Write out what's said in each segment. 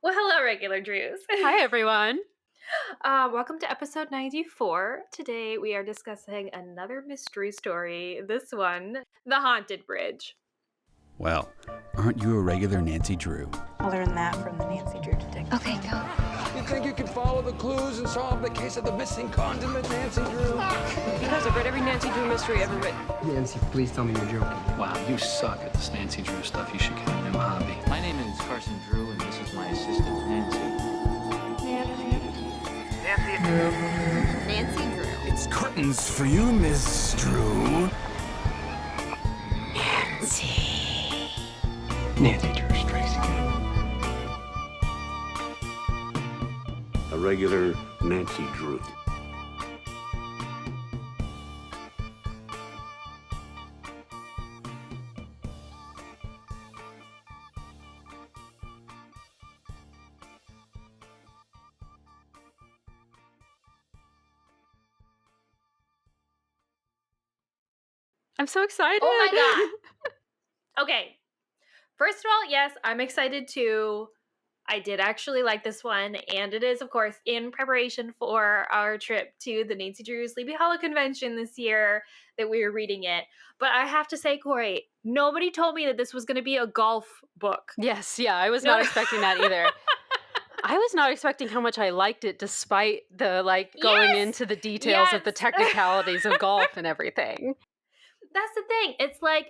Well, hello, regular Drews. Hi, everyone. Welcome to episode 94. Today we are discussing another mystery story. This one, The Haunted Bridge. Well, aren't you a regular Nancy Drew? I learned that from the Nancy Drew detective. Okay, go. You think you can follow the clues and solve the case of the missing condiment, Nancy Drew? Because I've read every Nancy Drew mystery ever written. Nancy, please tell me you're joking. Wow, you suck at this Nancy Drew stuff. You should get a new hobby. My name is Carson Drew, and this is my assistant, Nancy. Nancy Drew. It's curtains for you, Miss Drew. Nancy Drew strikes again. A regular Nancy Drew. I'm so excited. Oh my God. Okay. First of all, yes, I'm excited too. I did actually like this one, and it is, of course, in preparation for our trip to the Nancy Drew Sleepy Hollow convention this year that we were reading it. But I have to say, Kori, nobody told me that this was going to be a golf book. Yes, yeah, I was not expecting that either. I was not expecting how much I liked it despite the, going into the details of the Yes. technicalities of golf and everything. That's the thing. It's like,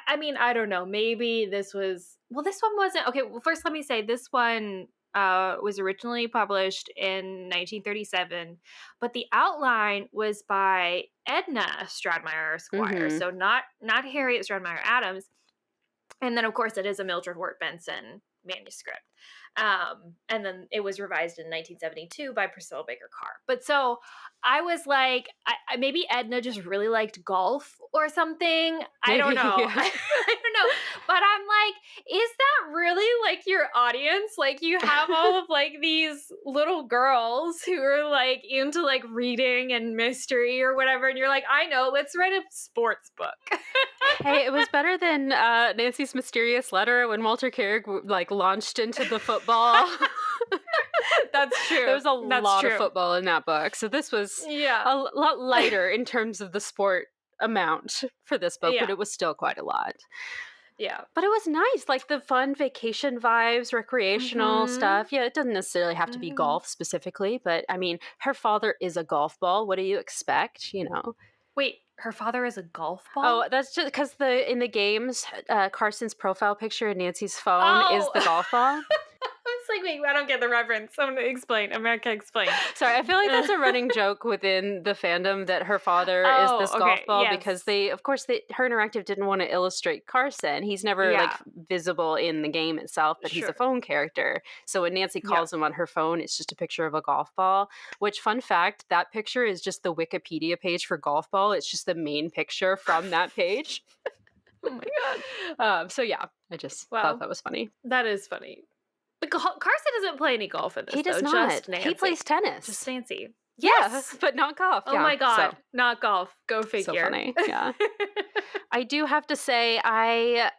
I mean, I don't know. Maybe this was, well, this one wasn't. Okay, well, first let me say this one was originally published in 1937, but the outline was by Edna Stradmeyer Esquire, Mhm. so not Harriet Stradmeyer Adams. And then, of course, it is a Mildred Hort Benson manuscript. And then it was revised in 1972 by Priscilla Baker Carr. But so I was like, maybe Edna just really liked golf or something. I don't Maybe, know. yeah. I don't know. But I'm like, is that really like your audience? Like you have all of like these little girls who are like into like reading and mystery or whatever. And you're like, I know, let's write a sports book. Hey, it was better than Nancy's Mysterious Letter when Walter Carrick launched into the football. That's true. There was a That's lot true. of football in that book. So this was Yeah. a lot lighter in terms of the sport amount for this book, but Yeah. it was still quite a lot. Yeah. But it was nice, like the fun vacation vibes, recreational Mhm. stuff. Yeah, it doesn't necessarily have to be Mhm. golf specifically, but I mean, her father is a golf ball. What do you expect? You know? Wait, her father is a golf ball? Oh, that's just because in the games, Carson's profile picture in Nancy's phone is the golf ball. I was like, wait, I don't get the reference. I'm gonna explain. America, explain. Sorry, I feel like that's a running joke within the fandom that her father is this golf okay, ball yes. because Her Interactive didn't want to illustrate Carson. He's never Yeah. visible in the game itself, but he's Sure. a phone character. So when Nancy calls him on her phone, it's just a picture of a golf ball. Which, fun fact, that picture is just the Wikipedia page for golf ball. It's just the main picture from that page. Oh my God. So yeah, I just Wow. thought that was funny. That is funny. But Carson doesn't play any golf in this, He does though, not. Just Nancy. He plays tennis. Just Nancy. Yes, but not golf. Oh yeah. my God. So- Not golf. Go figure. So funny, yeah. I do have to say, I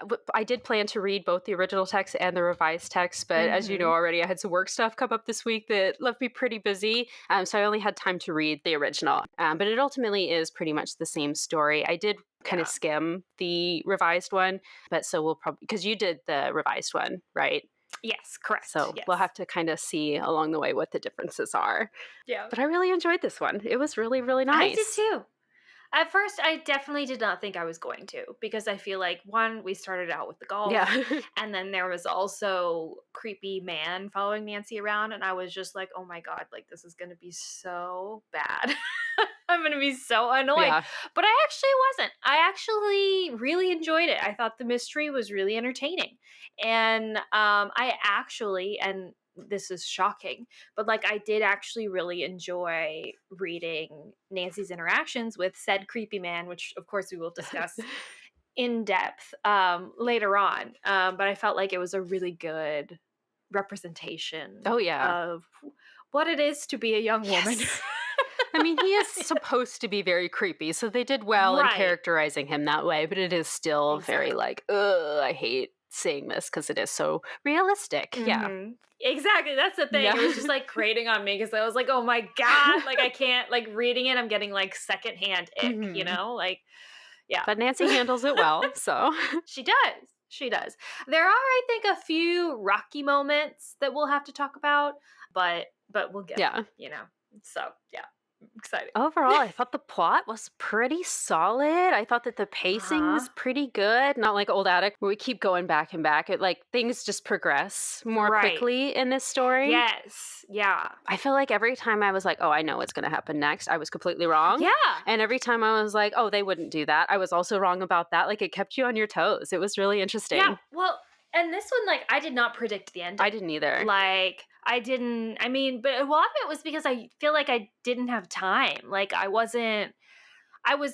did plan to read both the original text and the revised text, but as you know already, I had some work stuff come up this week that left me pretty busy, so I only had time to read the original. But it ultimately is pretty much the same story. I did kind of skim the revised one, but so we'll probably, because you did the revised one, right? Yes, correct. So yes. we'll have to kind of see along the way what the differences are. Yeah. But I really enjoyed this one. It was really, really nice. I did too. At first, I definitely did not think I was going to, because I feel like, one, we started out with the golf, Yeah. and then there was also creepy man following Nancy around, and I was just like, oh my God, like, this is going to be so bad. I'm going to be so annoyed. Yeah. But I actually wasn't. I actually really enjoyed it. I thought the mystery was really entertaining. And I actually, and this is shocking, but like I did actually really enjoy reading Nancy's interactions with said creepy man, which of course we will discuss in depth later on. But I felt like it was a really good representation Oh, yeah. of what it is to be a young woman. Yes. I mean, he is supposed to be very creepy, so they did well in Right. characterizing him that way, but it is still very Exactly. like, ugh, I hate seeing this because it is so realistic. Yeah. Mhm. Exactly. That's the thing. Yeah. It was just like grating on me because I was like, oh my God. Like I can't, like reading it, I'm getting like secondhand ick, you Mhm. know? Like, yeah. But Nancy handles it well, so. She does. She does. There are, I think, a few rocky moments that we'll have to talk about, but we'll get Yeah. there, you know? So, yeah. Exciting. Overall, I thought the plot was pretty solid. I thought that the pacing was pretty good. Not like Old Attic where we keep going back and back. It like things just progress more Right. quickly in this story. Yes. Yeah. I feel like every time I was like, oh, I know what's going to happen next, I was completely wrong. Yeah. And every time I was like, oh, they wouldn't do that, I was also wrong about that. Like it kept you on your toes. It was really interesting. Yeah. Well, and this one, like, I did not predict the ending. I didn't either. Like, I mean, but a lot of it was because I feel like I didn't have time. Like, I was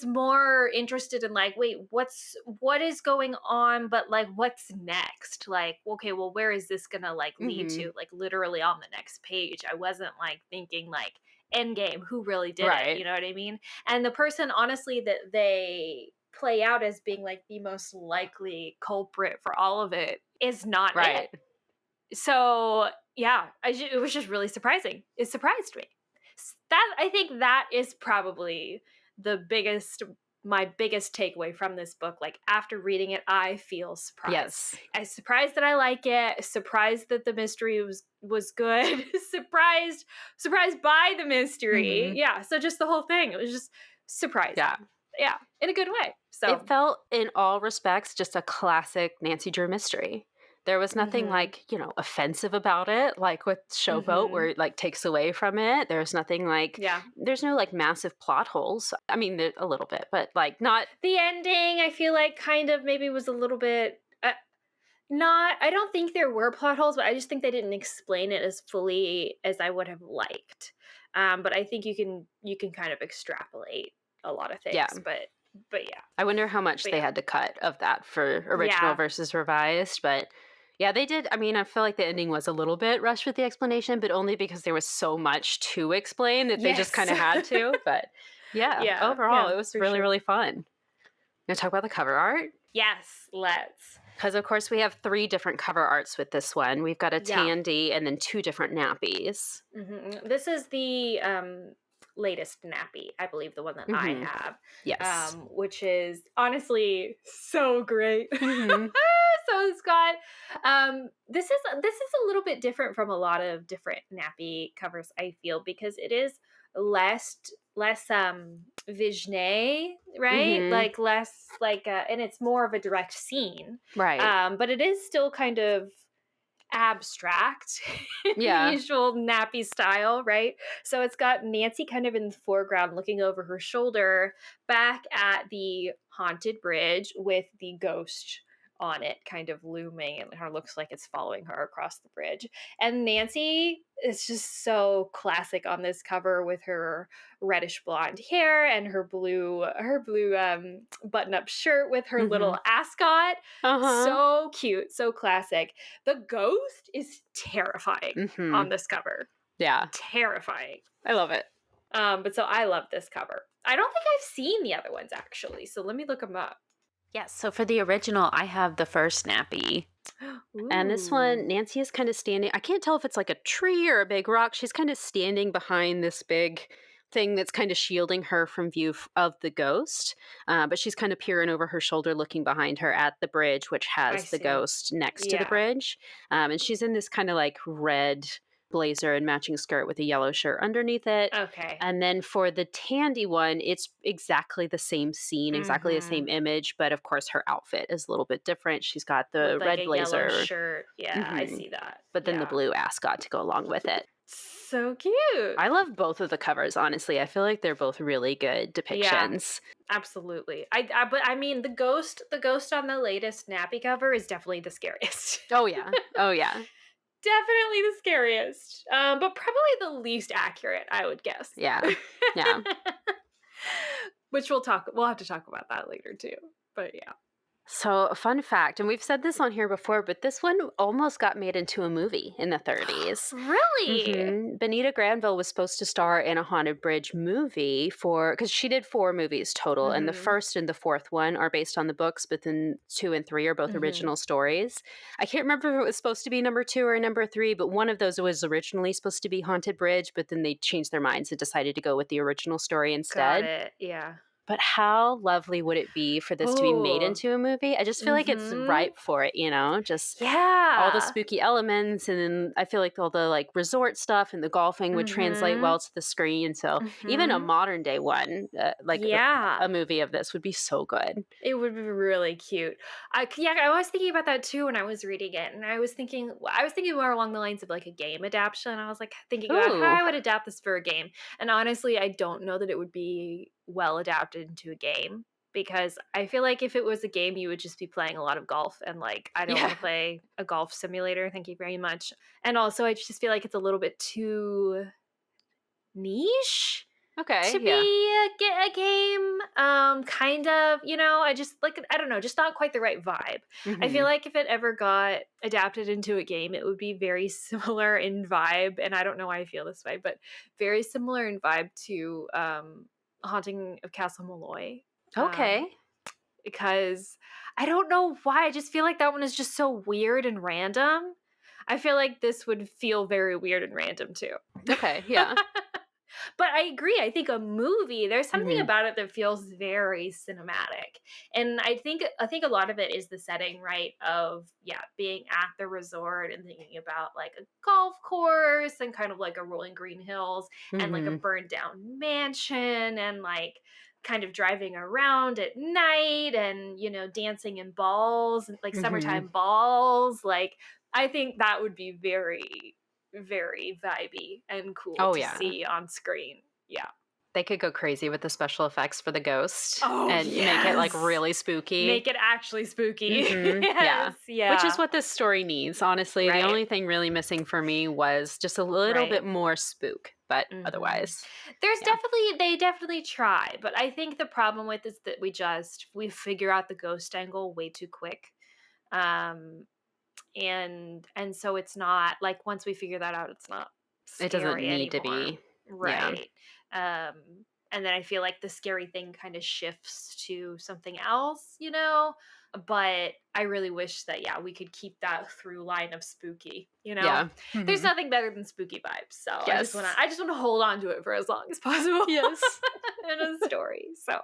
more interested in like, wait, what is going on? But like, what's next? Like, okay, well, where is this gonna like lead to? Like literally on the next page. I wasn't like thinking like endgame, who really did it? You know what I mean? And the person honestly that they play out as being like the most likely culprit for all of it is not it. So yeah, it was just really surprising. It surprised me. That I think that is probably my biggest takeaway from this book. Like after reading it, I feel surprised. Yes. I'm surprised that I like it. Surprised that the mystery was good. surprised by the mystery. Yeah. So just the whole thing. It was just surprising. Yeah. In a good way. So it felt in all respects just a classic Nancy Drew mystery. There was nothing like, offensive about it, like with Showboat, where it like takes away from it. There's nothing like, there's no like massive plot holes. I mean, a little bit, but like not. The ending, I feel like kind of maybe was a little bit, I don't think there were plot holes, but I just think they didn't explain it as fully as I would have liked. But I think you can kind of extrapolate a lot of things. Yeah. But yeah. I wonder how much they had to cut of that for original versus revised, but. Yeah, they did. I mean, I feel like the ending was a little bit rushed with the explanation, but only because there was so much to explain that they just kind of had to. But yeah, overall, it was really, really fun. Gonna talk about the cover art? Yes, let's. Because, of course, we have 3 different cover arts with this one. We've got a Tandy and then 2 different nappies. This is the latest nappy, I believe, the one that I have. Yes. Which is honestly so great. So it's got this is a little bit different from a lot of different nappy covers, I feel, because it is less visionary, right? Like less like and it's more of a direct scene. Right. But it is still kind of abstract in the usual nappy style, right? So it's got Nancy kind of in the foreground looking over her shoulder back at the haunted bridge with the ghost on it kind of looming, and it looks like it's following her across the bridge. And Nancy is just so classic on this cover with her reddish blonde hair and her blue button-up shirt with her little ascot. So cute, so classic. The ghost is terrifying on this cover. Yeah. Terrifying. I love it. But so I love this cover. I don't think I've seen the other ones actually, so let me look them up. Yes, so for the original, I have the first nappy. And this one, Nancy is kind of standing. I can't tell if it's like a tree or a big rock. She's kind of standing behind this big thing that's kind of shielding her from view of the ghost. But she's kind of peering over her shoulder, looking behind her at the bridge, which has the ghost next to the bridge. And she's in this kind of like red blazer and matching skirt with a yellow shirt underneath it. Okay. And then for the Tandy one, it's exactly the same scene, exactly the same image, but of course her outfit is a little bit different. She's got the with red like a blazer yellow shirt. Yeah, I see that. But then the blue ascot to go along with it. So cute. I love both of the covers, honestly. I feel like they're both really good depictions. Yeah, absolutely. But I mean the ghost on the latest nappy cover is definitely the scariest. Oh yeah. Oh yeah. Definitely the scariest. But probably the least accurate, I would guess. Yeah. Yeah. Which we'll have to talk about that later too. But yeah. So, a fun fact, and we've said this on here before, but this one almost got made into a movie in the 30s. Really? Benita Granville was supposed to star in a Haunted Bridge movie because she did 4 movies total, and the Mhm. first and the fourth one are based on the books, but then 2 and 3 are both Mhm. original stories. I can't remember if it was supposed to be number 2 or number 3, but one of those was originally supposed to be Haunted Bridge, but then they changed their minds and decided to go with the original story Got instead. it. Yeah. But how lovely would it be for this to be made Oh. into a movie? I just feel like it's Mhm. ripe for it, just all the Yeah. spooky elements, and then I feel like all the like resort stuff and the golfing would translate Mhm. well to the screen. So even a Mhm. modern day one, a Yeah. movie of this would be so good. It would be really cute. Yeah, I was thinking about that too when I was reading it, and I was thinking more along the lines of like a game adaptation. I was like thinking about how Ooh, I would adapt this for a game, and honestly, I don't know that it would be well adapted into a game because I feel like if it was a game, you would just be playing a lot of golf, and like I don't want yeah. to play a golf simulator. Thank you very much. And also, I just feel like it's a little bit too niche Okay, to yeah. be a game, kind of, I just like, I don't know, just not quite the right vibe. I feel hmm like if it ever got adapted into a game, it would be very similar in vibe, and I don't know why I feel this way, but very similar in vibe to Haunting of Castle Malloy. Um, Okay. because I don't know why, I just feel like that one is just so weird and random. I feel like this would feel very weird and random too. Okay. Yeah. But I agree. I think a movie, there's something hmm about it that feels very cinematic. And I think a lot of it is the setting, right? Of being at the resort and thinking about like a golf course and kind of like a rolling green hills and like a hmm burned down mansion and like kind of driving around at night and dancing in balls, like hmm summertime balls. Like I think that would be very very vibey and cool Oh to yeah. see on screen. Yeah. They could go crazy with the special effects for the ghost Oh, and make it like yes. really spooky. Make it actually spooky. Yeah. Yes. Which is Yeah. what this story needs. Honestly, the Right. only thing really missing for me was just a little Right. bit more spook, but hmm otherwise, There's yeah. they definitely try, but I think the problem with is that we figure out the ghost angle way too quick. Um, and so it's not like once we figure that out, it's not It doesn't scary need to anymore. be. Yeah. Right. And then I feel like the scary thing kind of shifts to something else. But I really wish that we could keep that through line of spooky. Yeah. There's Mhm. nothing better than spooky vibes, so Yes. I just want to hold on to it for as long as possible. Yes. In a story. So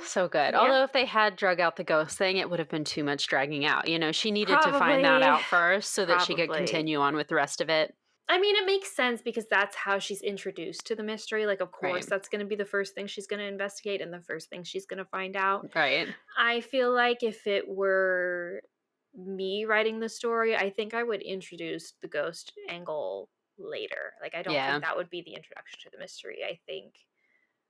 So good. yeah. Although if they had drug out the ghost thing, it would have been too much dragging out. She needed to find that Probably. out first so that she could Probably. continue on with the rest of it. I mean, it makes sense because that's how she's introduced to the mystery. Like, of Right. course, that's going to be the first thing she's going to investigate and the first thing she's going to find out. Right. I feel like if it were me writing the story, I think I would introduce the ghost angle later. Like, I don't Yeah. think that would be the introduction to the mystery.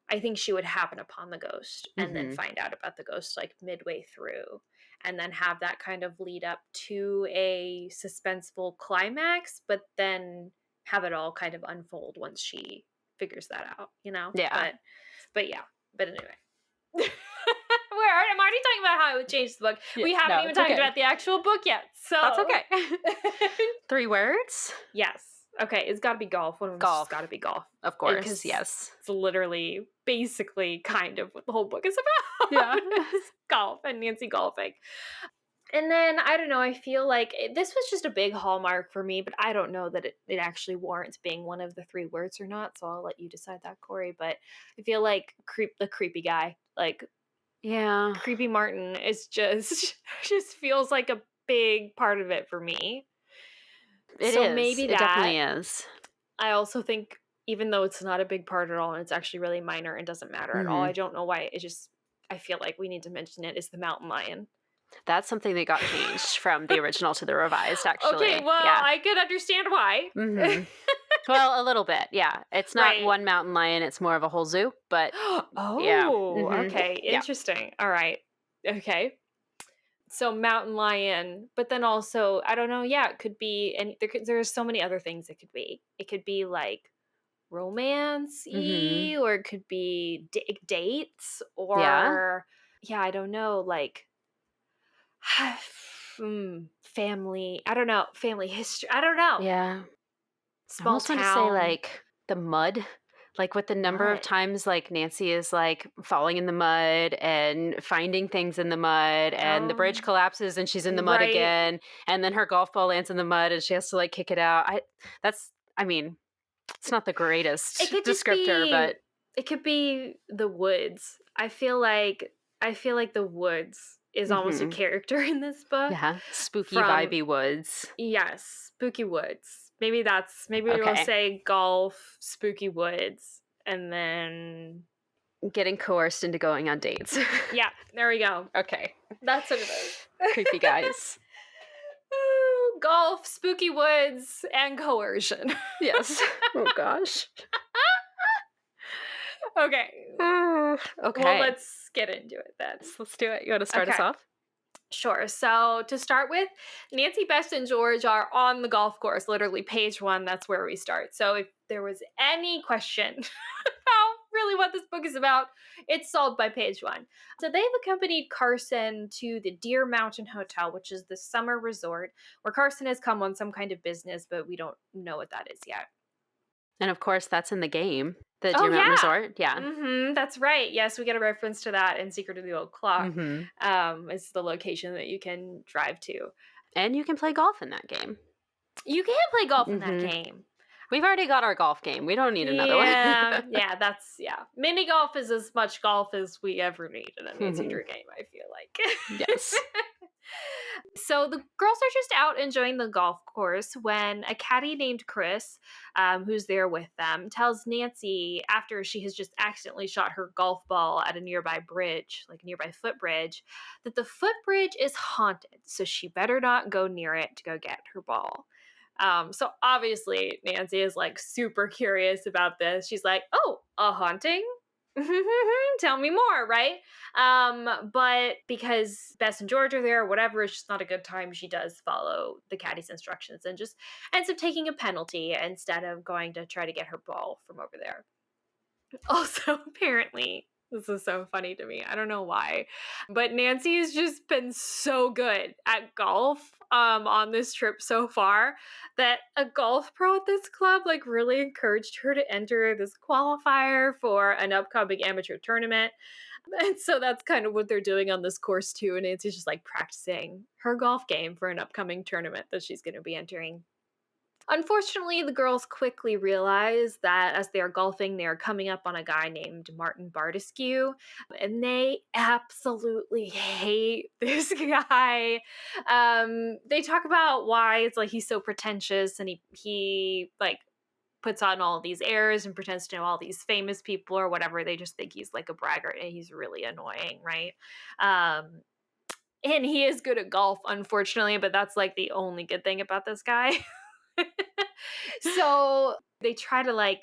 I think she would happen upon the ghost and then hmm find out about the ghost like midway through and then have that kind of lead up to a suspenseful climax, but then have it all kind of unfold once she figures that out. Yeah. But yeah. But anyway. I'm already talking about how I would change the book. Yeah, We haven't no, even it's talked okay. about the actual book yet. So That's okay. 3 words? Yes. Okay, it's gotta be golf. One of them's Golf. just gotta be golf. Of course. Because Yes. it's literally basically kind of what the whole book is about. Yeah. It's golf and Nancy golfing. And then I don't know, I feel like this was just a big hallmark for me, but I don't know that it actually warrants being one of the 3 words or not, so I'll let you decide that, Corey. But I feel like the creepy guy, like Yeah. creepy Martin is just just feels like a big part of it for me. It So is. maybe It definitely is. I also think even though it's not a big part at all and it's actually really minor and doesn't matter at all, Mhm. I don't know why I feel like we need to mention it is the mountain lion. That's something that got changed from the original to the revised, actually. Okay, well, Yeah. I could understand why. Mhm. Well, a little bit, yeah. It's not Right. one mountain lion, it's more of a whole zoo, but yeah. Oh, Mhm. okay. Yeah. Interesting. All right. Okay. So mountain lion, but then also, I don't know, yeah, it could be and there's so many other things it could be. It could be like romance-y, Mhm. or it could be dates, Yeah. or yeah, I don't know, like Family. I don't know. Family history. I don't know. Yeah. I Small almost want to say town. like the mud, like with the number of Mud. times like Nancy is like falling in the mud and finding things in the mud and the bridge Um, collapses and she's in the mud right. again and then her golf ball lands in the mud and she has to like kick it out. I mean, it's not the It greatest could just descriptor, be. but It could be the woods. I feel like the woods is almost a mhm. character in this book. Yeah, spooky From vibey woods. yes, spooky woods. Maybe we'll Okay. say golf, spooky woods, and then Getting coerced into going on dates. yeah, there we go. Okay. That's what it is. Creepy guys. Ooh, golf, spooky woods, and coercion. Yes. Oh gosh. Okay. Okay. Well, let's get into it then. Let's do it. You want to start us Okay. off? Sure. So to start with, Nancy, Bess, and George are on the golf course, literally page 1. That's where we start. So if there was any question about really what this book is about, it's solved by page 1. So they've accompanied Carson to the Deer Mountain Hotel, which is the summer resort where Carson has come on some kind of business, but we don't know what that is yet. And of course, that's in the game, the Oh, Deer Mountain yeah. Resort. Yeah. That's right. Yes, we get a reference to that in Secret of the Old Clock. Mm-hmm. It's the location that you can drive to. And you can play golf in that game. You can play golf in that Mhm. game. We've already got our golf game. We don't need another one. Yeah. Mini golf is as much golf as we ever need in a Nancy Mhm. Drew game, I feel like. Yes. So the girls are just out enjoying the golf course when a caddy named Chris, who's there with them, tells Nancy after she has just accidentally shot her golf ball at a nearby bridge, like a nearby footbridge, that the footbridge is haunted, so she better not go near it to go get her ball. So obviously Nancy is like super curious about this. She's like, "Oh, a haunting? Tell me more," right? But because Bess and George are there, or whatever, it's just not a good time. She does follow the caddy's instructions and just ends up taking a penalty instead of going to try to get her ball from over there. Also, apparently, this is so funny to me. I don't know why, but Nancy has just been so good at golf on this trip so far that a golf pro at this club like really encouraged her to enter this qualifier for an upcoming amateur tournament. And so that's kind of what they're doing on this course too. And Nancy's just like practicing her golf game for an upcoming tournament that she's going to be entering. Unfortunately, the girls quickly realize that as they are golfing, they are coming up on a guy named Martin Bardescu, and they absolutely hate this guy. They talk about why it's like he's so pretentious and he like puts on all these airs and pretends to know all these famous people or whatever. They just think he's like a braggart and he's really annoying, right? And he is good at golf, unfortunately, but that's like the only good thing about this guy. So they try to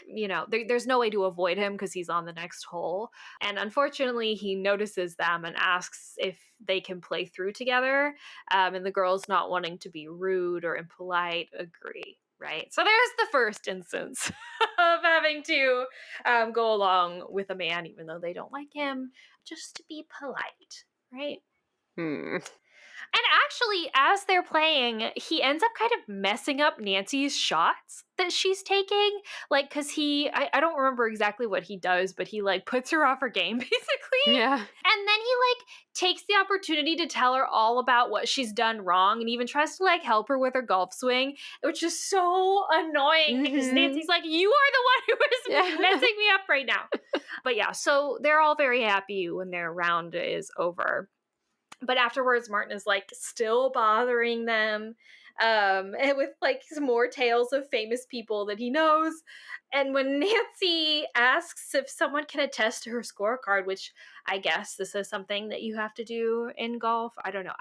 there's no way to avoid him because he's on the next hole. And unfortunately, he notices them and asks if they can play through together. And the girls, not wanting to be rude or impolite, agree. Right. So there's the first instance of having to go along with a man, even though they don't like him, just to be polite. Right. And actually, as they're playing, he ends up kind of messing up Nancy's shots that she's taking. Like, because I don't remember exactly what he does, but he, like, puts her off her game, basically. Yeah. And then he, like, takes the opportunity to tell her all about what she's done wrong and even tries to, like, help her with her golf swing, which is so annoying because Nancy's like, you are the one who is messing me up right now. But yeah, so they're all very happy when their round is over. But afterwards, Martin is like still bothering them and with like some more tales of famous people that he knows. And when Nancy asks if someone can attest to her scorecard, which I guess this is something that you have to do in golf. I don't know.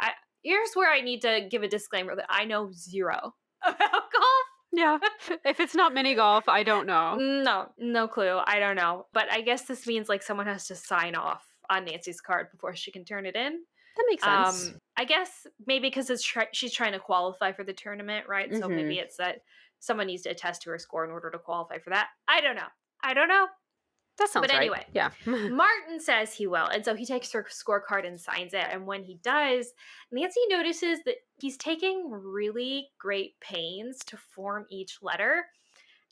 Here's where I need to give a disclaimer that I know zero about golf. Yeah. If it's not mini golf, I don't know. No clue. I don't know. But I guess this means like someone has to sign off on Nancy's card before she can turn it in. That makes sense. I guess maybe because she's trying to qualify for the tournament, right? So maybe it's that someone needs to attest to her score in order to qualify for that. I don't know. That sounds But right. anyway, Yeah. Martin says he will. And so he takes her scorecard and signs it. And when he does, Nancy notices that he's taking really great pains to form each letter.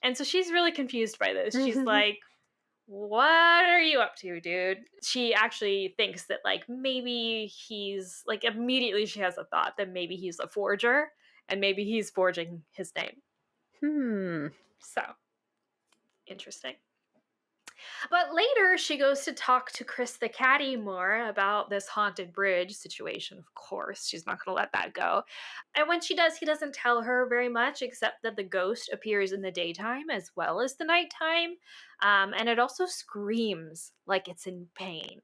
And so she's really confused by this. She's like, what are you up to, dude? She actually thinks that, like, maybe he's, like, immediately she has a thought that maybe he's a forger and maybe he's forging his name. So, interesting. But later, she goes to talk to Chris the caddy more about this haunted bridge situation. Of course, she's not going to let that go. And when she does, he doesn't tell her very much, except that the ghost appears in the daytime as well as the nighttime. And it also screams like it's in pain.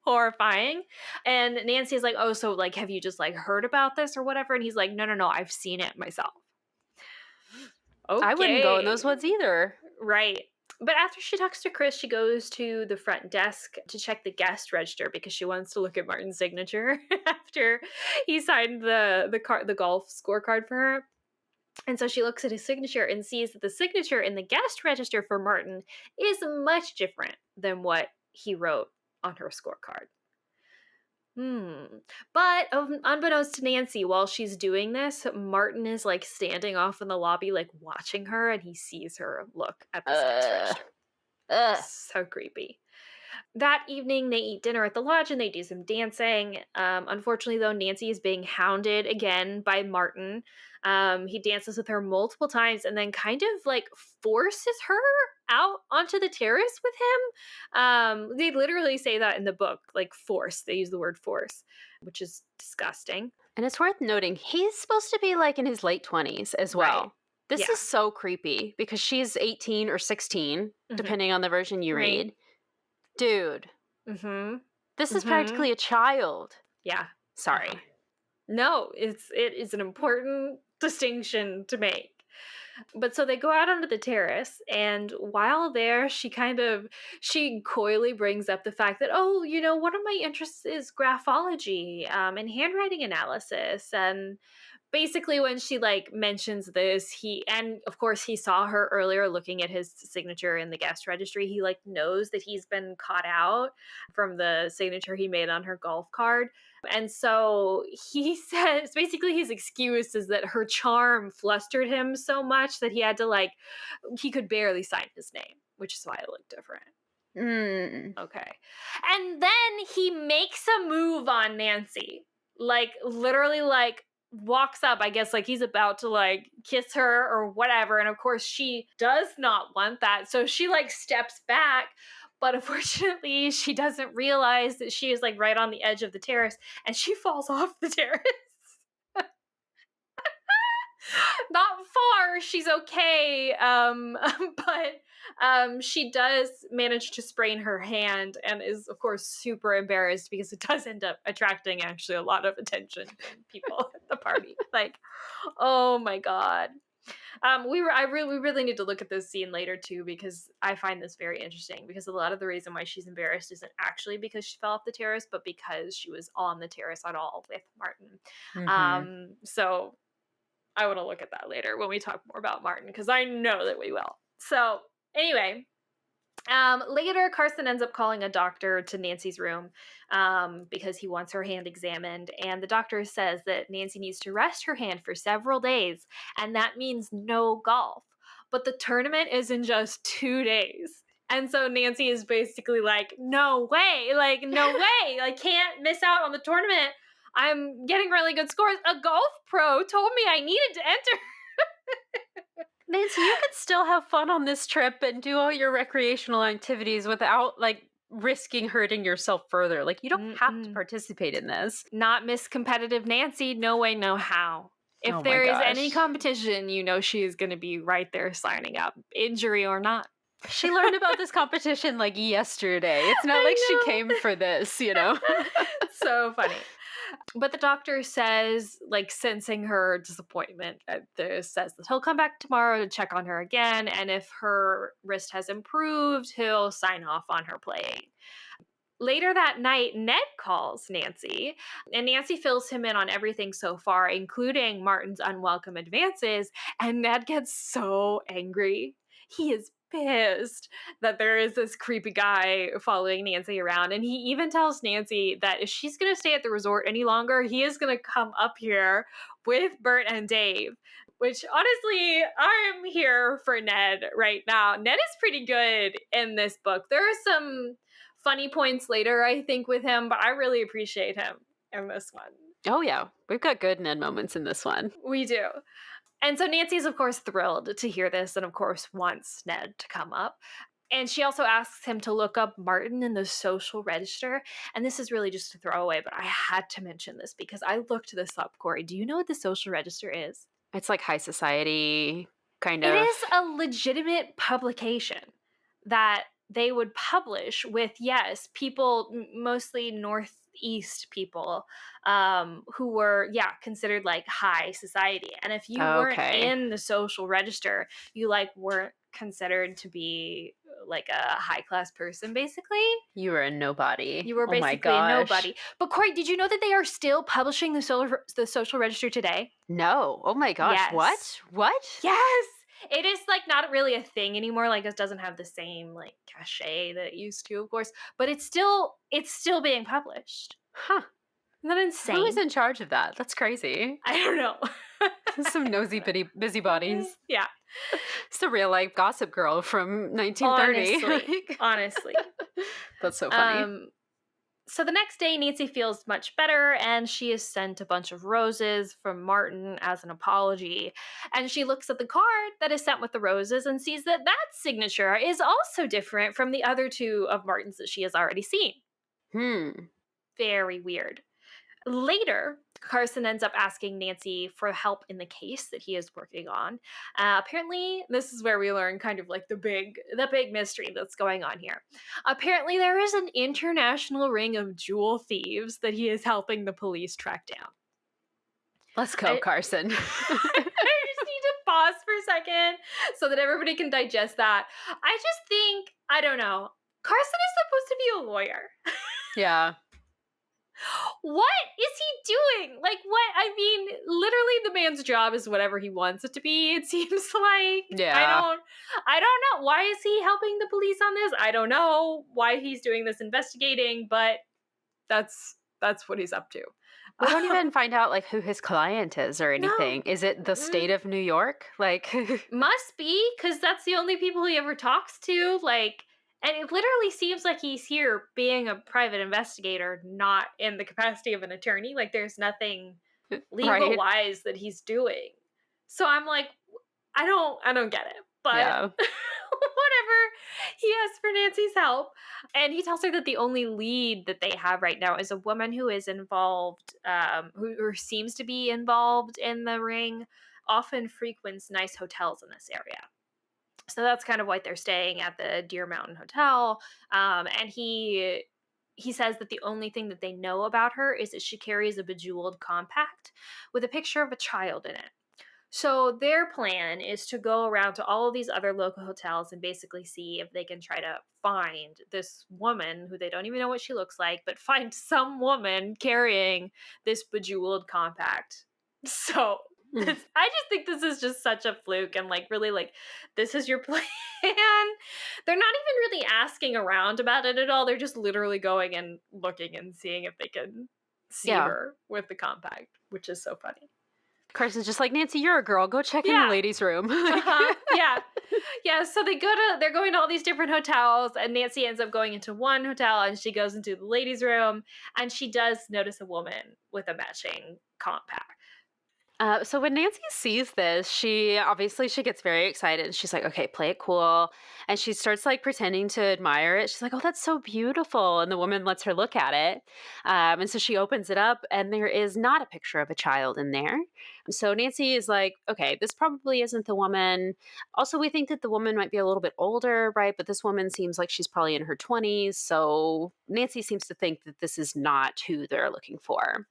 Horrifying. And Nancy's like, oh, so, like, have you just, like, heard about this or whatever? And he's like, no, I've seen it myself. Okay. I wouldn't go in those woods either. Right. But after she talks to Chris, she goes to the front desk to check the guest register because she wants to look at Martin's signature after he signed the golf scorecard for her. And so she looks at his signature and sees that the signature in the guest register for Martin is much different than what he wrote on her scorecard. But unbeknownst to Nancy, while she's doing this, Martin is, like, standing off in the lobby, like, watching her, and he sees her look at the sex register. So creepy. That evening, they eat dinner at the lodge and they do some dancing. Unfortunately, though, Nancy is being hounded again by Martin. He dances with her multiple times and then kind of, like, forces her out onto the terrace with him. They literally say that in the book, like, force. They use the word force, which is disgusting. And it's worth noting, he's supposed to be, like, in his late 20s as well. Right. This Yeah. is so creepy because she's 18 or 16, depending on the version you read. Dude. This is practically a child. Yeah. Sorry. No, it is an important distinction to make. But so they go out onto the terrace, and while there, she coyly brings up the fact that, oh, you know, one of my interests is graphology and handwriting analysis. And basically when she, like, mentions this, and of course he saw her earlier looking at his signature in the guest registry. He, like, knows that he's been caught out from the signature he made on her golf card. And so he says, basically his excuse is that her charm flustered him so much that he had to, like, he could barely sign his name, which is why it looked different. Okay. And then he makes a move on Nancy. Like, literally, like, walks up, I guess, like he's about to, like, kiss her or whatever. And of course she does not want that. So she, like, steps back. But unfortunately, she doesn't realize that she is, like, right on the edge of the terrace, and she falls off the terrace. Not far, she's okay, but she does manage to sprain her hand and is, of course, super embarrassed because it does end up attracting actually a lot of attention from people at the party. Like, oh my god. We really need to look at this scene later too, because I find this very interesting, because a lot of the reason why she's embarrassed isn't actually because she fell off the terrace, but because she was on the terrace at all with Martin. So I want to look at that later when we talk more about Martin, because I know that we will. So anyway, later Carson ends up calling a doctor to Nancy's room because he wants her hand examined, and the doctor says that Nancy needs to rest her hand for several days, and that means no golf. But the tournament is in just 2 days. And so Nancy is basically like, no way, I can't miss out on the tournament. I'm getting really good scores. A golf pro told me I needed to enter. Nancy, you could still have fun on this trip and do all your recreational activities without, like, risking hurting yourself further. Like, you don't have to participate in this. Not Miss Competitive Nancy. No way, no how. If there is any competition, you know she is going to be right there signing up, injury or not. She learned about this competition, like, yesterday. It's not like she came for this, you know? So funny. But the doctor says, like, sensing her disappointment, says that he'll come back tomorrow to check on her again, and if her wrist has improved, he'll sign off on her playing. Later that night, Ned calls Nancy, and Nancy fills him in on everything so far, including Martin's unwelcome advances, and Ned gets so angry. He is pissed that there is this creepy guy following Nancy around. And he even tells Nancy that if she's going to stay at the resort any longer, he is going to come up here with Bert and Dave. Which honestly, I'm here for Ned right now. Ned is pretty good in this book. There are some funny points later, I think, with him, but I really appreciate him in this one. Oh, yeah. We've got good Ned moments in this one. We do. And so Nancy's, of course, thrilled to hear this and, of course, wants Ned to come up. And she also asks him to look up Martin in the social register. And this is really just a throwaway, but I had to mention this because I looked this up, Kori. Do you know what the social register is? It's like high society, kind of. It is a legitimate publication that they would publish with, yes, people, mostly Northeast people, who were, considered like high society. And if you weren't in the social register, you like weren't considered to be like a high class person, basically. You were a nobody. You were basically a nobody. But Kori, did you know that they are still publishing the social register today? No. Oh my gosh. Yes. What? Yes. It is like not really a thing anymore. Like it doesn't have the same like cachet that it used to, of course. But it's still being published. Huh. Isn't that insane? Who is in charge of that? That's crazy. I don't know. Some nosy busybodies. Yeah. It's the real life Gossip Girl from 1930. Honestly. That's so funny. So the next day, Nancy feels much better, and she is sent a bunch of roses from Martin as an apology. And she looks at the card that is sent with the roses and sees that that signature is also different from the other two of Martin's that she has already seen. Very weird. Later, Carson ends up asking Nancy for help in the case that he is working on. Apparently, this is where we learn kind of like the big mystery that's going on here. Apparently, there is an international ring of jewel thieves that he is helping the police track down. Let's go, Carson. I just need to pause for a second so that everybody can digest that. I just think, I don't know, Carson is supposed to be a lawyer. Yeah. What is he doing? Like, what? I mean, literally the man's job is whatever he wants it to be, it seems like. Yeah. I don't know. Why is he helping the police on this? I don't know why he's doing this investigating, but that's what he's up to. We don't even find out like who his client is or anything. No. Is it the state of New York? Like must be, because that's the only people he ever talks to. Like, and it literally seems like he's here being a private investigator, not in the capacity of an attorney. Like there's nothing legal-wise that he's doing. So I'm like, I don't get it. But whatever. He asks for Nancy's help. And he tells her that the only lead that they have right now is a woman who is involved, who seems to be involved in the ring, often frequents nice hotels in this area. So that's kind of why they're staying at the Deer Mountain Hotel. And he says that the only thing that they know about her is that she carries a bejeweled compact with a picture of a child in it. So their plan is to go around to all of these other local hotels and basically see if they can try to find this woman who they don't even know what she looks like, but find some woman carrying this bejeweled compact. So I just think this is just such a fluke and like really like this is your plan. They're not even really asking around about it at all. They're just literally going and looking and seeing if they can see her with the compact, which is so funny. Carson's just like, Nancy, you're a girl. Go check in the ladies' room. Yeah. So they're going to all these different hotels, and Nancy ends up going into one hotel, and she goes into the ladies' room, and she does notice a woman with a matching compact. So when Nancy sees this, she gets very excited. She's like, okay, play it cool. And she starts like pretending to admire it. She's like, oh, that's so beautiful. And the woman lets her look at it. And so she opens it up and there is not a picture of a child in there. So Nancy is like, okay, this probably isn't the woman. Also, we think that the woman might be a little bit older, right? But this woman seems like she's probably in her 20s. So Nancy seems to think that this is not who they're looking for.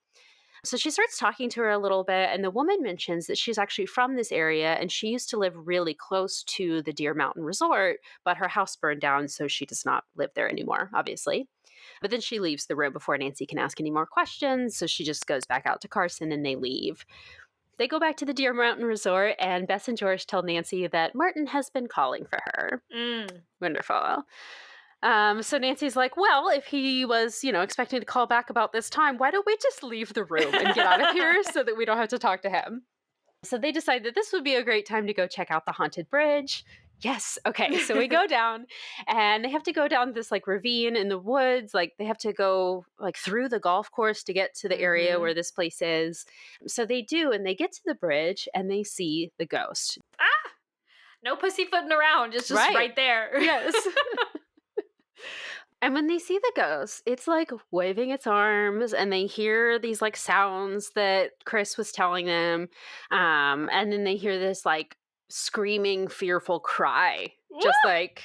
So she starts talking to her a little bit, and the woman mentions that she's actually from this area, and she used to live really close to the Deer Mountain Resort, but her house burned down, so she does not live there anymore, obviously. But then she leaves the room before Nancy can ask any more questions, so she just goes back out to Carson, and they leave. They go back to the Deer Mountain Resort, and Bess and George tell Nancy that Martin has been calling for her. Wonderful. So Nancy's like, well, if he was, expecting to call back about this time, why don't we just leave the room and get out of here so that we don't have to talk to him? So they decide that this would be a great time to go check out the haunted bridge. Yes. Okay. So we go down, and they have to go down this like ravine in the woods. Like they have to go like through the golf course to get to the area where this place is. So they do, and they get to the bridge and they see the ghost. No pussyfooting around, just right there. Yes. And when they see the ghost, it's like waving its arms, and they hear these like sounds that Chris was telling them. And then they hear this like screaming, fearful cry, just like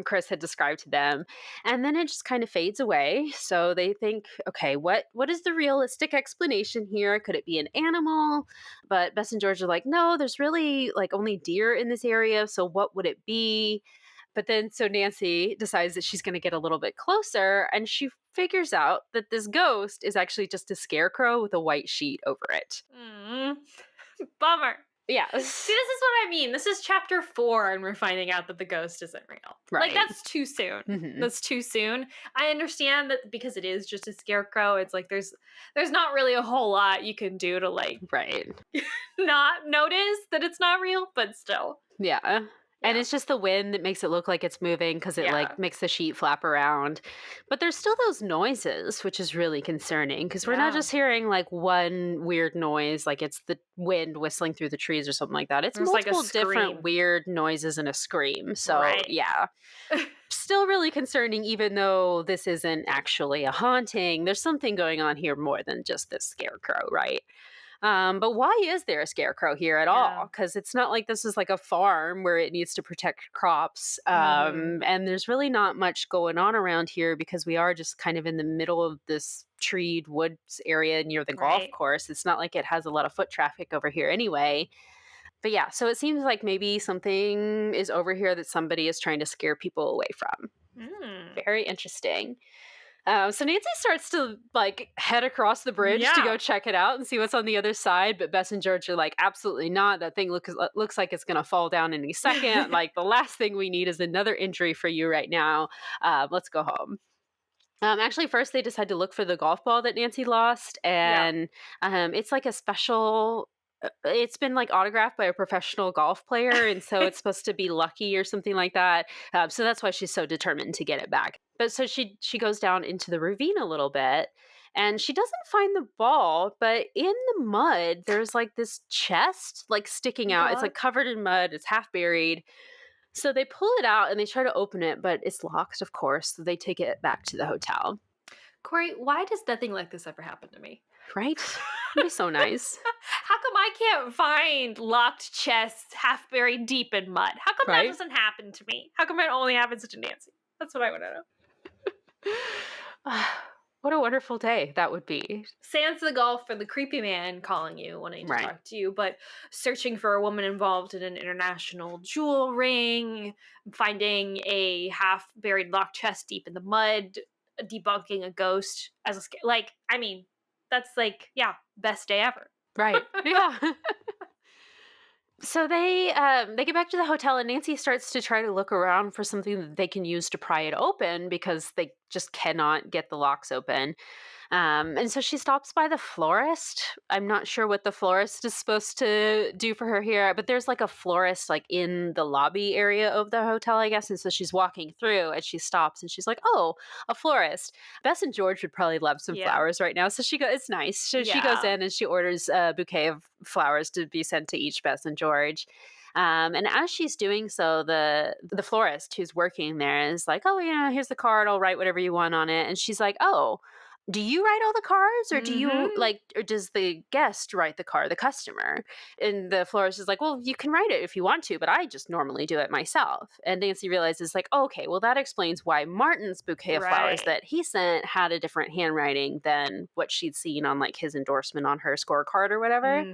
Chris had described to them. And then it just kind of fades away. So they think, okay, what is the realistic explanation here? Could it be an animal? But Bess and George are like, no, there's really like only deer in this area. So what would it be? But then, so Nancy decides that she's going to get a little bit closer, and she figures out that this ghost is actually just a scarecrow with a white sheet over it. Bummer. Yes. See, this is what I mean. This is chapter 4, and we're finding out that the ghost isn't real. Right. Like, that's too soon. That's too soon. I understand that because it is just a scarecrow, it's like there's not really a whole lot you can do to, like, not notice that it's not real, but still. Yeah. And it's just the wind that makes it look like it's moving because it like makes the sheet flap around. But there's still those noises, which is really concerning because we're not just hearing like one weird noise, like it's the wind whistling through the trees or something like that. It's There's multiple like a different weird noises and a scream. So yeah, still really concerning, even though this isn't actually a haunting. There's something going on here more than just this scarecrow, right? But why is there a scarecrow here at all? Because it's not like this is like a farm where it needs to protect crops. And there's really not much going on around here because we are just kind of in the middle of this treed woods area near the golf course. It's not like it has a lot of foot traffic over here anyway. But yeah, so it seems like maybe something is over here that somebody is trying to scare people away from. Very interesting. So Nancy starts to like head across the bridge to go check it out and see what's on the other side. But Bess and George are like, absolutely not. That thing looks like it's going to fall down any second. Like the last thing we need is another injury for you right now. Let's go home. Actually, first they decide to look for the golf ball that Nancy lost. And it's like a special... It's been like autographed by a professional golf player, and so it's supposed to be lucky or something like that. So that's why she's so determined to get it back. But so she goes down into the ravine a little bit, and she doesn't find the ball, but in the mud there's like this chest like sticking out. It's like covered in mud. It's half buried. So they pull it out and they try to open it, but it's locked, of course. So they take it back to the hotel. Kori, why does nothing like this ever happen to me? Right? It'd be so nice. How come I can't find locked chests half buried deep in mud? How come that doesn't happen to me? How come it only happens to Nancy? That's what I want to know. What a wonderful day that would be. Sans the golf and the creepy man calling you, wanting to talk to you, but searching for a woman involved in an international jewel ring, finding a half buried locked chest deep in the mud, debunking a ghost as a like, I mean, that's like, best day ever. Right. Yeah. So they get back to the hotel, and Nancy starts to try to look around for something that they can use to pry it open because they just cannot get the locks open. And so she stops by the florist. I'm not sure what the florist is supposed to do for her here, but there's like a florist like in the lobby area of the hotel, I guess. And so she's walking through and she stops and she's like, oh, a florist. Bess and George would probably love some flowers right now. So it's nice. So she goes in and she orders a bouquet of flowers to be sent to each Bess and George. And as she's doing so, the florist who's working there is like, oh, yeah, here's the card. I'll write whatever you want on it. And she's like, oh, do you write all the cards, or do you or does the guest write the card, the customer? And the florist is like, well, you can write it if you want to, but I just normally do it myself. And Nancy realizes like, okay, well, that explains why Martin's bouquet of flowers that he sent had a different handwriting than what she'd seen on like his endorsement on her scorecard or whatever.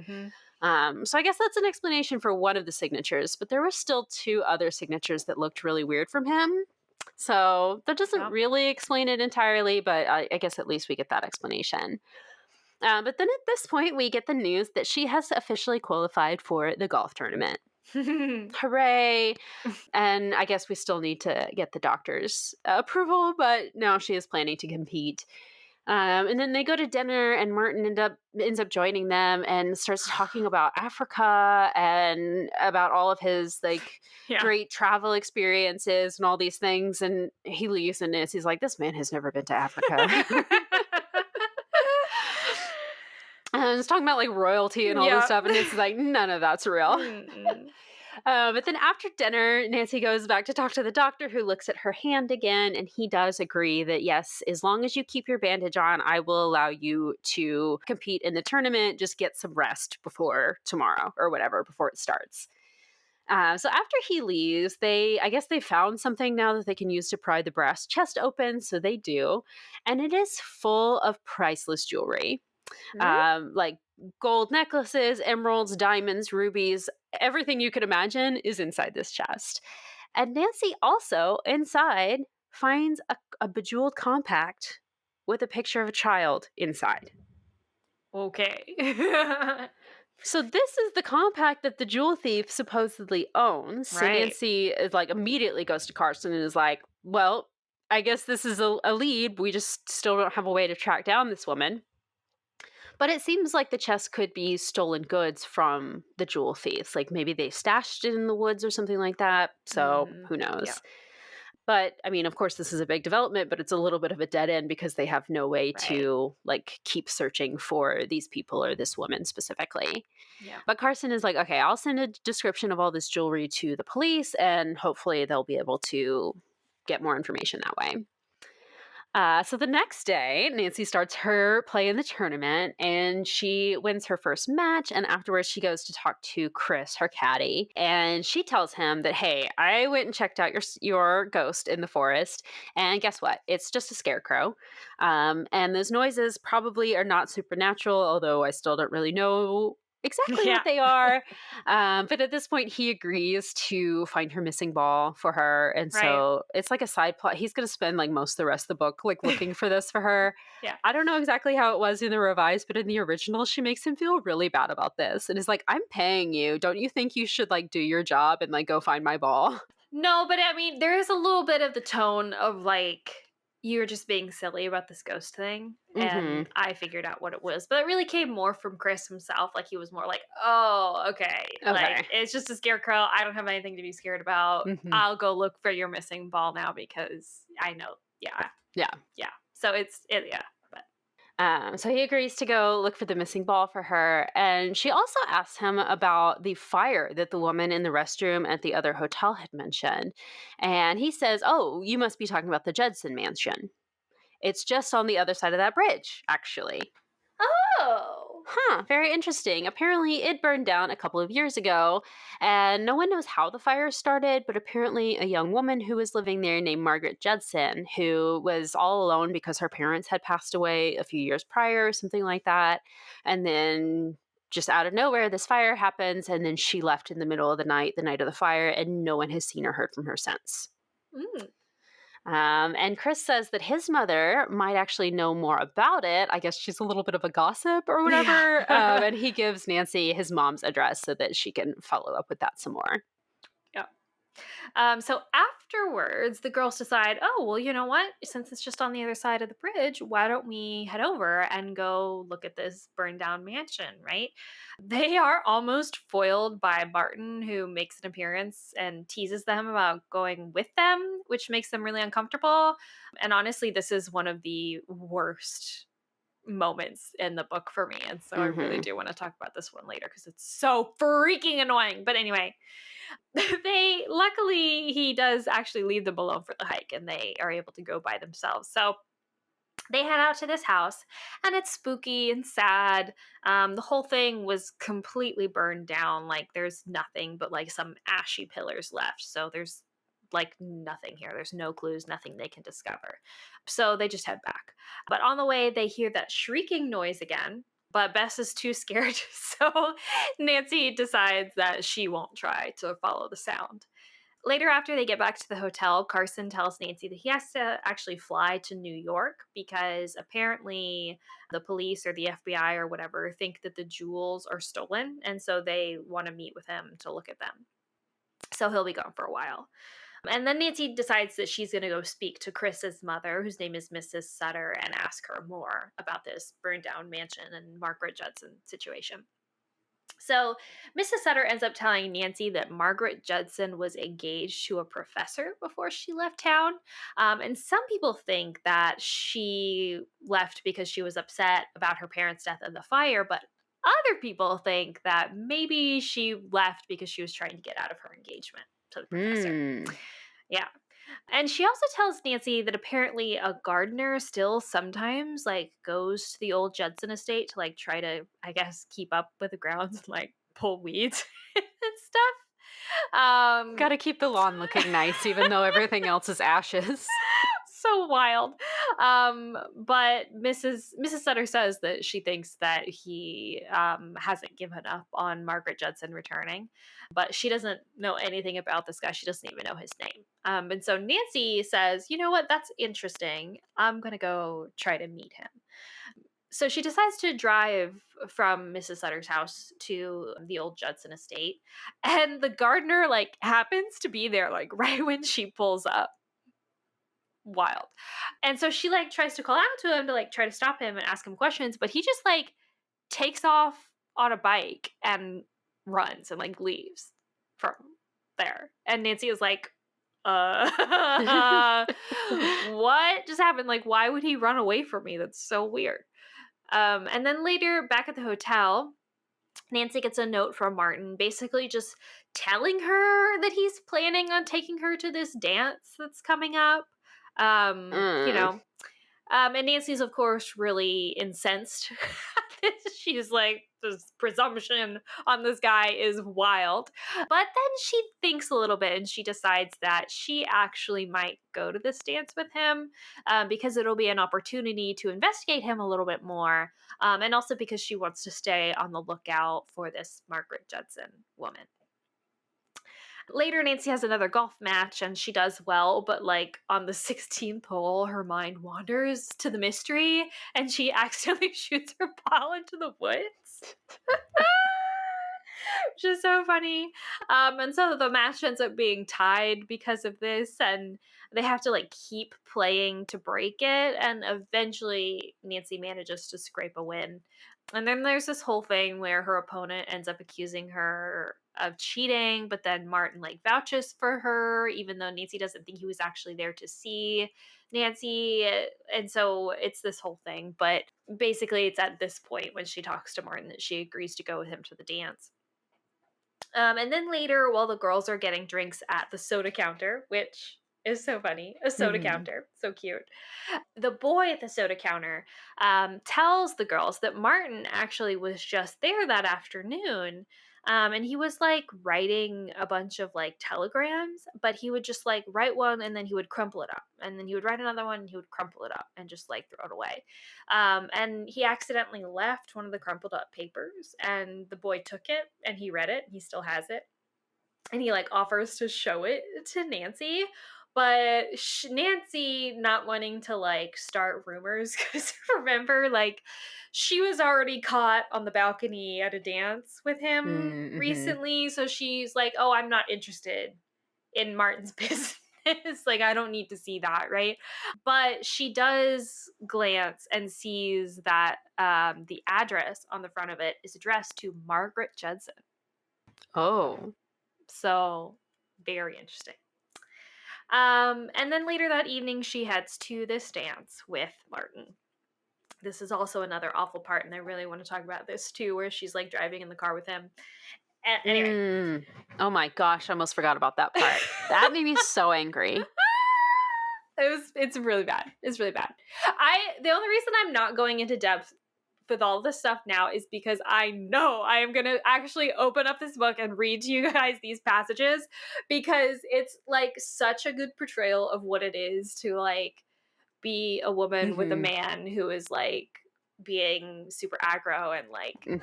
So I guess that's an explanation for one of the signatures, but there were still 2 other signatures that looked really weird from him. So that doesn't really explain it entirely, but I guess at least we get that explanation. But then at this point, we get the news that she has officially qualified for the golf tournament. Hooray! And I guess we still need to get the doctor's approval, but now she is planning to compete. And then they go to dinner, and Martin ends up joining them and starts talking about Africa and about all of his Yeah. great travel experiences and all these things. And he leaves, and he's like, "This man has never been to Africa." And it's talking about like royalty and all this Yeah. stuff, and it's like none of that's real. Mm-mm. But then after dinner, Nancy goes back to talk to the doctor, who looks at her hand again, and he does agree that yes, as long as you keep your bandage on, I will allow you to compete in the tournament. Just get some rest before tomorrow or whatever, before it starts. So after he leaves, I guess they found something now that they can use to pry the brass chest open, so they do. And it is full of priceless jewelry. Like gold necklaces, emeralds, diamonds, rubies, everything you could imagine is inside this chest. And Nancy also inside finds a bejeweled compact with a picture of a child inside. Okay. So this is the compact that the jewel thief supposedly owns. So Right. Nancy is like immediately goes to Carson and is like, well, I guess this is a lead. We just still don't have a way to track down this woman. But it seems like the chest could be stolen goods from the jewel thieves. Like maybe they stashed it in the woods or something like that. So who knows? Yeah. But I mean, of course, this is a big development, but it's a little bit of a dead end because they have no way to like keep searching for these people or this woman specifically. Yeah. But Carson is like, okay, I'll send a description of all this jewelry to the police, and hopefully they'll be able to get more information that way. So the next day, Nancy starts her play in the tournament, and she wins her first match. And afterwards, she goes to talk to Chris, her caddy, and she tells him that, hey, I went and checked out your ghost in the forest, and guess what? It's just a scarecrow. And those noises probably are not supernatural, although I still don't really know exactly what they are. But at this point, he agrees to find her missing ball for her. And so it's like a side plot. He's going to spend like most of the rest of the book like looking for this for her. Yeah. I don't know exactly how it was in the revised, but in the original, she makes him feel really bad about this. And is like, I'm paying you. Don't you think you should like do your job and like go find my ball? No, but I mean, there is a little bit of the tone of like, you're just being silly about this ghost thing. And I figured out what it was. But it really came more from Chris himself. Like, he was more like, oh, okay. Like, it's just a scarecrow. I don't have anything to be scared about. I'll go look for your missing ball now because I know. Yeah. So yeah. So he agrees to go look for the missing ball for her. And she also asks him about the fire that the woman in the restroom at the other hotel had mentioned. And he says, oh, you must be talking about the Judson mansion. It's just on the other side of that bridge, actually. Oh. Very interesting. Apparently, it burned down a couple of years ago, and no one knows how the fire started, but apparently a young woman who was living there named Margaret Judson, who was all alone because her parents had passed away a few years prior, something like that. And then just out of nowhere, this fire happens, and then she left in the middle of the night of the fire, and no one has seen or heard from her since. And Chris says that his mother might actually know more about it. I guess she's a little bit of a gossip or whatever. And he gives Nancy his mom's address so that she can follow up with that some more. So afterwards, the girls decide, oh, well, you know what? Since it's just on the other side of the bridge, why don't we head over and go look at this burned down mansion, right? They are almost foiled by Martin, who makes an appearance and teases them about going with them, which makes them really uncomfortable. And honestly, this is one of the worst moments in the book for me. And so I really do want to talk about this one later because it's so freaking annoying. But anyway, luckily he does actually leave them alone for the hike and they are able to go by themselves. So they head out to this house and it's spooky and sad. The whole thing was completely burned down. Like, there's nothing but like some ashy pillars left. So there's like nothing here. There's no clues, nothing they can discover. So they just head back. But on the way, they hear that shrieking noise again. But Bess is too scared. So Nancy decides that she won't try to follow the sound. Later, after they get back to the hotel, Carson tells Nancy that he has to actually fly to New York because apparently the police or the FBI or whatever think that the jewels are stolen. And so they want to meet with him to look at them. So he'll be gone for a while. And then Nancy decides that she's going to go speak to Chris's mother, whose name is Mrs. Sutter, and ask her more about this burned down mansion and Margaret Judson situation. So Mrs. Sutter ends up telling Nancy that Margaret Judson was engaged to a professor before she left town. And some people think that she left because she was upset about her parents' death in the fire, but other people think that maybe she left because she was trying to get out of her engagement to the professor. Yeah. And she also tells Nancy that apparently a gardener still sometimes like goes to the old Judson estate to like try to, I guess, keep up with the grounds and like pull weeds and stuff. Gotta keep the lawn looking nice, even though everything else is ashes. So wild. But Mrs. Sutter says that she thinks that he hasn't given up on Margaret Judson returning, but she doesn't know anything about this guy. She doesn't even know his name. And so Nancy says, you know what? That's interesting. I'm gonna go try to meet him. So she decides to drive from Mrs. Sutter's house to the old Judson estate, and the gardener like happens to be there like right when she pulls up. Wild. And so she like tries to call out to him to like try to stop him and ask him questions, but he just like takes off on a bike and runs and like leaves from there. And Nancy is like, what just happened? Like, why would he run away from me? That's so weird. And then later back at the hotel, Nancy gets a note from Martin basically just telling her that he's planning on taking her to this dance that's coming up. You know, and Nancy's, of course, really incensed. She's like, this presumption on this guy is wild. But then she thinks a little bit and she decides that she actually might go to this dance with him because it'll be an opportunity to investigate him a little bit more. And also because she wants to stay on the lookout for this Margaret Judson woman. Later, Nancy has another golf match and she does well, but like on the 16th hole, her mind wanders to the mystery and she accidentally shoots her ball into the woods. Which is so funny. And so the match ends up being tied because of this, and they have to like keep playing to break it. And eventually, Nancy manages to scrape a win. And then there's this whole thing where her opponent ends up accusing her of cheating, but then Martin like vouches for her, even though Nancy doesn't think he was actually there to see Nancy. And so it's this whole thing. But basically, it's at this point when she talks to Martin that she agrees to go with him to the dance. And then later, while the girls are getting drinks at the soda counter, which is so funny, a soda counter, so cute. The boy at the soda counter tells the girls that Martin actually was just there that afternoon. And he was like writing a bunch of like telegrams, but he would just like write one and then he would crumple it up. And then he would write another one and he would crumple it up and just like throw it away. And he accidentally left one of the crumpled up papers and the boy took it and he read it. He still has it. And he like offers to show it to Nancy. But Nancy not wanting to like start rumors because remember like she was already caught on the balcony at a dance with him recently, so she's like, oh, I'm not interested in Martin's business. Like I don't need to see that, right? But she does glance and sees that the address on the front of it is addressed to Margaret Judson. Oh. So very interesting. And then later that evening, she heads to this dance with Martin. This is also another awful part, and I really want to talk about this too, where she's like driving in the car with him. Anyway. Oh my gosh, I almost forgot about that part. That made me so angry. It's really bad. It's really bad. The only reason I'm not going into depth with all this stuff now is because I know I am going to actually open up this book and read to you guys these passages because it's like such a good portrayal of what it is to like be a woman with a man who is like being super aggro and like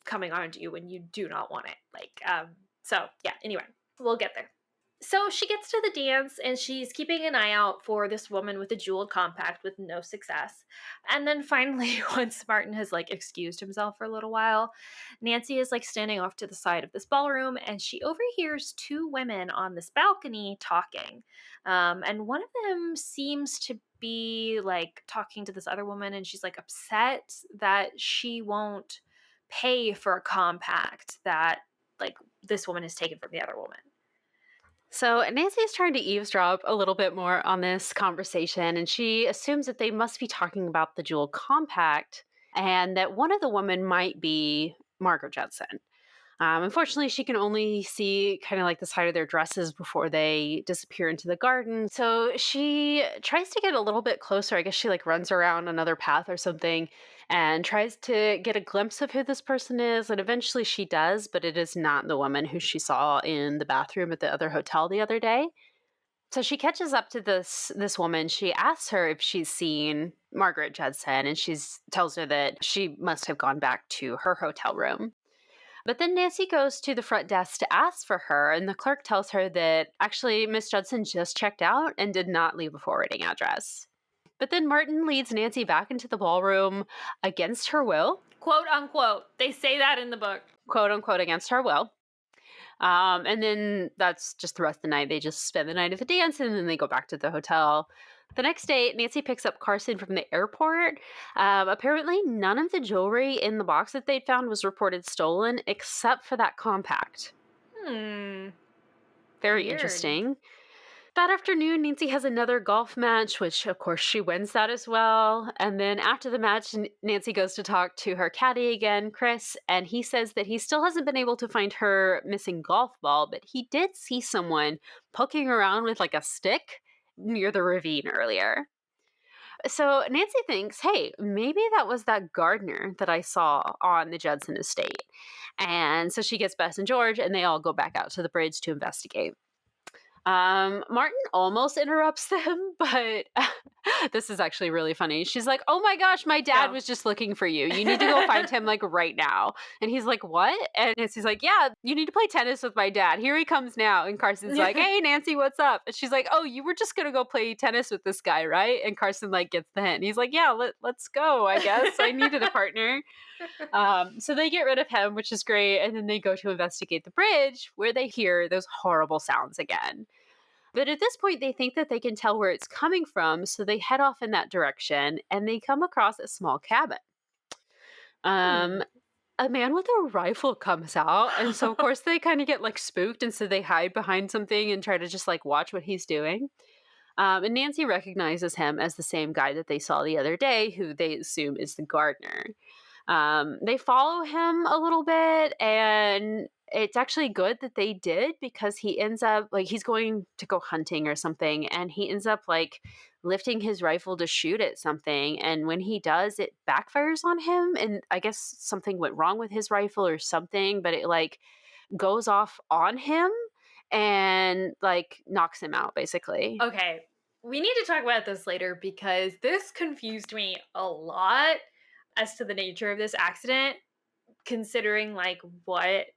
coming on to you when you do not want it. Like so yeah, anyway, we'll get there. So she gets to the dance and she's keeping an eye out for this woman with a jeweled compact with no success. And then finally, once Martin has like excused himself for a little while, Nancy is like standing off to the side of this ballroom and she overhears two women on this balcony talking. And one of them seems to be like talking to this other woman and she's like upset that she won't pay for a compact that like this woman has taken from the other woman. So Nancy's trying to eavesdrop a little bit more on this conversation, and she assumes that they must be talking about the Jewel Compact and that one of the women might be Margaret Judson. Unfortunately, she can only see kind of like the side of their dresses before they disappear into the garden. So she tries to get a little bit closer. I guess she like runs around another path or something and tries to get a glimpse of who this person is. And eventually she does, but it is not the woman who she saw in the bathroom at the other hotel the other day. So she catches up to this woman. She asks her if she's seen Margaret Judson, and she tells her that she must have gone back to her hotel room. But then Nancy goes to the front desk to ask for her, and the clerk tells her that actually Miss Judson just checked out and did not leave a forwarding address. But then Martin leads Nancy back into the ballroom against her will. Quote unquote. They say that in the book. Quote unquote against her will. And then that's just the rest of the night. They just spend the night at the dance and then they go back to the hotel. The next day, Nancy picks up Carson from the airport. Apparently, none of the jewelry in the box that they'd found was reported stolen except for that compact. Very Very interesting. That afternoon, Nancy has another golf match, which of course she wins that as well. And then after the match, Nancy goes to talk to her caddy again, Chris, and he says that he still hasn't been able to find her missing golf ball, but he did see someone poking around with like a stick near the ravine earlier. So Nancy thinks, hey, maybe that was that gardener that I saw on the Judson estate. And so she gets Bess and George, and they all go back out to the bridge to investigate. Martin almost interrupts them, but this is actually really funny. She's like, oh my gosh, my dad was just looking for you. You need to go find him like right now. And he's like, what? And Nancy's like, yeah, you need to play tennis with my dad. Here he comes now. And Carson's like, hey, Nancy, what's up? And she's like, oh, you were just going to go play tennis with this guy, right? And Carson like gets the hint. And he's like, yeah, let's go, I guess. I needed a partner. So they get rid of him, which is great. And then they go to investigate the bridge where they hear those horrible sounds again. But at this point, they think that they can tell where it's coming from. So they head off in that direction and they come across a small cabin. A man with a rifle comes out. And so, of course, they kind of get like spooked. And so they hide behind something and try to just like watch what he's doing. And Nancy recognizes him as the same guy that they saw the other day, who they assume is the gardener. They follow him a little bit, and it's actually good that they did because he ends up like he's going to go hunting or something, and he ends up like lifting his rifle to shoot at something. And when he does, it backfires on him. And I guess something went wrong with his rifle or something, but it like goes off on him and like knocks him out basically. Okay. We need to talk about this later because this confused me a lot as to the nature of this accident, considering like what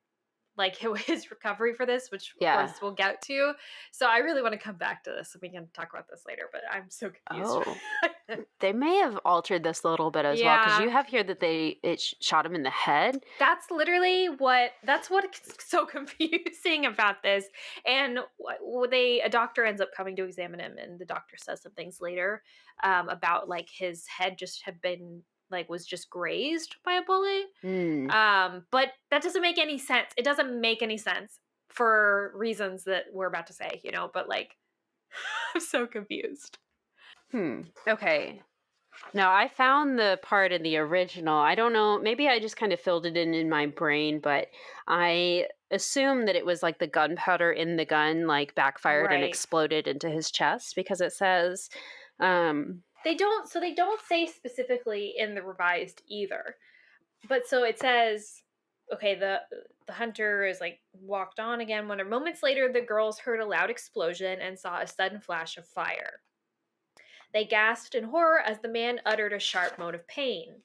like his recovery for this, which of course we'll get to. So I really want to come back to this and we can talk about this later, but I'm so confused. They may have altered this a little bit as well, because you have here that it shot him in the head. That's literally that's what's so confusing about this. And a doctor ends up coming to examine him, and the doctor says some things later about like his head just had been like was just grazed by a bullet. But that doesn't make any sense. It doesn't make any sense for reasons that we're about to say, but like I'm so confused. Okay. Now, I found the part in the original. I don't know, maybe I just kind of filled it in my brain, but I assume that it was like the gunpowder in the gun like backfired and exploded into his chest, because it says They don't say specifically in the revised either. But so it says, okay, the hunter is like walked on again. Moments later, the girls heard a loud explosion and saw a sudden flash of fire. They gasped in horror as the man uttered a sharp moan of pain.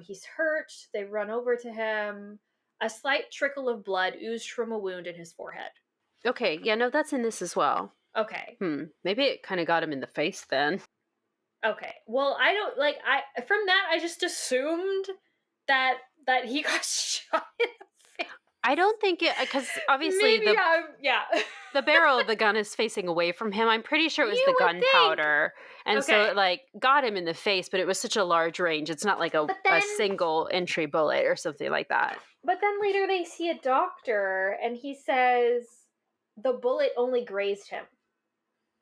He's hurt. They run over to him. A slight trickle of blood oozed from a wound in his forehead. Okay, yeah, no, that's in this as well. Okay. Maybe it kind of got him in the face then. Okay. Well, I don't like I from that I just assumed that he got shot in the face. I don't think it, because obviously Maybe yeah. the barrel of the gun is facing away from him. I'm pretty sure it was the You would think. gunpowder. And so Okay. it like got him in the face, but it was such a large range. It's not like a But then single entry bullet or something like that. But then later they see a doctor and he says the bullet only grazed him.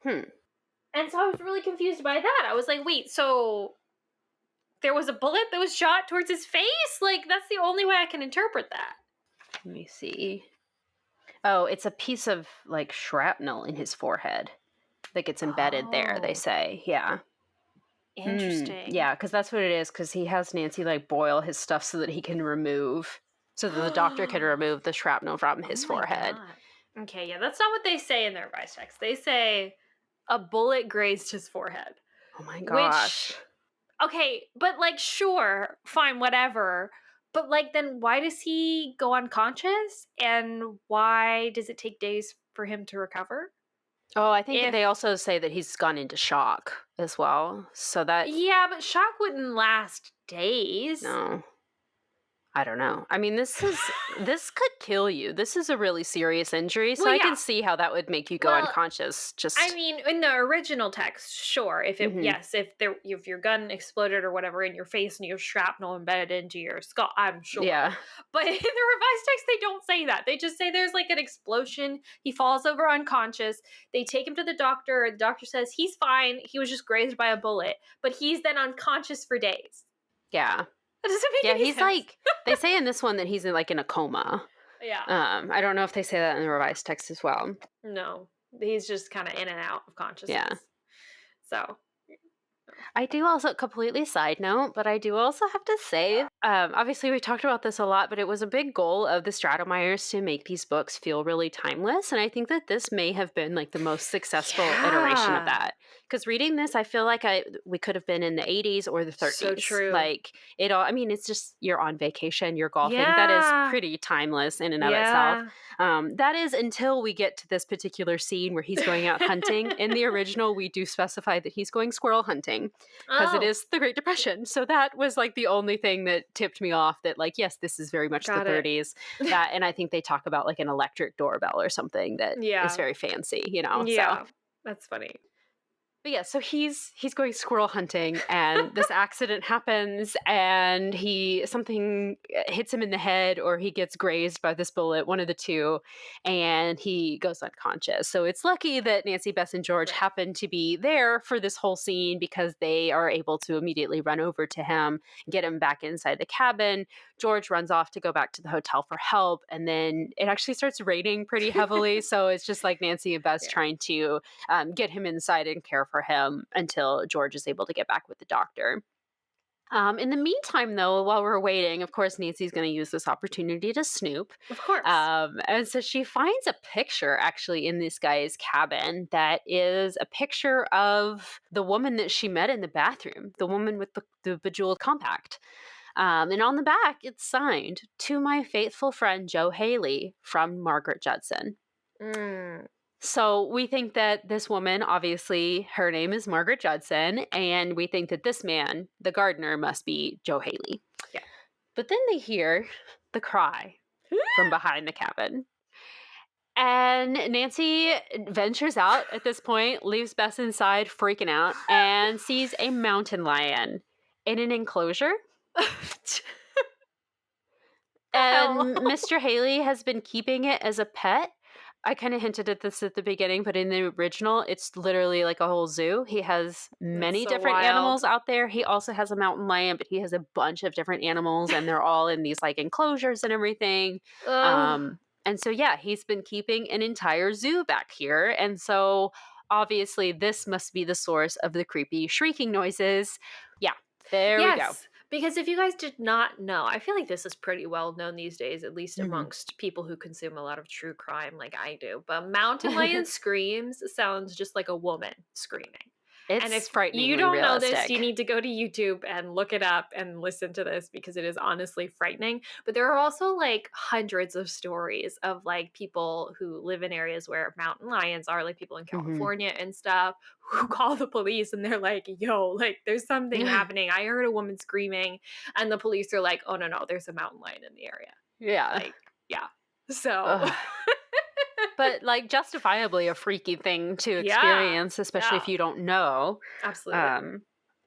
And so I was really confused by that. I was like, wait, so there was a bullet that was shot towards his face? Like, that's the only way I can interpret that. Let me see. Oh, it's a piece of like shrapnel in his forehead that gets embedded there, they say. Yeah. Interesting. Yeah, because that's what it is, because he has Nancy like boil his stuff so that he can remove, so that the doctor can remove the shrapnel from his forehead. God. Okay, yeah, that's not what they say in the revised text. They say a bullet grazed his forehead. Oh my gosh. Okay, but like, sure, fine, whatever. But like, then why does he go unconscious? And why does it take days for him to recover? Oh, I think they also say that he's gone into shock as well. So that... Yeah, but shock wouldn't last days. No. I don't know. I mean, this could kill you. This is a really serious injury, so Well, I yeah. can see how that would make you go unconscious. Just, I mean, in the original text, sure. If it, if your gun exploded or whatever in your face and you have shrapnel embedded into your skull, I'm sure. Yeah. But in the revised text, they don't say that. They just say there's like an explosion. He falls over unconscious. They take him to the doctor. The doctor says he's fine. He was just grazed by a bullet, but he's then unconscious for days. Yeah. That doesn't make any he's sense. like, they say in this one that he's in a coma. Yeah. I don't know if they say that in the revised text as well. No, he's just kind of in and out of consciousness. Yeah. So. I do also, completely side note, but I do also have to say, obviously we talked about this a lot, but it was a big goal of the Stratemeyers to make these books feel really timeless. And I think that this may have been like the most successful iteration of that. Because reading this, I feel like we could have been in the 80s or the 30s. So true. Like it all, I mean, it's just, you're on vacation, you're golfing. That is pretty timeless in and of itself. That is until we get to this particular scene where he's going out hunting. In the original, we do specify that he's going squirrel hunting because it is the Great Depression. So that was like the only thing that tipped me off that like, yes, this is very much the 30s. And I think they talk about like an electric doorbell or something that is very fancy, you know? Yeah, so. That's funny. But yeah, so he's going squirrel hunting, and this accident happens, and something hits him in the head, or he gets grazed by this bullet, one of the two, and he goes unconscious. So it's lucky that Nancy, Bess, and George happen to be there for this whole scene because they are able to immediately run over to him, get him back inside the cabin. George runs off to go back to the hotel for help, and then it actually starts raining pretty heavily. So it's just like Nancy and Bess trying to get him inside and care for him until George is able to get back with the doctor. In the meantime, though, while we're waiting, of course, Nancy's going to use this opportunity to snoop. Of course. And so she finds a picture actually in this guy's cabin that is a picture of the woman that she met in the bathroom, the woman with the bejeweled compact. And on the back, it's signed, "To my faithful friend Joe Haley," from Margaret Judson. So we think that this woman, obviously, her name is Margaret Judson, and we think that this man, the gardener, must be Joe Haley. Yeah. But then they hear the cry from behind the cabin. And Nancy ventures out at this point, leaves Bess inside, freaking out, and sees a mountain lion in an enclosure. And Mr. Haley has been keeping it as a pet. I kind of hinted at this at the beginning, but in the original, it's literally like a whole zoo. He has many different animals out there. He also has a mountain lion, but he has a bunch of different animals, and they're all in these like enclosures and everything. And so, yeah, he's been keeping an entire zoo back here. And so, obviously, this must be the source of the creepy shrieking noises. Yeah, there we go. Because if you guys did not know, I feel like this is pretty well known these days, at least amongst people who consume a lot of true crime like I do. But mountain lion screams sounds just like a woman screaming. And It's if you frighteningly don't know this, realistic. you need to go to YouTube and look it up and listen to this because it is honestly frightening. But there are also like hundreds of stories of like people who live in areas where mountain lions are, like people in California and stuff, who call the police and they're like, yo, like there's something happening. I heard a woman screaming, and the police are like, oh, no, there's a mountain lion in the area. Yeah. Like, yeah. So. Ugh. But like justifiably a freaky thing to Yeah, experience, especially if yeah. you don't know. Absolutely.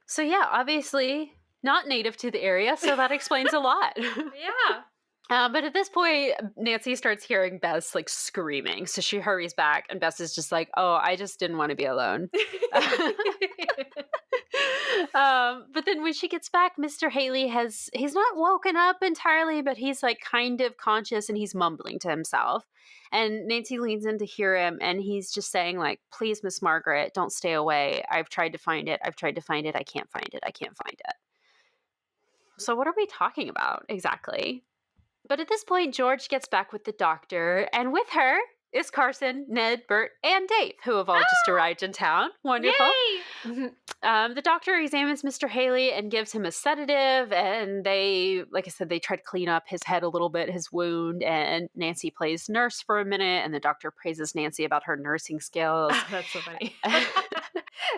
So yeah, obviously not native to the area, so that explains a lot. Yeah. But at this point, Nancy starts hearing Bess like screaming, so she hurries back, and Bess is just like, "Oh, I just didn't want to be alone." But then when she gets back, Mr. Haley he's not woken up entirely, but he's like kind of conscious and he's mumbling to himself. And Nancy leans in to hear him, and he's just saying like, "Please, Miss Margaret, don't stay away. I've tried to find it. I've tried to find it. I can't find it. I can't find it." So what are we talking about exactly? But at this point, George gets back with the doctor, and with her is Carson, Ned, Bert, and Dave, who have all just arrived in town. Wonderful. Yay! The doctor examines Mr. Haley and gives him a sedative, and they, like I said, they try to clean up his head a little bit, his wound, and Nancy plays nurse for a minute, and the doctor praises Nancy about her nursing skills. That's so funny. That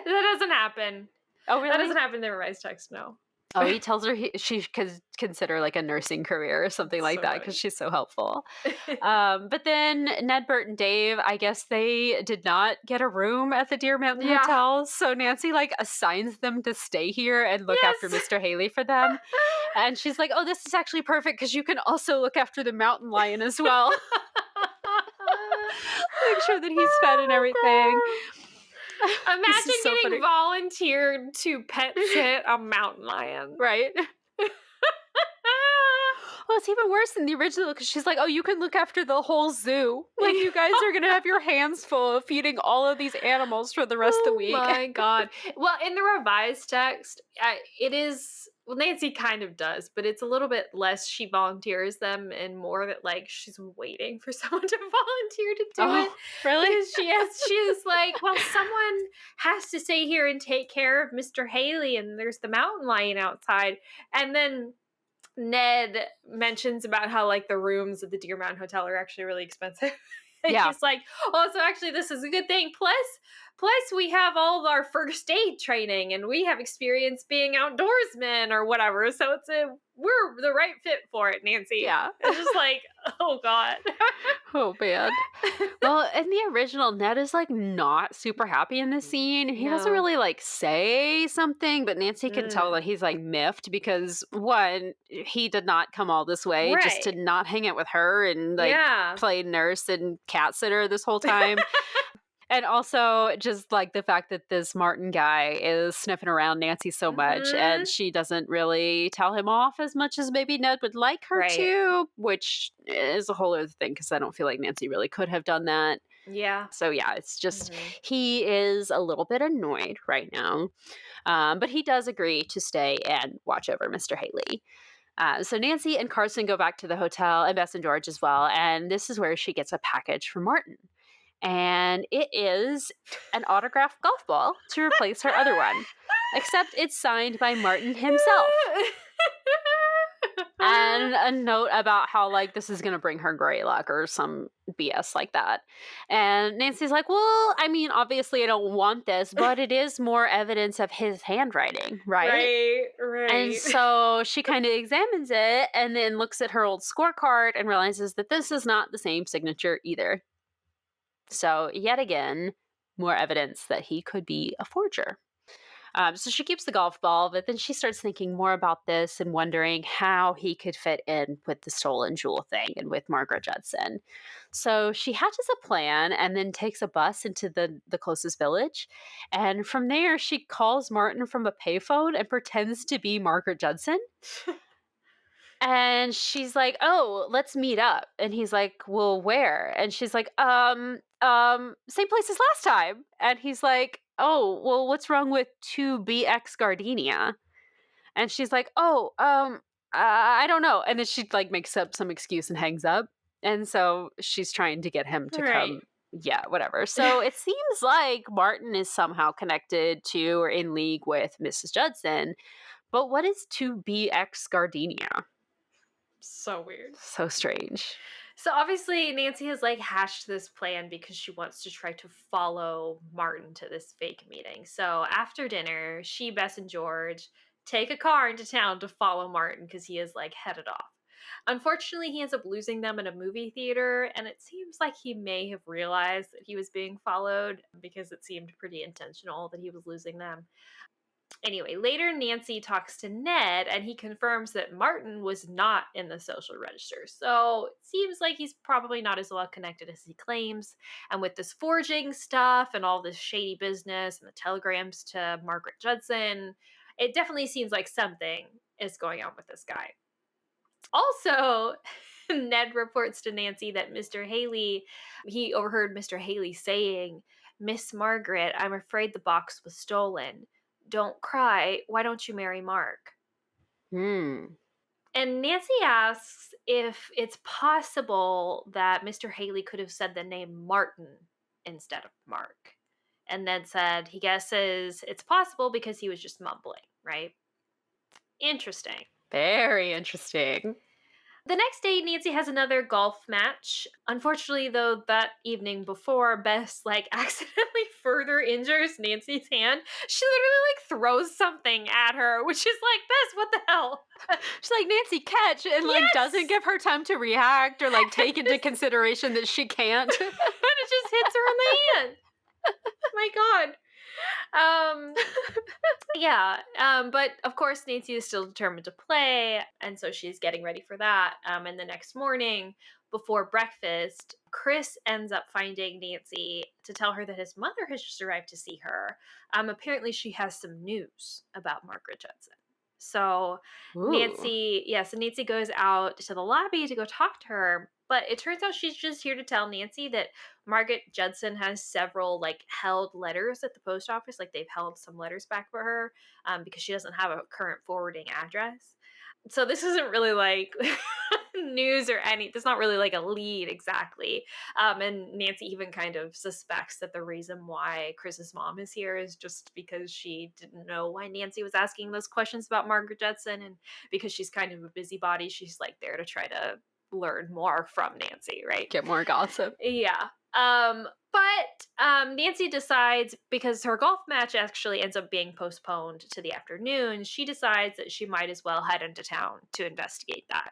doesn't happen. Oh, really? That doesn't happen in the revised text, no. Oh, he tells her she could consider like a nursing career or something like that because she's so helpful. But then Ned, Bert, and Dave, I guess they did not get a room at the Deer Mountain Hotel. So Nancy like assigns them to stay here and look after Mr. Haley for them. And she's like, "Oh, this is actually perfect because you can also look after the mountain lion as well." Make sure that he's fed and everything. Imagine so getting funny. volunteered to pet sit a mountain lion. Right? Well, it's even worse than the original because she's like, "Oh, you can look after the whole zoo. Like, you guys are going to have your hands full of feeding all of these animals for the rest of the week." Oh my God. Well, in the revised text, it is, well, Nancy kind of does, but it's a little bit less she volunteers them and more that like she's waiting for someone to volunteer to do it. Really? Because she's like, well, someone has to stay here and take care of Mr. Haley, and there's the mountain lion outside. And then Ned mentions about how like the rooms at the Deer Mountain Hotel are actually really expensive. And she's like, "Oh, so actually this is a good thing. Plus we have all of our first aid training and we have experience being outdoorsmen or whatever. So we're the right fit for it, Nancy." Yeah. It's just like, oh God. Oh, man. Well, in the original, Ned is like not super happy in this scene. He doesn't really like say something, but Nancy can tell that he's like miffed because one, he did not come all this way just to not hang out with her and like play nurse and cat sitter this whole time. And also just like the fact that this Martin guy is sniffing around Nancy so much and she doesn't really tell him off as much as maybe Ned would like her to, which is a whole other thing because I don't feel like Nancy really could have done that. Yeah. So yeah, it's just he is a little bit annoyed right now. But he does agree to stay and watch over Mr. Haley. So Nancy and Carson go back to the hotel, and Bess and George as well. And this is where she gets a package from Martin. And it is an autographed golf ball to replace her other one. Except it's signed by Martin himself. And a note about how, like, this is going to bring her great luck or some BS like that. And Nancy's like, well, I mean, obviously I don't want this, but it is more evidence of his handwriting, right? Right. And so she kind of examines it and then looks at her old scorecard and realizes that this is not the same signature either. So yet again, more evidence that he could be a forger. So she keeps the golf ball, but then she starts thinking more about this and wondering how he could fit in with the stolen jewel thing and with Margaret Judson. So she hatches a plan and then takes a bus into the closest village. And from there, she calls Martin from a payphone and pretends to be Margaret Judson. And she's like, "Oh, let's meet up." And he's like, "Well, where?" And she's like, same place as last time." And he's like, "Oh, well, what's wrong with 2BX Gardenia?" And she's like, "Oh, I don't know." And then she like makes up some excuse and hangs up. And so she's trying to get him to come Yeah, whatever. So it seems like Martin is somehow connected to or in league with Mrs. Judson. But what is 2BX Gardenia? So weird. So strange. So obviously Nancy has like hashed this plan because she wants to try to follow Martin to this fake meeting. So after dinner, she, Bess, and George take a car into town to follow Martin because he is like headed off. Unfortunately, he ends up losing them in a movie theater, and it seems like he may have realized that he was being followed because it seemed pretty intentional that he was losing them. Anyway, later Nancy talks to Ned and he confirms that Martin was not in the social register. So it seems like he's probably not as well connected as he claims. And with this forging stuff and all this shady business and the telegrams to Margaret Judson, it definitely seems like something is going on with this guy. Also, Ned reports to Nancy that he overheard Mr. Haley saying, "Miss Margaret, I'm afraid the box was stolen. Don't cry. Why don't you marry Mark?" Hmm. And Nancy asks if it's possible that Mr. Haley could have said the name Martin instead of Mark. And Ned said he guesses it's possible because he was just mumbling, right? Interesting. Very interesting. The next day, Nancy has another golf match. Unfortunately, though, that evening before, Bess like accidentally further injures Nancy's hand. She literally like throws something at her, which is like, Bess, what the hell? She's like, Nancy, catch, and like Yes! doesn't give her time to react or like take into consideration that she can't. And it just hits her in the hand. My God. But of course Nancy is still determined to play, and so she's getting ready for that. And the next morning, before breakfast, Chris ends up finding Nancy to tell her that his mother has just arrived to see her. Apparently she has some news about Margaret Judson. So Ooh. Nancy goes out to the lobby to go talk to her, but it turns out she's just here to tell Nancy that Margaret Judson has several like held letters at the post office. Like they've held some letters back for her because she doesn't have a current forwarding address. So this isn't really like news or any. There's not really like a lead exactly. And Nancy even kind of suspects that the reason why Chris's mom is here is just because she didn't know why Nancy was asking those questions about Margaret Judson, and because she's kind of a busybody, she's like there to try to learn more from Nancy, right? Get more gossip. Yeah. Nancy decides, because her golf match actually ends up being postponed to the afternoon, she decides that she might as well head into town to investigate that.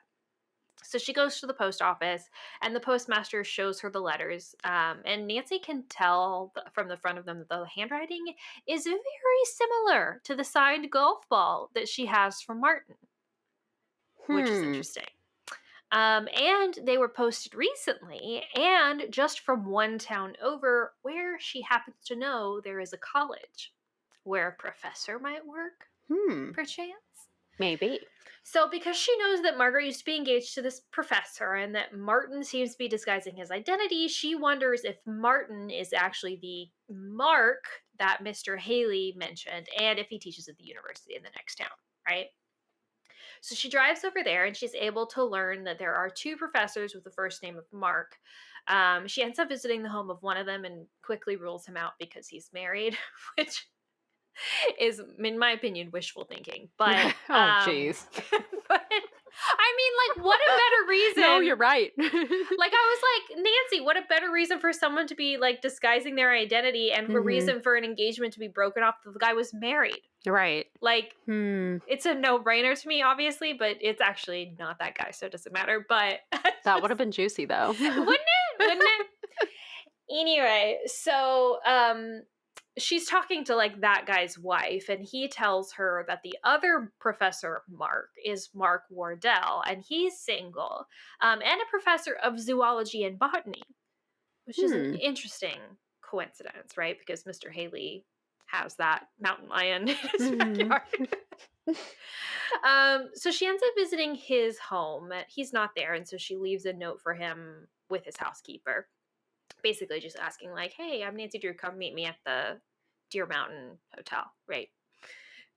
So she goes to the post office, and the postmaster shows her the letters. And Nancy can tell from the front of them that the handwriting is very similar to the signed golf ball that she has from Martin, which is interesting. And they were posted recently, and just from one town over, where she happens to know there is a college where a professor might work, perchance. Maybe. So, because she knows that Margaret used to be engaged to this professor and that Martin seems to be disguising his identity, she wonders if Martin is actually the Mark that Mr. Haley mentioned, and if he teaches at the university in the next town, right? So she drives over there and she's able to learn that there are two professors with the first name of Mark. She ends up visiting the home of one of them and quickly rules him out because he's married, which is, in my opinion, wishful thinking. But jeez. But I mean, like, what a better reason? No, you're right. Like, I was like, Nancy, what a better reason for someone to be like disguising their identity, and a reason for an engagement to be broken off that the guy was married. Right. Like, it's a no-brainer to me, obviously, but it's actually not that guy, so it doesn't matter. But that would have been juicy, though. Wouldn't it? Anyway, so she's talking to like that guy's wife, and he tells her that the other professor, Mark, is Mark Wardell, and he's single, and a professor of zoology and botany, which is an interesting coincidence, right? Because Mr. Haley has that mountain lion in his backyard. So she ends up visiting his home. He's not there, and so she leaves a note for him with his housekeeper, basically just asking like, "Hey, I'm Nancy Drew. Come meet me at the Deer Mountain Hotel," right?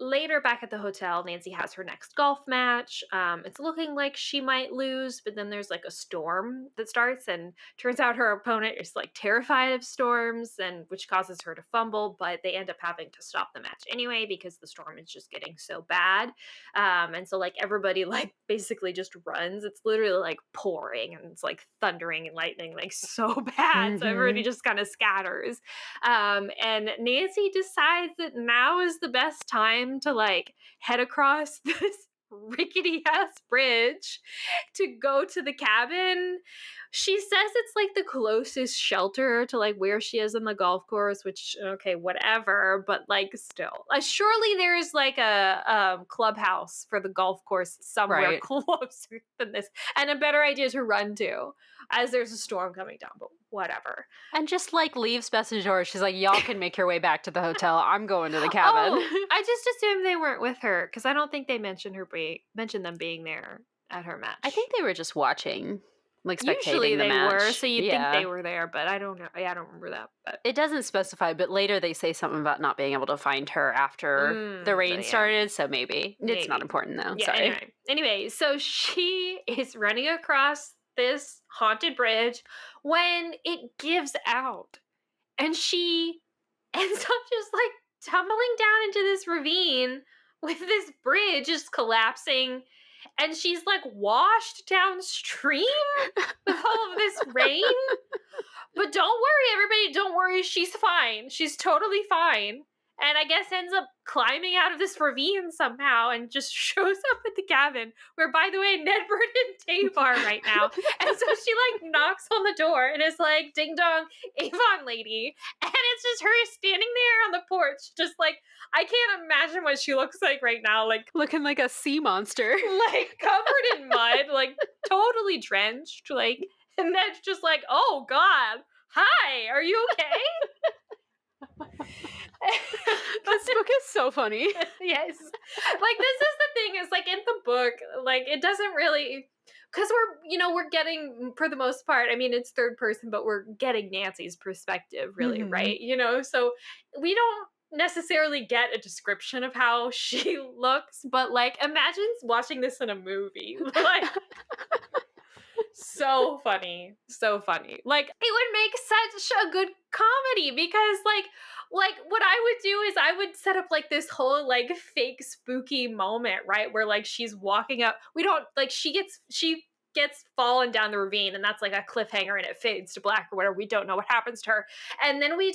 later back at the hotel, Nancy has her next golf match. It's looking like she might lose, but then there's like a storm that starts, and turns out her opponent is like terrified of storms, and which causes her to fumble. But they end up having to stop the match anyway because the storm is just getting so bad. And so like everybody like basically just runs. It's literally like pouring and it's like thundering and lightning, like so bad. So everybody just kind of scatters. And Nancy decides that now is the best time to like head across this rickety ass bridge to go to the cabin. She says it's like the closest shelter to like where she is on the golf course, which okay, whatever, but like still, surely there is like a clubhouse for the golf course somewhere Right. closer than this, and a better idea to run to as there's a storm coming down. But whatever. And just like leaves Bessejour. She's like, y'all can make your way back to the hotel. I'm going to the cabin. Oh, I just assumed they weren't with her because I don't think they mentioned them being there at her match. I think they were just watching, like spectating usually the they match. were, so you'd think Yeah. they were there, but I don't know. Yeah, I don't remember that. But It doesn't specify, but later they say something about not being able to find her after the rain yeah. started, so maybe. It's not important though. yeah. Sorry. Anyway, so she is running across this haunted bridge when it gives out, and she ends up just like tumbling down into this ravine with this bridge just collapsing, and she's like washed downstream with all of this rain. But don't worry, everybody, don't worry, she's fine. She's totally fine. And I guess ends up climbing out of this ravine somehow and just shows up at the cabin, where, by the way, Ned, Bert, and Dave are right now. And so she like knocks on the door and is like, ding dong, Avon lady. And it's just her standing there on the porch, just like, I can't imagine what she looks like right now. Like Looking like a sea monster. like covered in mud, like totally drenched. Like, and Ned's just like, oh God, hi, are you okay? This book is so funny. Yes. Like, this is the thing, is like in the book, like it doesn't really, because we're getting, for the most part, I mean, it's third person, but we're getting Nancy's perspective, really, right? So we don't necessarily get a description of how she looks, but like imagine watching this in a movie. Like, so funny. Like, it would make such a good comedy because like what I would do is I would set up like this whole like fake spooky moment, right? Where like she's walking up. We don't like she gets fallen down the ravine, and that's like a cliffhanger and it fades to black or whatever. We don't know what happens to her. And then we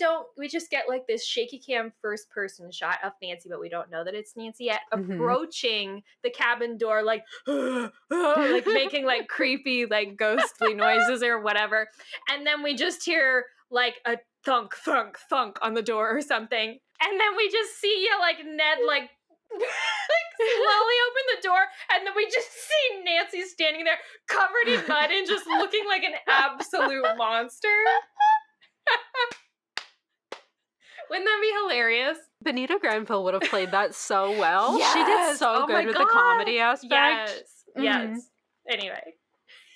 just get like this shaky cam first person shot of Nancy, but we don't know that it's Nancy yet, approaching the cabin door, like like making like creepy, like ghostly noises or whatever. And then we just hear like a thunk, thunk, thunk on the door or something. And then we just see like Ned like slowly open the door, and then we just see Nancy standing there covered in mud and just looking like an absolute monster. Wouldn't that be hilarious? Benita Granville would have played that so well. Yes! She did so Oh my good with the God! comedy aspect. Yes. Anyway.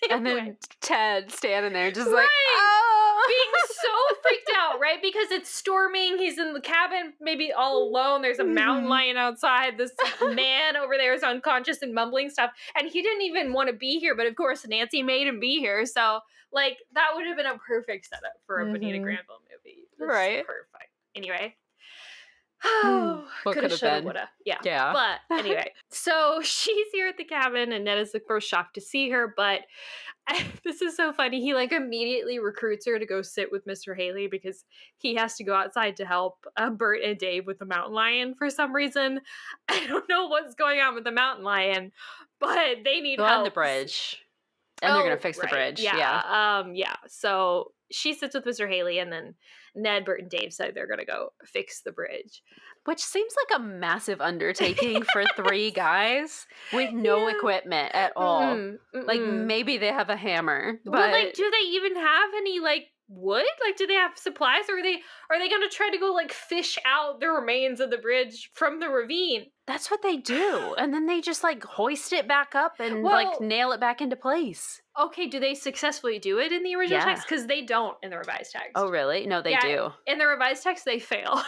And then Ted standing there just like, Right! oh! Being so freaked out, right? Because it's storming. He's in the cabin, maybe all alone. There's a mountain lion outside. This man over there is unconscious and mumbling stuff. And he didn't even want to be here, but of course Nancy made him be here. So, like, that would have been a perfect setup for a Benita Granville movie. It's Right. perfect. Anyway. What Coulda, could have shoulda, been. woulda. Yeah. Yeah. But anyway, so she's here at the cabin, and Ned is the first shocked to see her. But this is so funny. He like immediately recruits her to go sit with Mr. Haley because he has to go outside to help Bert and Dave with the mountain lion for some reason. I don't know what's going on with the mountain lion, but they need Go help on the bridge. And they're gonna fix the right. bridge. Yeah. So she sits with Mr. Haley, and then Ned, Bert, and Dave said they're gonna go fix the bridge. Which seems like a massive undertaking for three guys with no equipment at all. Like maybe they have a hammer, but like, do they even have any like wood? Like, do they have supplies, or are they gonna try to go like fish out the remains of the bridge from the ravine? That's what they do. And then they just like hoist it back up and like Well, nail it back into place. okay, do they successfully do it in the original Yeah. text? Because they don't in the revised text. Oh, really? No, they Yeah, do. in the revised text, they fail.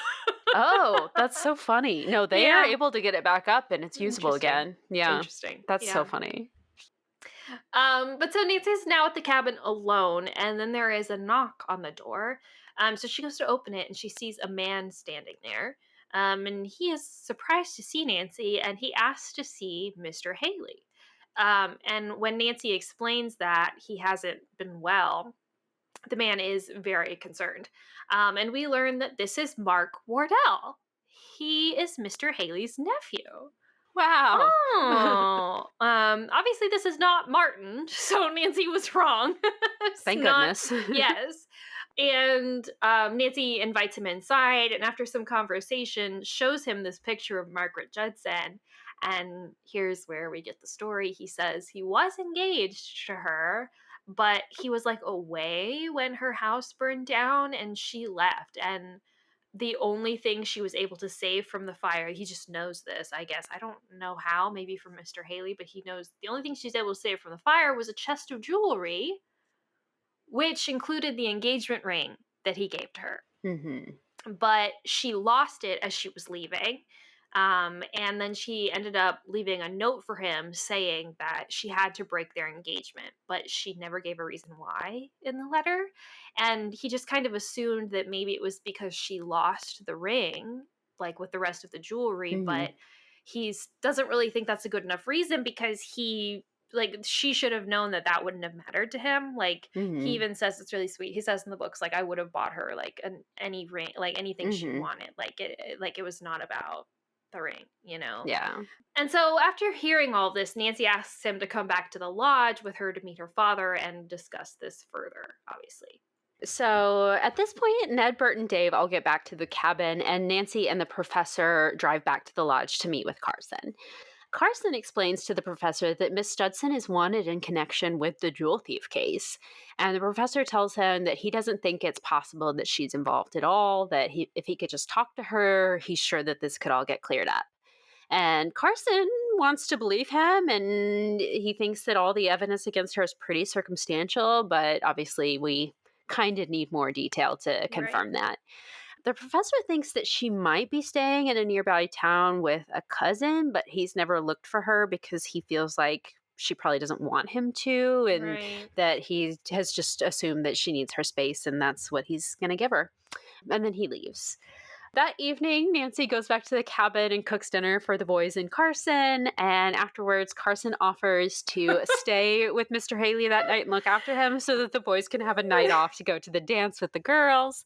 Oh, that's so funny. No, they are Yeah. able to get it back up and it's usable Interesting. again. Yeah. Interesting. That's so Yeah. funny. But so Nancy's now at the cabin alone, and then there is a knock on the door. So she goes to open it, and she sees a man standing there. And he is surprised to see Nancy, and he asks to see Mr. Haley. And when Nancy explains that he hasn't been well, the man is very concerned. And we learn that this is Mark Wardell. He is Mr. Haley's nephew. Wow. Oh, obviously this is not Martin, so Nancy was wrong. It's Thank not- goodness. Yes. And Nancy invites him inside, and after some conversation, shows him this picture of Margaret Judson. And here's where we get the story. He says he was engaged to her, but he was like away when her house burned down and she left. And the only thing she was able to save from the fire, he just knows this, I guess. I don't know how, maybe from Mr. Haley, but he knows the only thing she's able to save from the fire was a chest of jewelry, which included the engagement ring that he gave to her. Mm-hmm. But she lost it as she was leaving. And then she ended up leaving a note for him saying that she had to break their engagement, but she never gave a reason why in the letter. And he just kind of assumed that maybe it was because she lost the ring, like with the rest of the jewelry, Mhm. but he doesn't really think that's a good enough reason because she should have known that that wouldn't have mattered to him. Like, Mhm. he even says, it's really sweet. He says in the books, like, I would have bought her like any ring, like anything she Mhm. wanted. Like it was not about the ring, you know? Yeah. And so after hearing all this, Nancy asks him to come back to the lodge with her to meet her father and discuss this further, obviously. So at this point, Ned, Bert, and Dave all get back to the cabin, and Nancy and the professor drive back to the lodge to meet with Carson. Carson explains to the professor that Miss Judson is wanted in connection with the jewel thief case. And the professor tells him that he doesn't think it's possible that she's involved at all, that if he could just talk to her, he's sure that this could all get cleared up. And Carson wants to believe him, and he thinks that all the evidence against her is pretty circumstantial, but obviously we kind of need more detail to confirm that. The professor thinks that she might be staying in a nearby town with a cousin, but he's never looked for her because he feels like she probably doesn't want him to, and Right. that he has just assumed that she needs her space, and that's what he's going to give her. And then he leaves. That evening, Nancy goes back to the cabin and cooks dinner for the boys and Carson. And afterwards, Carson offers to stay with Mr. Haley that night and look after him so that the boys can have a night off to go to the dance with the girls,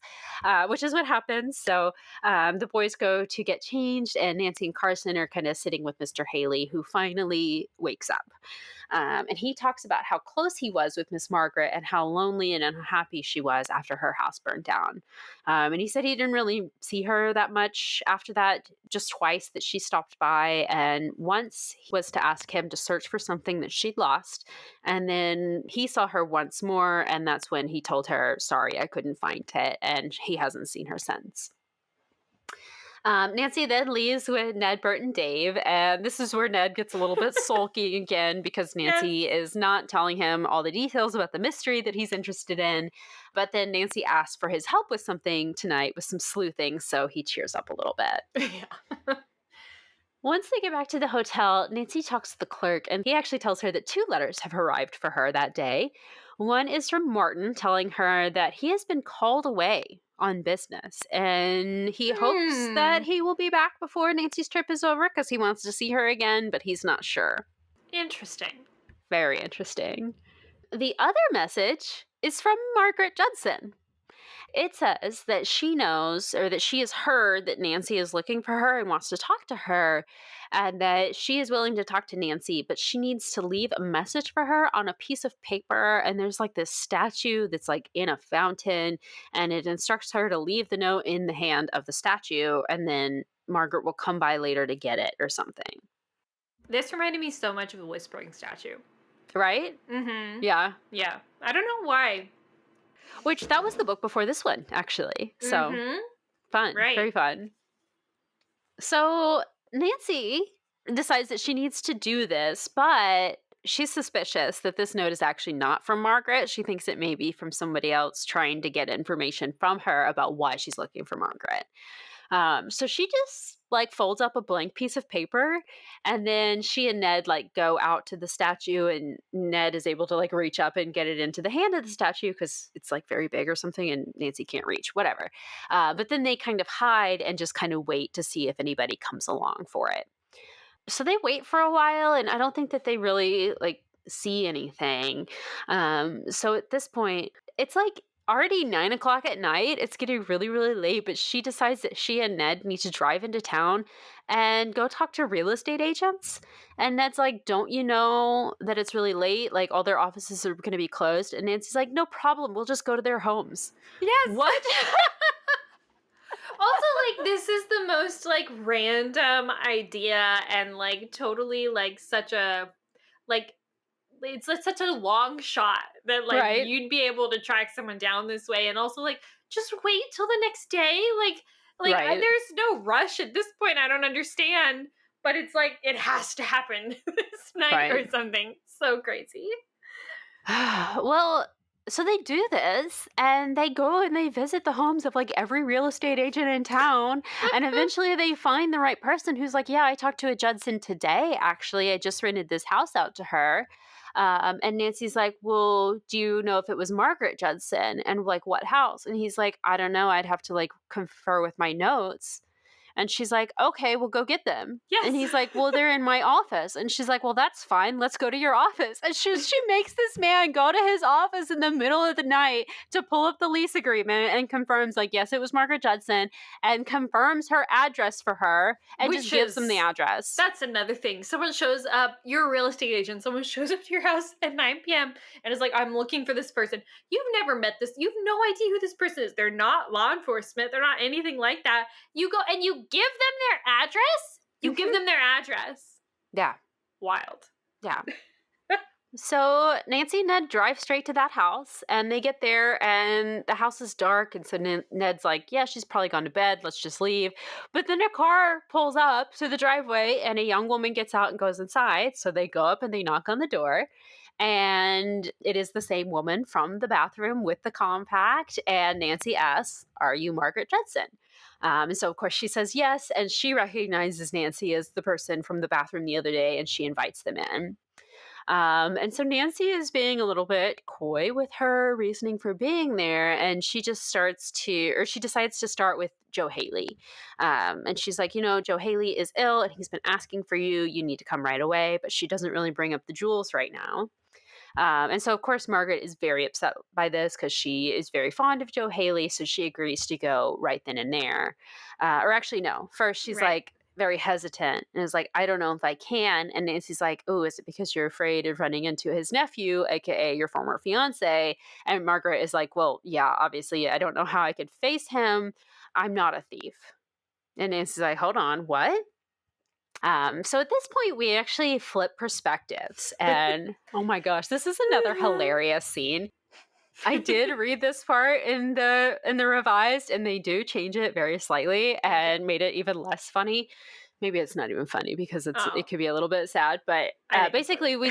which is what happens. So the boys go to get changed, and Nancy and Carson are kind of sitting with Mr. Haley, who finally wakes up. And he talks about how close he was with Miss Margaret and how lonely and unhappy she was after her house burned down. And he said he didn't really see her that much after that, just twice that she stopped by. And once was to ask him to search for something that she'd lost. And then he saw her once more, and that's when he told her, sorry, I couldn't find it. And he hasn't seen her since. Nancy then leaves with Ned, Bert, and Dave, and this is where Ned gets a little bit sulky again because Nancy is not telling him all the details about the mystery that he's interested in. But then Nancy asks for his help with something tonight, with some sleuthing, so he cheers up a little bit. Yeah. Once they get back to the hotel, Nancy talks to the clerk, and he actually tells her that 2 letters have arrived for her that day. One is from Martin telling her that he has been called away on business, and he hopes that he will be back before Nancy's trip is over because he wants to see her again, but he's not sure. Interesting. Very interesting. The other message is from Margaret Judson. It says that she knows, or that she has heard, that Nancy is looking for her and wants to talk to her, and that she is willing to talk to Nancy, but she needs to leave a message for her on a piece of paper. And there's like this statue that's like in a fountain, and it instructs her to leave the note in the hand of the statue, and then Margaret will come by later to get it or something. This reminded me so much of a whispering statue. Right? Mm-hmm. Yeah. Yeah. I don't know why. Which that was the book before this one, actually. So Mm-hmm. fun, Right. very fun. So Nancy decides that she needs to do this, but she's suspicious that this note is actually not from Margaret. She thinks it may be from somebody else trying to get information from her about why she's looking for Margaret. So she just like folds up a blank piece of paper, and then she and Ned like go out to the statue, and Ned is able to like reach up and get it into the hand of the statue because it's like very big or something, and Nancy can't reach, whatever. But then they kind of hide and just kind of wait to see if anybody comes along for it. So they wait for a while, and I don't think that they really like see anything. So at this point, it's like already 9 o'clock at night. It's getting really, really late, but she decides that she and Ned need to drive into town and go talk to real estate agents. And Ned's like, "Don't you know that it's really late? Like all their offices are going to be closed." And Nancy's like, "No problem. We'll just go to their homes." Yes. What? Also, like, this is the most like random idea, and like totally like such a like it's like such a long shot that like Right. you'd be able to track someone down this way, and also like just wait till the next day. Right. There's no rush at this point. I don't understand, but it's like it has to happen this night or Right. something. So crazy. Well, so they do this, and they go and they visit the homes of like every real estate agent in town, and eventually they find the right person who's like, "Yeah, I talked to a Judson today. Actually, I just rented this house out to her." And Nancy's like, "Well, do you know if it was Margaret Judson? And like what house?" And he's like, "I don't know. I'd have to like confer with my notes." And she's like, "Okay, we'll go get them." Yes. And he's like, "Well, they're in my office." And she's like, "Well, that's fine. Let's go to your office." And she makes this man go to his office in the middle of the night to pull up the lease agreement and confirms, like, yes, it was Margaret Judson, and confirms her address for her and Which just gives them the is- address. That's another thing. Someone shows up, you're a real estate agent, someone shows up to your house at 9 p.m. and is like, "I'm looking for this person." You've never met this, you have no idea who this person is. They're not law enforcement, they're not anything like that. You go and you give them their address? You give them their address. Yeah. Wild. Yeah. So Nancy and Ned drive straight to that house, and they get there, and the house is dark. And so Ned's like, "Yeah, she's probably gone to bed. Let's just leave." But then a car pulls up to the driveway, and a young woman gets out and goes inside. So they go up and they knock on the door. And it is the same woman from the bathroom with the compact. And Nancy asks, "Are you Margaret Judson?" And so, of course, she says yes. And she recognizes Nancy as the person from the bathroom the other day, and she invites them in. And so Nancy is being a little bit coy with her reasoning for being there, and she decides to start with Joe Haley. And she's like, "Joe Haley is ill, and he's been asking for you. You need to come right away." But she doesn't really bring up the jewels right now. And so, of course, Margaret is very upset by this because she is very fond of Joe Haley, so she agrees to go right then and there. Or actually, no. First, she's Right. like very hesitant and is like, "I don't know if I can." And Nancy's like, "Oh, is it because you're afraid of running into his nephew, aka your former fiance?" And Margaret is like, "Well, yeah, obviously, I don't know how I could face him. I'm not a thief." And Nancy's like, "Hold on, what?" So at this point, we actually flip perspectives, and oh my gosh, this is another hilarious scene. I did read this part in the revised, and they do change it very slightly and made it even less funny. Maybe it's not even funny because it could be a little bit sad, but basically we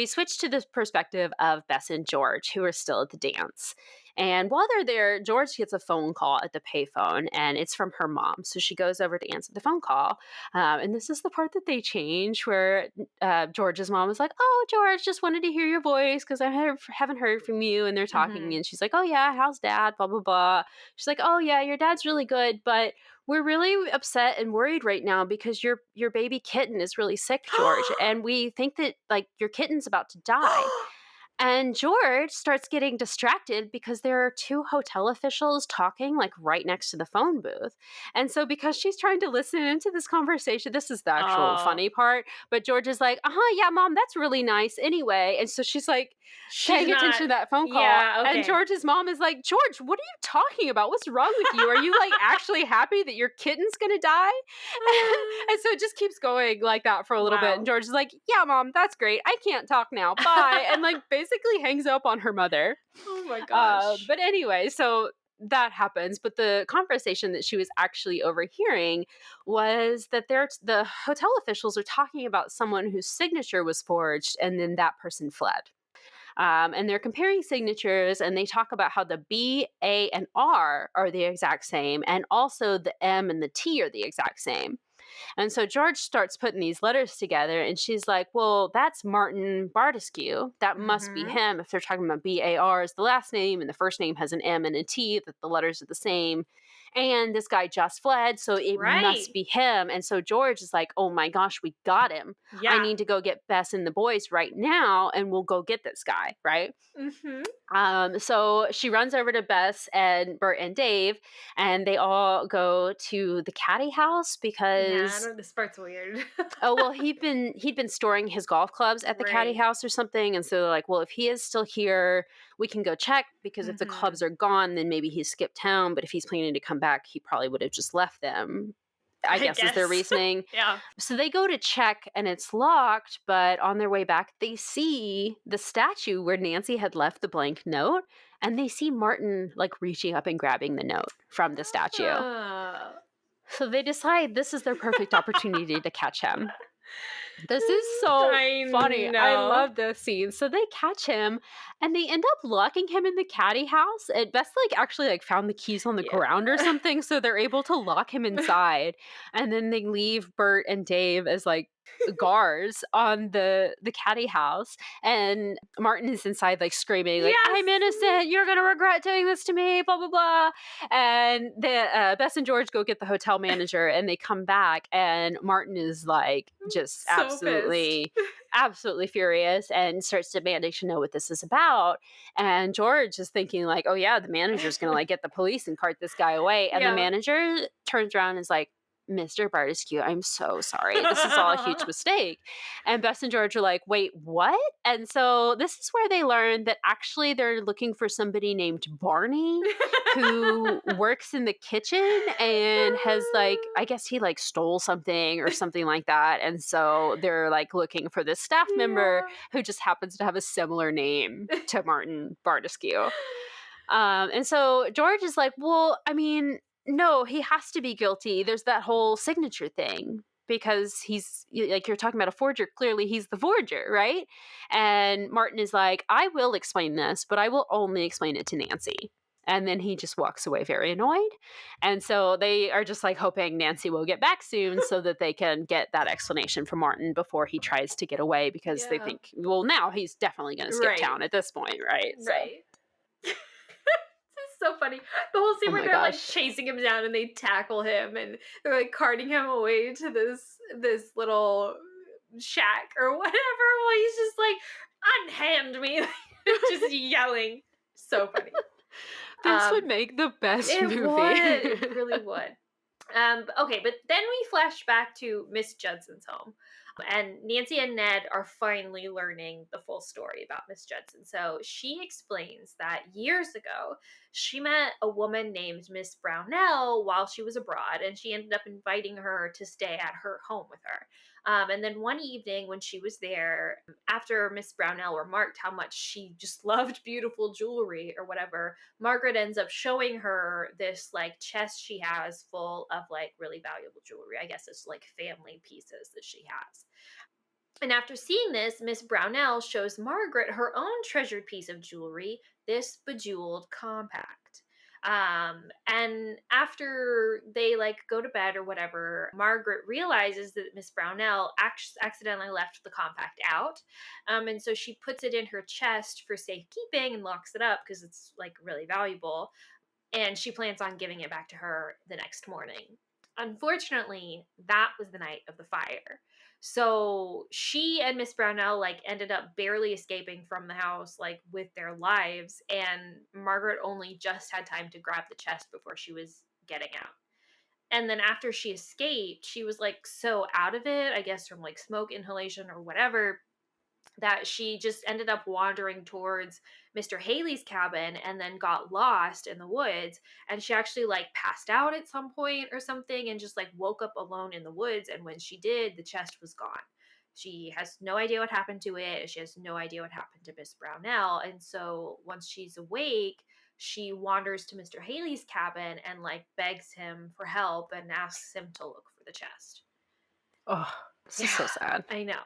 switch to the perspective of Bess and George, who are still at the dance. And while they're there, George gets a phone call at the payphone, and it's from her mom. So she goes over to answer the phone call. And this is the part that they change where George's mom is like, "Oh, George, just wanted to hear your voice because I haven't heard from you." And they're talking, and she's like, "Oh, yeah, how's dad? Blah, blah, blah." She's like, "Oh, yeah, your dad's really good, but we're really upset and worried right now because your baby kitten is really sick, George. And we think that like your kitten's about to die." And George starts getting distracted because there are two hotel officials talking like right next to the phone booth. And so because she's trying to listen into this conversation, this is the actual funny part, but George is like, "Yeah, Mom, that's really nice anyway." And so she's like paying attention to that phone call. Yeah, okay. And George's mom is like, "George, what are you talking about? What's wrong with you? Are you like actually happy that your kitten's gonna die?" And so it just keeps going like that for a little bit. And George is like, "Yeah, Mom, that's great. I can't talk now. Bye." And like basically basically hangs up on her mother. Oh my gosh. But anyway, so that happens. But the conversation that she was actually overhearing was that the hotel officials are talking about someone whose signature was forged and then that person fled. And they're comparing signatures, and they talk about how the B, A, and R are the exact same, and also the M and the T are the exact same. And so George starts putting these letters together, and she's like, well, that's Martin Bardescu. That must be him if they're talking about B-A-R as the last name, and the first name has an M and a T, that the letters are the same. And this guy just fled, so it must be him. And so George is like, oh my gosh, we got him. Yeah. I need to go get Bess and the boys right now, and we'll go get this guy, right? So she runs over to Bess and Bert and Dave, and they all go to the caddy house because this part's weird. oh well, he'd been storing his golf clubs at the caddy house or something, and so they're like, well, if he is still here, we can go check, because if the clubs are gone, then maybe he's skipped town, but if he's planning to come back, he probably would have just left them. I guess is their reasoning. Yeah. So they go to check and it's locked, but on their way back, they see the statue where Nancy had left the blank note, and they see Martin like reaching up and grabbing the note from the statue. So they decide this is their perfect opportunity to catch him. This is so funny. I love this scene. So they catch him, and they end up locking him in the caddy house. And Bess actually found the keys on the ground or something, so they're able to lock him inside. And then they leave Bert and Dave as guards on the caddy house, and Martin is inside screaming I'm innocent, you're gonna regret doing this to me, blah blah blah. And the Bess and George go get the hotel manager, and they come back, and Martin is just So absolutely furious and starts demanding to know what this is about. And George is thinking oh yeah, the manager's gonna get the police and cart this guy away. And the manager turns around and is like, Mr. Bardescu, I'm so sorry. This is all a huge mistake. And Bess and George are like, wait, what? And so this is where they learn that actually they're looking for somebody named Barney who works in the kitchen and has I guess he stole something or something like that. And so they're looking for this staff member who just happens to have a similar name to Martin Bardescu. And so George is like, well, I mean, no, he has to be guilty. There's that whole signature thing, because he's you're talking about a forger. Clearly he's the forger, right? And Martin is like, I will explain this, but I will only explain it to Nancy. And then he just walks away very annoyed. And so they are just hoping Nancy will get back soon so that they can get that explanation from Martin before he tries to get away, because they think, well, now he's definitely going to skip town at this point, right? Right. So funny. The whole scene where they're chasing him down and they tackle him and they're carting him away to this little shack or whatever, while he's just unhand me, just yelling. So funny. This would make the best movie. It really would. Okay, but then we flash back to Miss Judson's home. And Nancy and Ned are finally learning the full story about Miss Judson. So she explains that years ago, she met a woman named Miss Brownell while she was abroad, and she ended up inviting her to stay at her home with her. And then one evening when she was there, after Miss Brownell remarked how much she just loved beautiful jewelry or whatever, Margaret ends up showing her this chest she has full of really valuable jewelry. I guess it's family pieces that she has. And after seeing this, Miss Brownell shows Margaret her own treasured piece of jewelry, this bejeweled compact. And after they go to bed or whatever, Margaret realizes that Miss Brownell accidentally left the compact out. And so she puts it in her chest for safekeeping and locks it up because it's really valuable. And she plans on giving it back to her the next morning. Unfortunately, that was the night of the fire. So she and Miss Brownell ended up barely escaping from the house with their lives, and Margaret only just had time to grab the chest before she was getting out. And then after she escaped, she was so out of it, I guess from smoke inhalation or whatever, that she just ended up wandering towards Mr. Haley's cabin and then got lost in the woods. And she actually passed out at some point or something and just woke up alone in the woods. And when she did, the chest was gone. She has no idea what happened to it. She has no idea what happened to Miss Brownell. And so once she's awake, she wanders to Mr. Haley's cabin and like begs him for help and asks him to look for the chest. Oh, this is so sad. I know.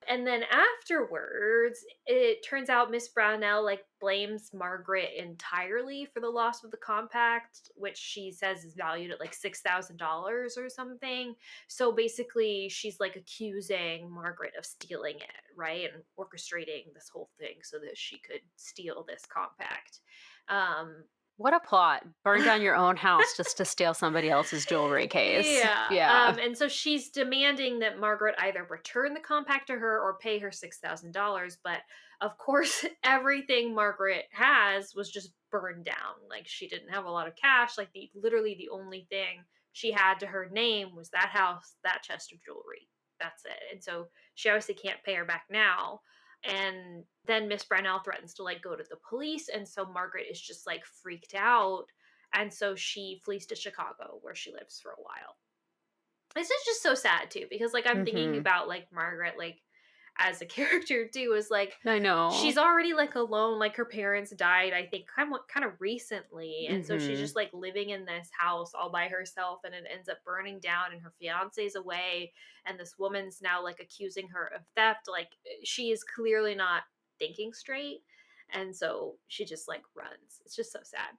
And then afterwards, it turns out Miss Brownell like blames Margaret entirely for the loss of the compact, which she says is valued at like $6,000 or something. So basically, she's like accusing Margaret of stealing it, right? And orchestrating this whole thing so that she could steal this compact. What a plot. Burn down your own house just to steal somebody else's jewelry case. Yeah. And so she's demanding that Margaret either return the compact to her or pay her $6,000. But of course, everything Margaret has was just burned down. Like she didn't have a lot of cash. Like literally the only thing she had to her name was that house, that chest of jewelry. That's it. And so she obviously can't pay her back now. And then Miss Brownell threatens to like go to the police. And so Margaret is just like freaked out. And so she flees to Chicago where she lives for a while. This is just so sad too, because like I'm thinking about like Margaret, like as a character too, is like I know. she's already like alone, like her parents died, I think kind of recently. And so she's just like living in this house all by herself, and it ends up burning down, and her fiance's away, and this woman's now like accusing her of theft. Like she is clearly not thinking straight. And so she just like runs. It's just so sad.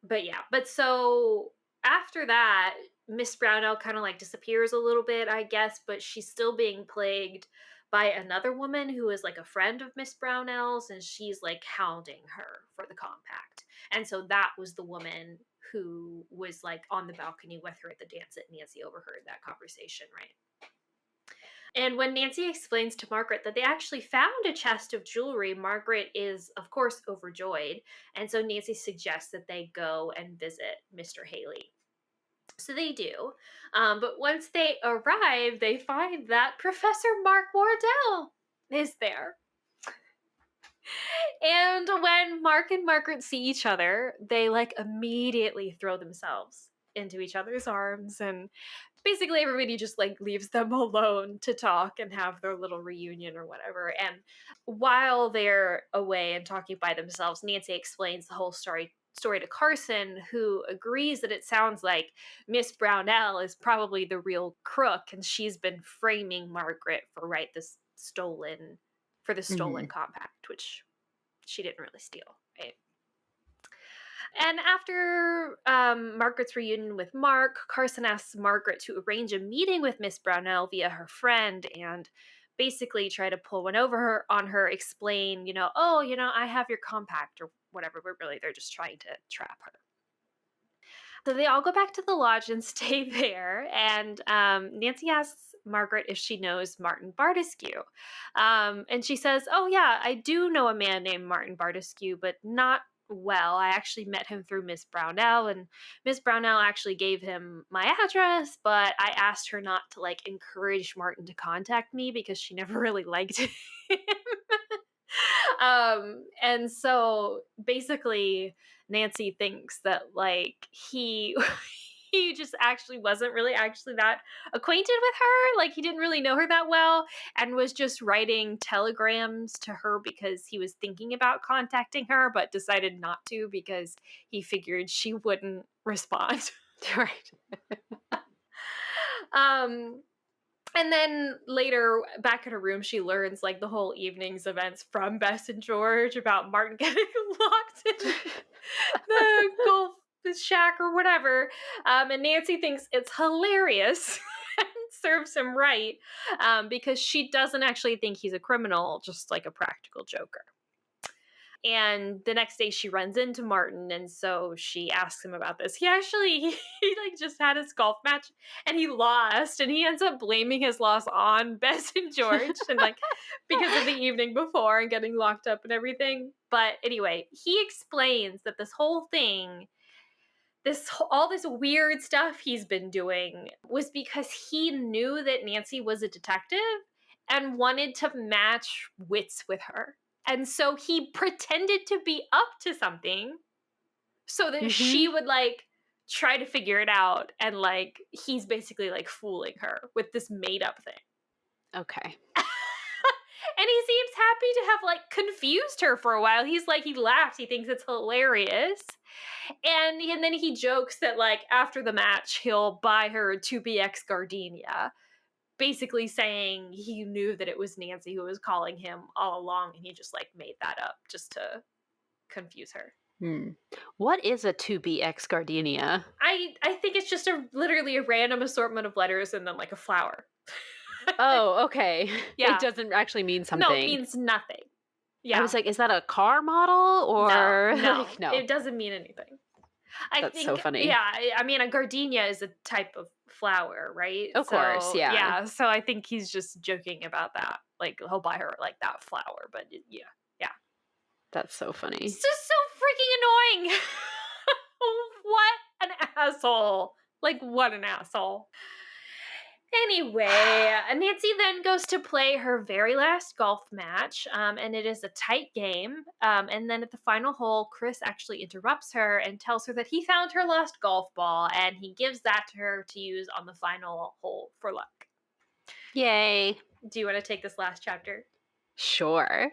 But yeah, but so after that, Miss Brownell kind of like disappears a little bit, I guess, but she's still being plagued by another woman who is like a friend of Miss Brownell's, and she's like hounding her for the compact. And so that was the woman who was like on the balcony with her at the dance that Nancy overheard that conversation, right? And when Nancy explains to Margaret that they actually found a chest of jewelry, Margaret is, of course, overjoyed. And so Nancy suggests that they go and visit Mr. Haley. So they do. But once they arrive, they find that Professor Mark Wardell is there. And when Mark and Margaret see each other, they like immediately throw themselves into each other's arms, and basically everybody just like leaves them alone to talk and have their little reunion or whatever. And while they're away and talking by themselves, Nancy explains the whole story to Carson, who agrees that it sounds like Miss Brownell is probably the real crook, and she's been framing Margaret for this stolen compact, which she didn't really steal, right? And after Margaret's reunion with Mark, Carson asks Margaret to arrange a meeting with Miss Brownell via her friend and basically try to pull one over on her, explain, I have your compact or whatever, but really they're just trying to trap her. So they all go back to the lodge and stay there, and Nancy asks Margaret if she knows Martin Bardescu. And she says, oh yeah, I do know a man named Martin Bardescu, but not well. I actually met him through Miss Brownell, and Miss Brownell actually gave him my address, but I asked her not to encourage Martin to contact me because she never really liked him. And so basically Nancy thinks that he he just actually wasn't really actually that acquainted with her. He didn't really know her that well and was just writing telegrams to her because he was thinking about contacting her, but decided not to because he figured she wouldn't respond. Right. And then later, back in her room, she learns the whole evening's events from Bess and George about Martin getting locked in the golf shack or whatever. And Nancy thinks it's hilarious and serves him right because she doesn't actually think he's a criminal, just a practical joker. And the next day she runs into Martin, and so she asks him about this. He just had his golf match and he lost, and he ends up blaming his loss on Bess and George and because of the evening before and getting locked up and everything. But anyway, he explains that this whole thing, all this weird stuff he's been doing was because he knew that Nancy was a detective and wanted to match wits with her. And so he pretended to be up to something so that she would try to figure it out. And he's basically fooling her with this made up thing. Okay. And he seems happy to have like confused her for a while. He's like, he laughs, he thinks it's hilarious. And then he jokes that like after the match he'll buy her a 2BX gardenia, basically saying he knew that it was Nancy who was calling him all along and he just like made that up just to confuse her. What is a 2BX gardenia? I think it's just literally a random assortment of letters and then like a flower. Oh, okay. Yeah. It doesn't actually mean something. No, it means nothing. Yeah. I was like, is that a car model or no, like, no? It doesn't mean anything. That's so funny. Yeah, I mean, a gardenia is a type of flower, right? Of course, yeah. Yeah, so I think he's just joking about that. Like, he'll buy her, like, that flower, but yeah. That's so funny. It's just so freaking annoying. What an asshole. Like, what an asshole. Anyway, Nancy then goes to play her very last golf match, and it is a tight game. And then at the final hole, Chris actually interrupts her and tells her that he found her lost golf ball, and he gives that to her to use on the final hole for luck. Yay. Do you want to take this last chapter? Sure.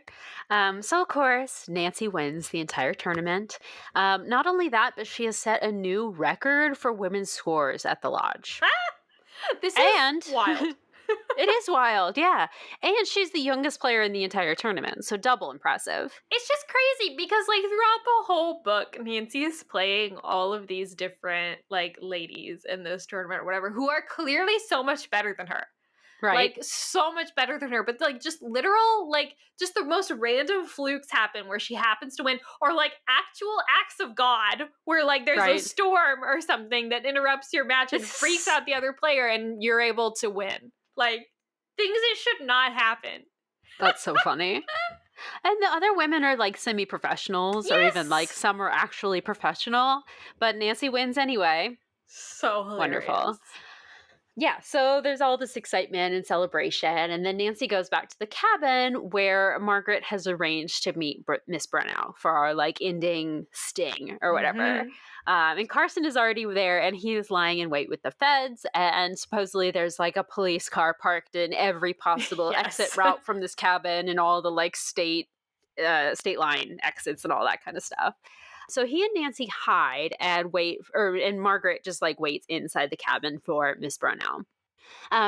So, of course, Nancy wins the entire tournament. Not only that, but she has set a new record for women's scores at the lodge. This is wild. It is wild, yeah. And she's the youngest player in the entire tournament, so double impressive. It's just crazy because, like, throughout the whole book, Nancy is playing all of these different, like, ladies in this tournament or whatever who are clearly so much better than her. Right. Like, so much better than her. But, like, just literal, like, just the most random flukes happen where she happens to win. Or, like, actual acts of God where, like, there's a storm or something that interrupts your match and freaks out the other player and you're able to win. Like, things that should not happen. That's so funny. And the other women are, like, semi-professionals, or even, like, some are actually professional. But Nancy wins anyway. So hilarious. Wonderful. Yeah, so there's all this excitement and celebration, and then Nancy goes back to the cabin where Margaret has arranged to meet Miss Brennow for our, like, ending sting or whatever. And Carson is already there, and he is lying in wait with the feds, and supposedly there's, like, a police car parked in every possible exit route from this cabin and all the, like, state line exits and all that kind of stuff. So he and Nancy hide and wait, and Margaret just, like, waits inside the cabin for Miss Brennow.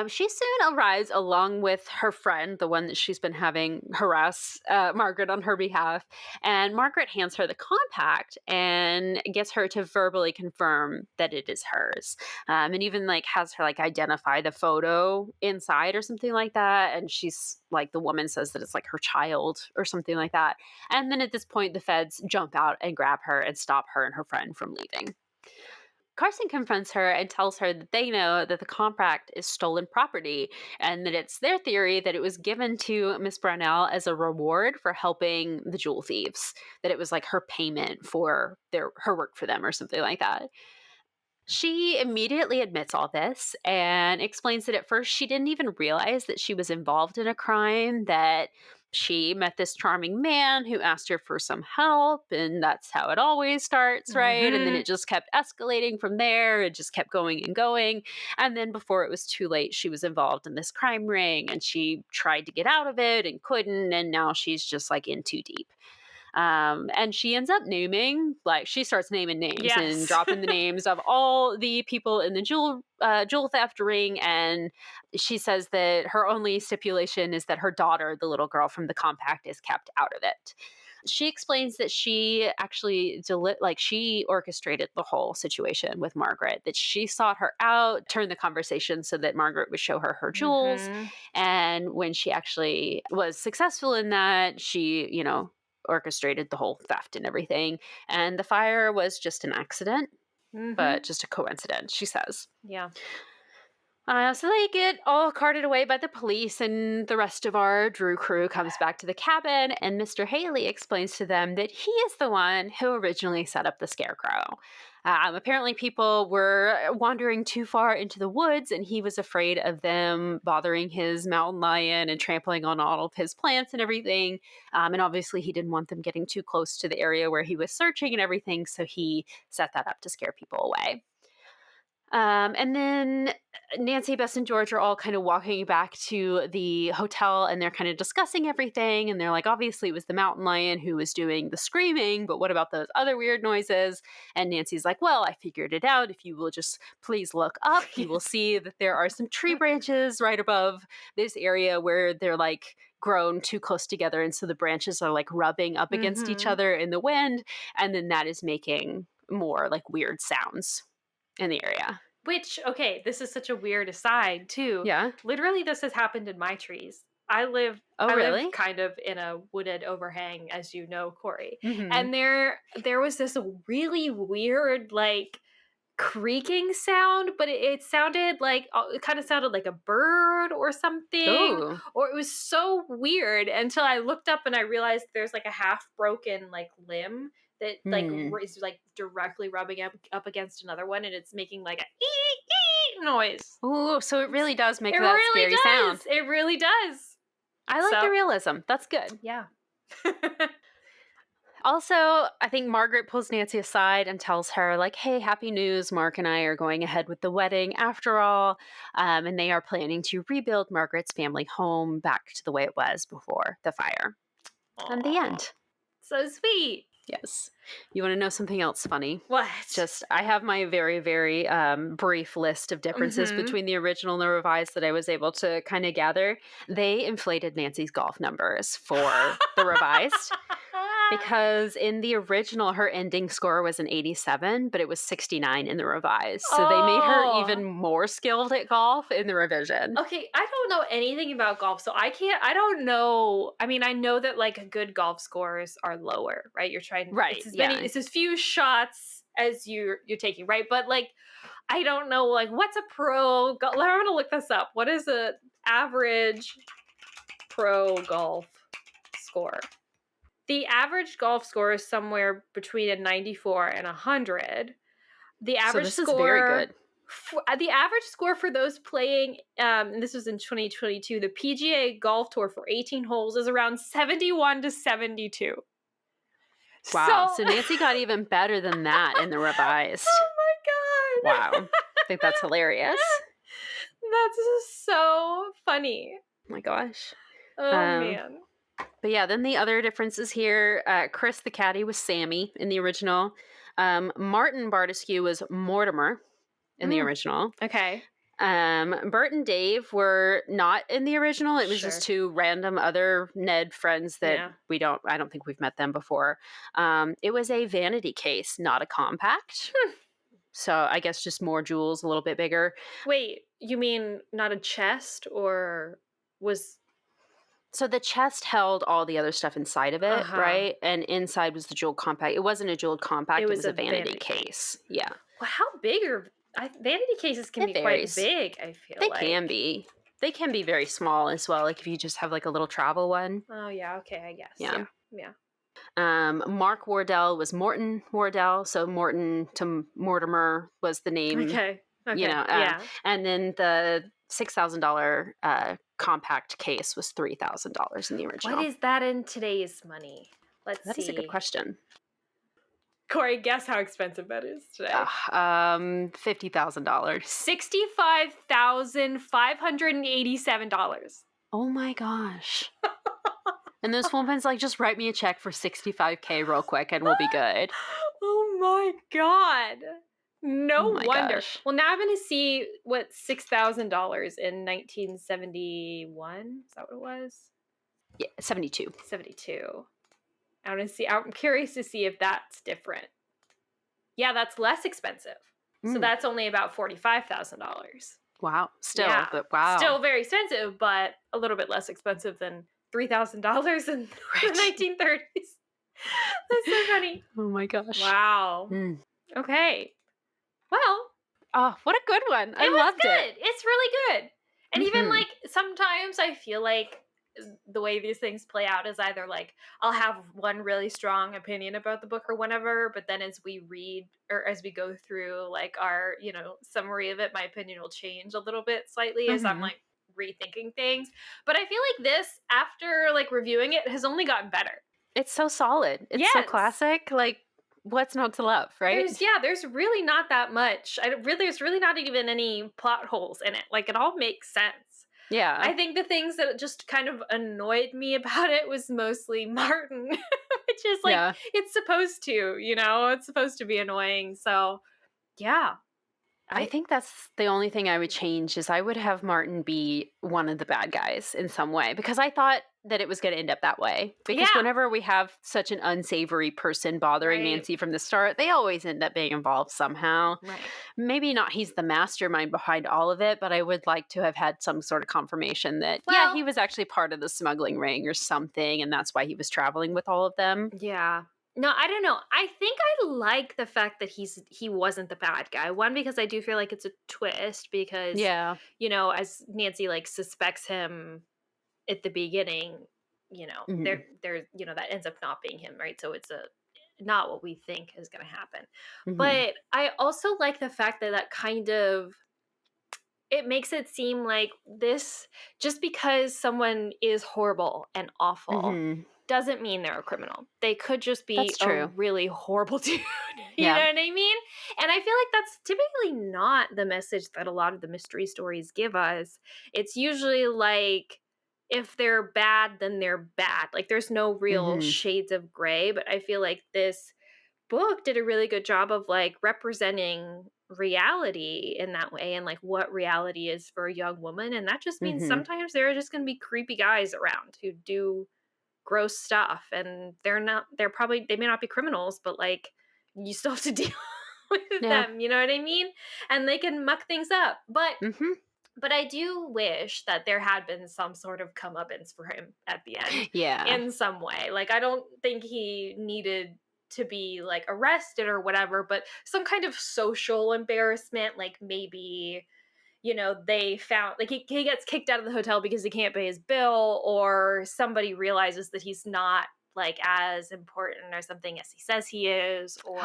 She soon arrives along with her friend, the one that she's been having harass Margaret on her behalf. And Margaret hands her the compact and gets her to verbally confirm that it is hers. And even, like, has her, like, identify the photo inside or something like that. And she's like, the woman says that it's, like, her child or something like that. And then at this point, the feds jump out and grab her and stop her and her friend from leaving. Carson confronts her and tells her that they know that the compact is stolen property and that it's their theory that it was given to Miss Brownell as a reward for helping the jewel thieves, that it was like her payment for her work for them or something like that. She immediately admits all this and explains that at first she didn't even realize that she was involved in a crime, that she met this charming man who asked her for some help, and that's how it always starts, right? And then it just kept escalating from there. It just kept going and going. And then before it was too late, she was involved in this crime ring, and she tried to get out of it and couldn't, and now she's just, like, in too deep. And she ends up naming, like, she starts naming names and dropping the names of all the people in the jewel theft ring. And she says that her only stipulation is that her daughter, the little girl from the compact, is kept out of it. She explains that she actually she orchestrated the whole situation with Margaret, that she sought her out, turned the conversation so that Margaret would show her jewels. And when she actually was successful in that, she, orchestrated the whole theft and everything. And the fire was just an accident, but just a coincidence, she says. Yeah. So they get all carted away by the police, and the rest of our Drew crew comes back to the cabin, and Mr. Haley explains to them that he is the one who originally set up the scarecrow. Apparently people were wandering too far into the woods, and he was afraid of them bothering his mountain lion and trampling on all of his plants and everything. And obviously he didn't want them getting too close to the area where he was searching and everything, so he set that up to scare people away. And then Nancy, Bess, and George are all kind of walking back to the hotel, and they're kind of discussing everything. And they're like, obviously, it was the mountain lion who was doing the screaming, but what about those other weird noises? And Nancy's like, well, I figured it out. If you will just please look up, you will see that there are some tree branches right above this area where they're like grown too close together. And so the branches are like rubbing up against each other in the wind. And then that is making more like weird sounds in the area. Which, okay, this is such a weird aside too. Yeah. Literally, this has happened in my trees. I live really? kind of in a wooded overhang, as you know, Kori. Mhm. And there was this really weird, like, creaking sound, but it sounded like it kind of sounded like a bird or something. Ooh. Or it was so weird until I looked up and I realized there's like a half broken like limb that like is like directly rubbing up against another one, and it's making like a noise. Ooh, so it really does make It that really scary does. sound. It really does. I like So- the realism. That's good. Yeah. Also, I think Margaret pulls Nancy aside and tells her, like, hey, happy news. Mark and I are going ahead with the wedding after all. And they are planning to rebuild Margaret's family home back to the way it was before the fire. And the Aw, end. So sweet. Yes. You want to know something else funny? What? I have my very, very brief list of differences between the original and the revised that I was able to kind of gather. They inflated Nancy's golf numbers for the revised. Because in the original, her ending score was an 87, but it was 69 in the revised. So they made her even more skilled at golf in the revision. Okay, I don't know anything about golf, so I don't know. I mean, I know that like good golf scores are lower, right? You're trying Right, it's as few shots as you're taking, right? But like I don't know like what's a pro I'm gonna look this up. What is a average pro golf score? The average golf score is somewhere between a 94 and 100. The average so this score is very good. The average score for those playing, and this was in 2022, the PGA Golf Tour for 18 holes is around 71 to 72. Wow. So Nancy got even better than that in the revised. Oh my god! Wow. I think that's hilarious. That's so funny. Oh my gosh. Oh man. But yeah, then the other differences here, Chris the caddy was Sammy in the original. Martin Bardescu was Mortimer in the original. Okay. Bert and Dave were not in the original. It was just two random other Ned friends that I don't think we've met them before. It was a vanity case, not a compact. So I guess just more jewels, a little bit bigger. Wait, you mean not a chest or was... So the chest held all the other stuff inside of it, right? And inside was the jeweled compact. It wasn't a jeweled compact. It was a vanity case. Yeah. Well, how big are... vanity cases can be quite big, I feel like. They can be. They can be very small as well, like if you just have like a little travel one. Oh, yeah. Okay, I guess. Yeah. Mark Wardell was Morton Wardell, so Morton to Mortimer was the name. Okay. You know, and then the $6,000 compact case was $3,000 in the original. What is that in today's money? Let's see. That is a good question. Kori, guess how expensive that is today. $50,000. $65,587. Oh my gosh. And this woman's like, just write me a check for $65K real quick and we'll be good. Oh my god. No wonder. Gosh. Well, now I'm going to see what $6,000 in 1971. Is that what it was? Yeah, 72. 72. I'm curious to see if that's different. Yeah, that's less expensive. So that's only about $45,000. Wow. Still, but wow. Still very expensive, but a little bit less expensive than $3,000 in the 1930s. That's so funny. Oh my gosh. Wow. Okay. Well. Oh, what a good one. I loved it. It's really good. And even like sometimes I feel like the way these things play out is either like I'll have one really strong opinion about the book or whatever, but then as we read or as we go through like our, summary of it, my opinion will change a little bit slightly as I'm like rethinking things. But I feel like this, after like reviewing it, has only gotten better. It's so solid. It's so classic. Like what's not to love, right? There's really not that much. There's really not even any plot holes in it. Like, it all makes sense. Yeah. I think the things that just kind of annoyed me about it was mostly Martin, which is like, Yeah. it's supposed to, it's supposed to be annoying. So, yeah. I think that's the only thing I would change is I would have Martin be one of the bad guys in some way because I thought that it was going to end up that way. Because Yeah. whenever we have such an unsavory person bothering Right. Nancy from the start, they always end up being involved somehow. Right. Maybe not he's the mastermind behind all of it, but I would like to have had some sort of confirmation that, yeah, he was actually part of the smuggling ring or something, and that's why he was traveling with all of them. Yeah. No, I don't know. I think I like the fact that he wasn't the bad guy. One, because I do feel like it's a twist because, Yeah. as Nancy like suspects him at the beginning, Mhm. there, that ends up not being him, right? So it's not what we think is going to happen. Mhm. But I also like the fact that kind of, it makes it seem like this, just because someone is horrible and awful, Mhm. doesn't mean they're a criminal. They could just be That's a true. really horrible dude. You Yeah. know what I mean? And I feel like that's typically not the message that a lot of the mystery stories give us. It's usually like, if they're bad, then they're bad. Like, there's no real Mhm. shades of gray. But I feel like this book did a really good job of like representing reality in that way, and like what reality is for a young woman. And that just means Mhm. sometimes there are just going to be creepy guys around who do gross stuff, and they may not be criminals, but like, you still have to deal with Yeah. them, you know what I mean? And they can muck things up. Mhm. But I do wish that there had been some sort of comeuppance for him at the end Yeah. in some way. Like, I don't think he needed to be like arrested or whatever, but some kind of social embarrassment, like maybe, they found, like, he gets kicked out of the hotel because he can't pay his bill, or somebody realizes that he's not like as important or something as he says he is, or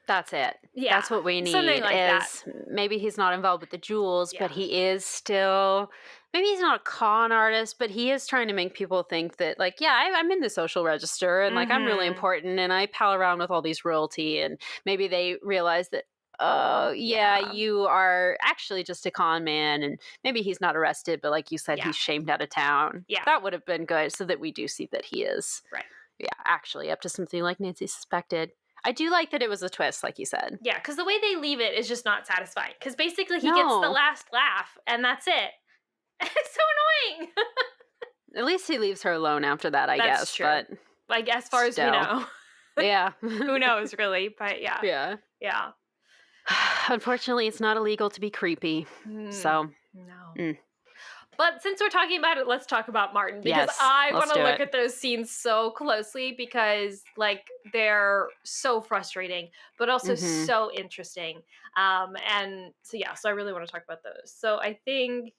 That's it. yeah, That's what we something need like that. is maybe he's not involved with the jewels, but Yeah. he is still, maybe he's not a con artist, but he is trying to make people think that, like, yeah, I'm in the social register and like I'm really Mhm. important and I pal around with all these royalty, and maybe they realize that, oh, yeah, Yeah. you are actually just a con man, and maybe he's not arrested, but like you said, Yeah. he's shamed out of town. Yeah. That would have been good so that we do see that he is, Right. yeah, actually up to something like Nancy suspected. I do like that it was a twist, like you said. Yeah, because the way they leave it is just not satisfying. Because basically he gets the No. last laugh, and that's it. It's so annoying. At least he leaves her alone after that, I That's guess. true. But Like, as far as we still. know. yeah. Who knows, really? But yeah. Yeah. Yeah. Unfortunately, it's not illegal to be creepy. So, No. Mm. But since we're talking about it, let's talk about Martin, because Yes, I let's want to do look it. at those scenes so closely, because like, they're so frustrating, but also Mhm. so interesting. And so yeah, so I really want to talk about those. So I think,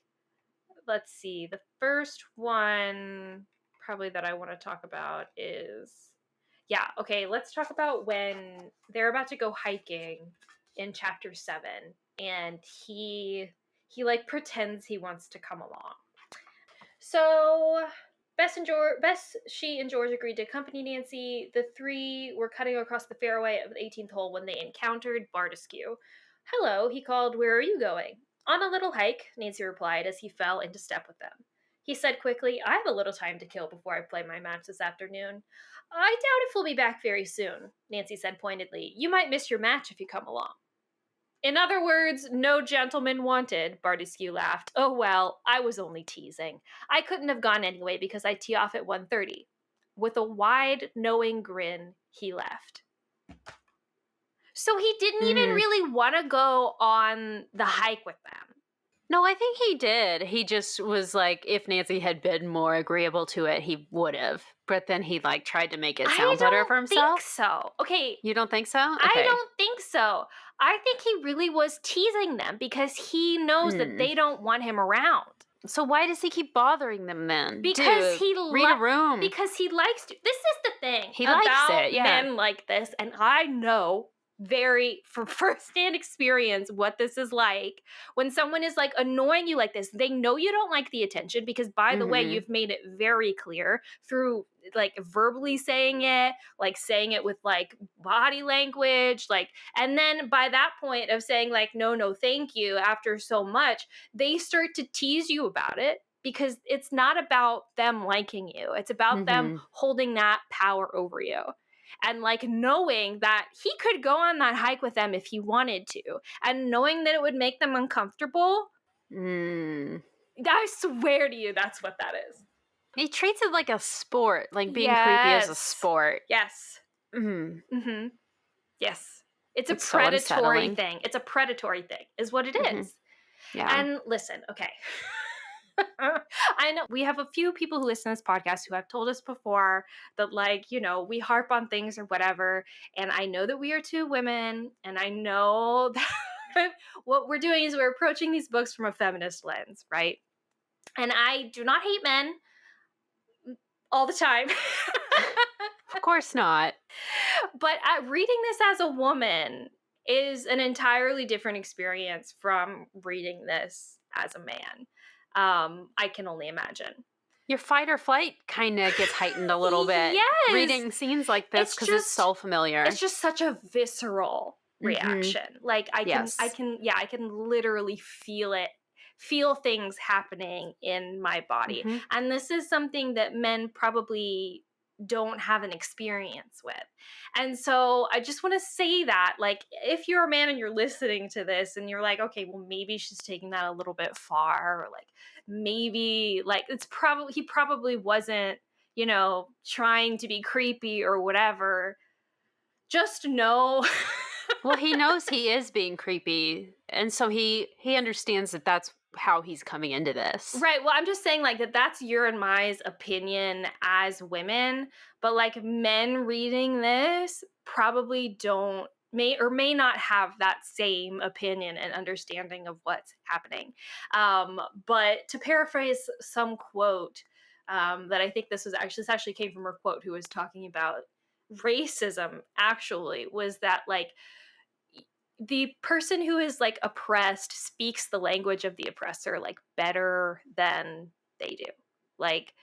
let's see, the first one probably that I want to talk about is, yeah, okay, let's talk about when they're about to go hiking in chapter 7, and he like pretends he wants to come along. So Bess, she, and George agreed to accompany Nancy. The three were cutting across the fairway of the 18th hole when they encountered Bardescu. "Hello," he called. "Where are you going?" "On a little hike," Nancy replied as he fell into step with them. He said quickly, "I have a little time to kill before I play my match this afternoon." "I doubt if we'll be back very soon," Nancy said pointedly. "You might miss your match if you come along." "In other words, no gentleman wanted," Bardescu laughed. "Oh well, I was only teasing. I couldn't have gone anyway because I tee off at 1:30. With a wide, knowing grin, he left. So he didn't even really want to go on the hike with them. No, I think he did. He just was like, if Nancy had been more agreeable to it, he would have. But then he like tried to make it sound better for himself. I don't think so. Okay. You don't think so? I Okay. don't think so. I think he really was teasing them because he knows that they don't want him around. So why does he keep bothering them then? Because Dude, read a room. Because he likes to. This is the thing He likes about it, yeah. men like this, and I know from firsthand experience what this is like when someone is like annoying you like this. They know you don't like the attention because, by the way, you've made it very clear through like verbally saying it, like saying it with like body language, like, and then by that point of saying like, no, thank you, after so much, they start to tease you about it because it's not about them liking you. It's about them holding that power over you. And like knowing that he could go on that hike with them if he wanted to, and knowing that it would make them uncomfortable. I swear to you, that's what that is. He treats it like a sport, like being creepy is a sport. Yes. Yes. It's a so predatory unsettling. thing. It's a predatory thing, is what it is. Yeah. And listen, okay. I know we have a few people who listen to this podcast who have told us before that, like, you know, we harp on things or whatever. And I know that we are two women, and I know that what we're doing is we're approaching these books from a feminist lens, right? And I do not hate men all the time. Of course not. But reading this as a woman is an entirely different experience from reading this as a man. I can only imagine. Your fight or flight kind of gets heightened a little bit. Yes. Reading scenes like this because it's so familiar. It's just such a visceral reaction. Like I can literally feel it, feel things happening in my body. And this is something that men probably don't have an experience with. And so I just want to say that, like, if you're a man and you're listening to this and you're like, okay, well, maybe she's taking that a little bit far, or like maybe like he probably wasn't, you know, trying to be creepy or whatever, just know. Well, he knows he is being creepy, and so he understands that that's how he's coming into this. Right. Well, I'm just saying like that's your and my opinion as women, but like men reading this probably may not have that same opinion and understanding of what's happening. But to paraphrase some quote that I think this actually came from her quote, who was talking about racism, actually, was that like the person who is like oppressed speaks the language of the oppressor like better than they do. Like,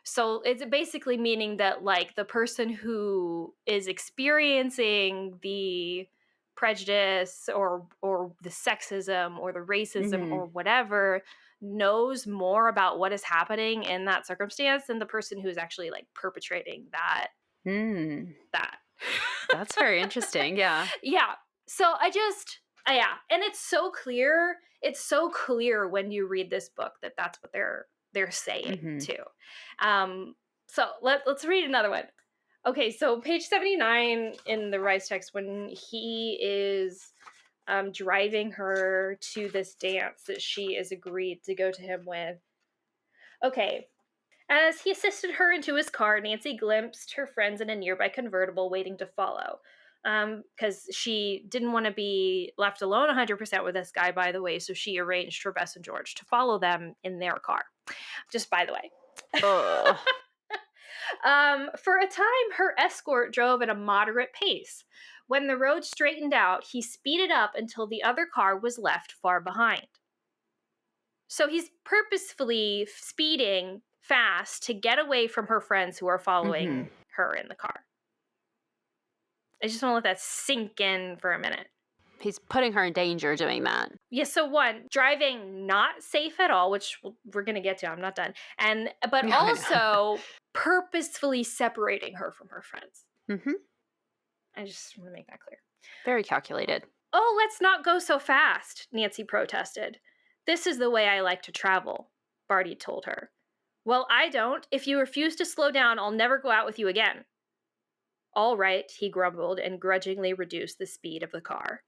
so it's basically meaning that like the person who is experiencing the prejudice or the sexism or the racism or whatever knows more about what is happening in that circumstance than the person who is actually like perpetrating that. That's very interesting. Yeah. Yeah. So yeah, and it's so clear. It's so clear when you read this book that that's what they're saying too. So let's read another one. Okay, so page 79 in the Rise text, when he is driving her to this dance that she has agreed to go to him with. Okay. As he assisted her into his car, Nancy glimpsed her friends in a nearby convertible waiting to follow. Because she didn't want to be left alone 100% with this guy, by the way, so she arranged for Bess and George to follow them in their car. Just by the way. For a time, her escort drove at a moderate pace. When the road straightened out, he speeded up until the other car was left far behind. So he's purposefully speeding fast to get away from her friends who are following her in the car. I just want to let that sink in for a minute. He's putting her in danger doing that. Yeah, so one, driving not safe at all, which we're going to get to. I'm not done. But also purposefully separating her from her friends. I just want to make that clear. Very calculated. Oh, let's not go so fast, Nancy protested. This is the way I like to travel, Barty told her. Well, I don't. If you refuse to slow down, I'll never go out with you again. All right, he grumbled and grudgingly reduced the speed of the car.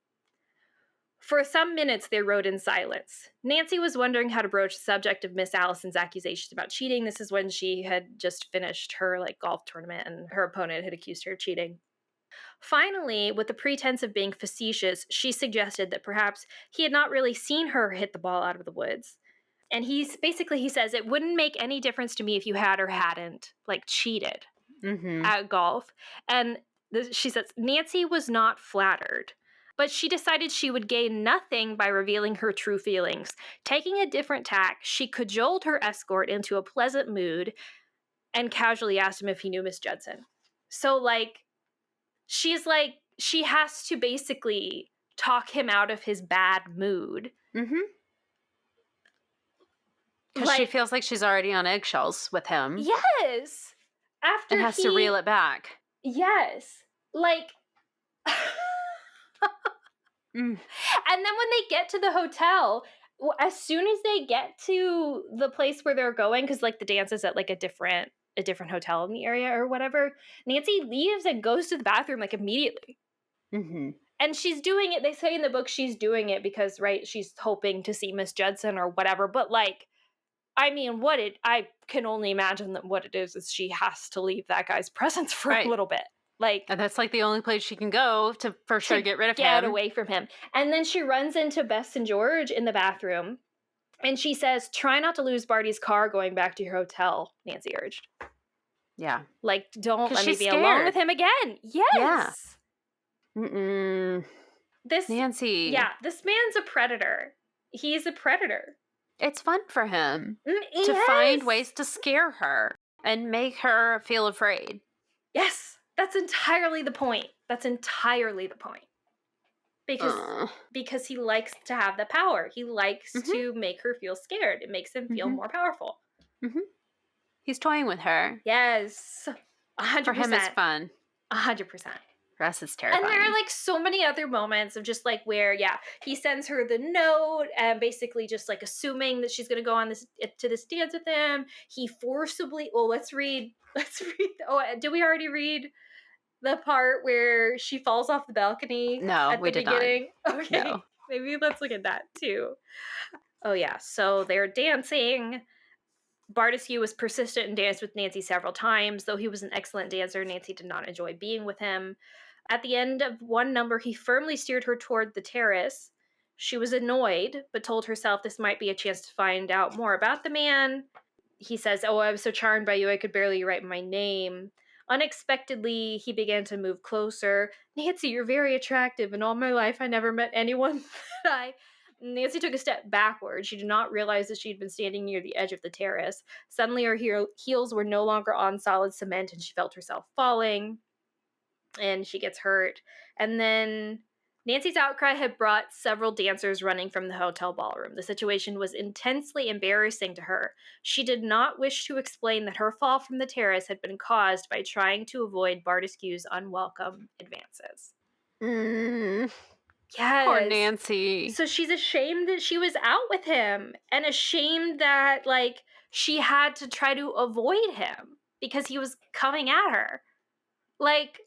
For some minutes, they rode in silence. Nancy was wondering how to broach the subject of Miss Allison's accusations about cheating. This is when she had just finished her golf tournament and her opponent had accused her of cheating. Finally, with the pretense of being facetious, she suggested that perhaps he had not really seen her hit the ball out of the woods. And he says, it wouldn't make any difference to me if you had or hadn't, cheated at golf. And she says, Nancy was not flattered. but she decided she would gain nothing by revealing her true feelings. Taking a different tack, she cajoled her escort into a pleasant mood and casually asked him if he knew Miss Judson. So, like, she's like, she has to basically talk him out of his bad mood. Mm-hmm. Because she Like, feels like she's already on eggshells with him. yes. After And has to reel it back. Yes. Like, Mm. and then when they get to the hotel, as soon as they get to the place where they're going, because like the dance is at like a different hotel in the area or whatever, Nancy leaves and goes to the bathroom like immediately. Mm-hmm. And she's doing it, they say in the book she's doing it because, right, she's hoping to see Miss Judson or whatever, but like, I mean, I can only imagine that what it is she has to leave that guy's presence for a little bit. Like, and that's like the only place she can go to for sure get rid of him. Get away from him. And then she runs into Bess and George in the bathroom, and she says, "Try not to lose Barty's car going back to your hotel," Nancy urged. Yeah. Like, don't let me be scared. alone with him again. Yes. Yeah. Mm-mm. Nancy. Yeah, this man's a predator. He's a predator. It's fun for him to find ways to scare her and make her feel afraid. Yes. That's entirely the point. Because he likes to have the power. He likes to make her feel scared. It makes him feel more powerful. Mm-hmm. He's toying with her. Yes. 100%. For him, it's fun. 100%. For us, it's terrifying. And there are like so many other moments of just like where, he sends her the note and basically just like assuming that she's going to go on to this dance with him. He forcibly, let's read. Oh, did we already read the part where she falls off the balcony? No, we did not. Okay. No. Maybe let's look at that too. Oh yeah. So they're dancing. Bartescu was persistent and danced with Nancy several times. Though he was an excellent dancer, Nancy did not enjoy being with him. At the end of one number, he firmly steered her toward the terrace. She was annoyed, but told herself this might be a chance to find out more about the man. He says, "Oh, I was so charmed by you, I could barely write my name." Unexpectedly, he began to move closer. "Nancy, you're very attractive. In all my life, I never met anyone that Nancy took a step backward. She did not realize that she had been standing near the edge of the terrace. Suddenly, her heels were no longer on solid cement, and she felt herself falling. And she gets hurt. And then Nancy's outcry had brought several dancers running from the hotel ballroom. The situation was intensely embarrassing to her. She did not wish to explain that her fall from the terrace had been caused by trying to avoid Bartescu's unwelcome advances. Yes. Poor Nancy. So she's ashamed that she was out with him and ashamed that, like, she had to try to avoid him because he was coming at her. Like...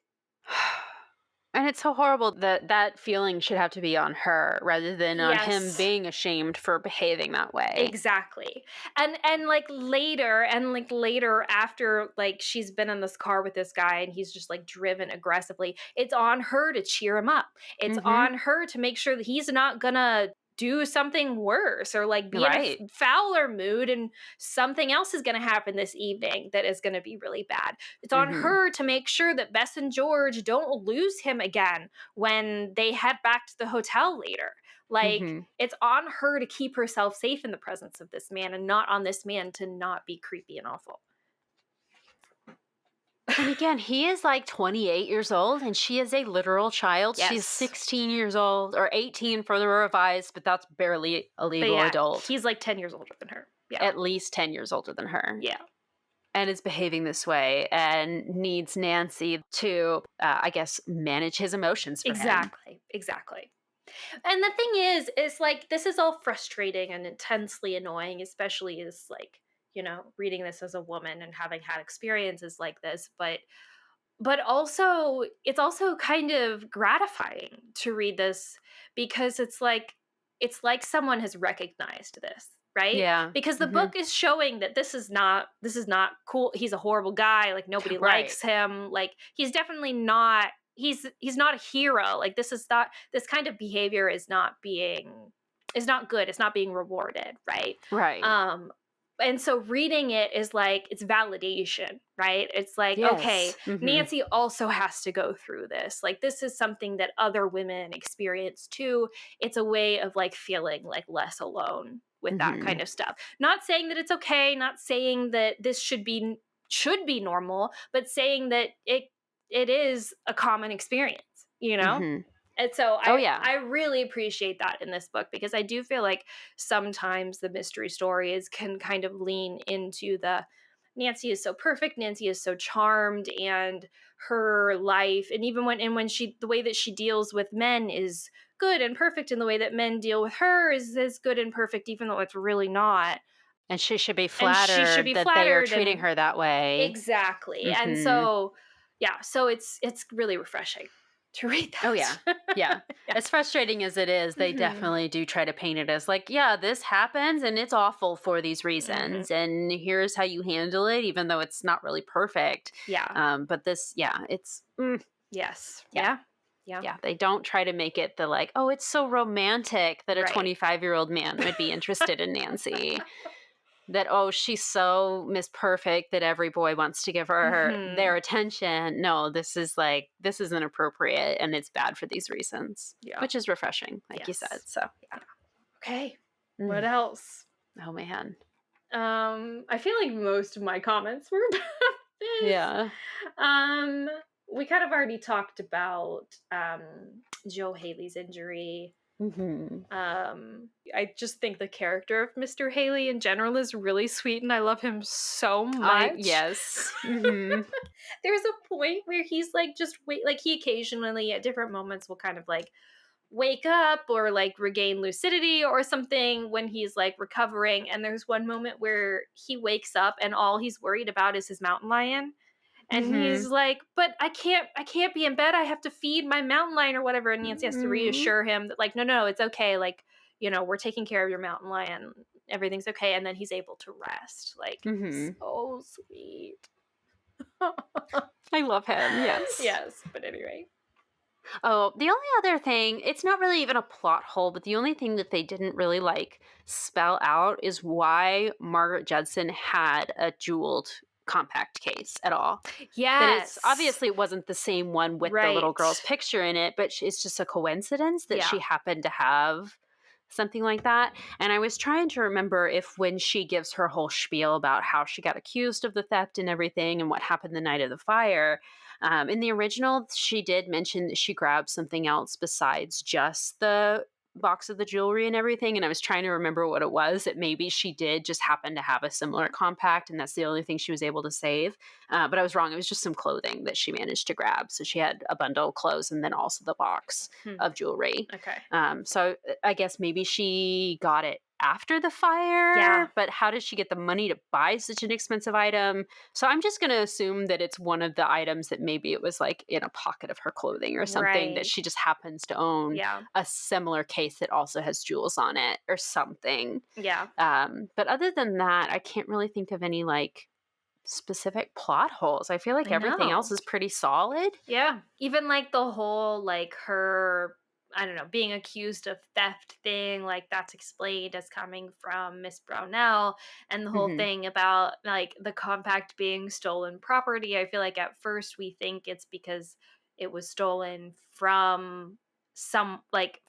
And it's so horrible that feeling should have to be on her rather than on him being ashamed for behaving that way. Exactly. And later after like she's been in this car with this guy and he's just like driven aggressively, it's on her to cheer him up. It's on her to make sure that he's not gonna do something worse or like be in a fouler mood and something else is going to happen this evening that is going to be really bad. It's on her to make sure that Bess and George don't lose him again when they head back to the hotel later. Like, it's on her to keep herself safe in the presence of this man and not on this man to not be creepy and awful. And again, he is like 28 years old and she is a literal child. Yes. She's 16 years old or 18 for the revised, but that's barely a legal adult. He's like 10 years older than her. Yeah. At least 10 years older than her. Yeah. And is behaving this way and needs Nancy to, I guess, manage his emotions for him. Exactly. And the thing is like, this is all frustrating and intensely annoying, especially as like, you know, reading this as a woman and having had experiences like this, but also it's also kind of gratifying to read this because it's like someone has recognized this, right? Yeah. Because the book is showing that this is not cool. He's a horrible guy. Like nobody likes him. Like he's definitely not. He's not a hero. Like this kind of behavior is not good. It's not being rewarded, right? Right. And so reading it is like, it's validation, right? It's like, okay, Yes. Nancy also has to go through this. Like, this is something that other women experience too. It's a way of like feeling like less alone with that kind of stuff. Not saying that it's okay, not saying that this should be normal, but saying that it is a common experience, you know? And so Oh, yeah. I really appreciate that in this book, because I do feel like sometimes the mystery stories can kind of lean into the Nancy is so perfect, Nancy is so charmed, and her life, and even when she, the way that she deals with men is good and perfect, and the way that men deal with her is good and perfect, even though it's really not. And she should be And she should flattered be that they are flattered treating and her that way. exactly. And so yeah, so it's really refreshing to read that. Oh, yeah. Yeah. As frustrating as it is, they definitely do try to paint it as like, yeah, this happens and it's awful for these reasons. And here's how you handle it, even though it's not really perfect. Yeah. But this, it's, Yes. Yeah. Yeah. they don't try to make it the like, oh, it's so romantic that a Right. 25-year-old man would be interested in Nancy. That, oh, she's so Miss Perfect that every boy wants to give her their attention. No, this is inappropriate and it's bad for these reasons. Yeah. Which is refreshing, like you said. So Yeah. Okay. What else? Oh man. I feel like most of my comments were about this. Yeah. We kind of already talked about Joe Haley's injury. I just think the character of Mr. Haley in general is really sweet, and I love him so much. Yes. There's a point where he's like like he occasionally at different moments will kind of like wake up or like regain lucidity or something when he's like recovering, and there's one moment where he wakes up and all he's worried about is his mountain lion. And he's like, but I can't be in bed. I have to feed my mountain lion or whatever. And Nancy has to reassure him that like, no, it's okay. Like, we're taking care of your mountain lion. Everything's okay. And then he's able to rest. Like, so sweet. I love him. Yes. Yes. But anyway. Oh, the only other thing, it's not really even a plot hole, but the only thing that they didn't really like spell out is why Margaret Judson had a jeweled compact case at all. Yes. That it's obviously it wasn't the same one with the little girl's Right. picture in it, but it's just a coincidence that she Yeah. happened to have something like that. And I was trying to remember if when she gives her whole spiel about how she got accused of the theft and everything and what happened the night of the fire, in the original, she did mention that she grabbed something else besides just the box of the jewelry and everything. And I was trying to remember what it was, that maybe she did just happen to have a similar compact and that's the only thing she was able to save. But I was wrong. It was just some clothing that she managed to grab. So she had a bundle of clothes and then also the box of jewelry. Okay. So I guess maybe she got it after the fire. Yeah. But how did she get the money to buy such an expensive item? So I'm just going to assume that it's one of the items that maybe it was like in a pocket of her clothing or something that Right. she just happens to own Yeah. a similar case that also has jewels on it or something. Yeah. But other than that, I can't really think of any like specific plot holes. I feel like I everything know. else is pretty solid. Yeah. Even like the whole like her, I don't know, being accused of theft thing, like that's explained as coming from Miss Brownell, and the whole thing about like the compact being stolen property. I feel like at first we think it's because it was stolen from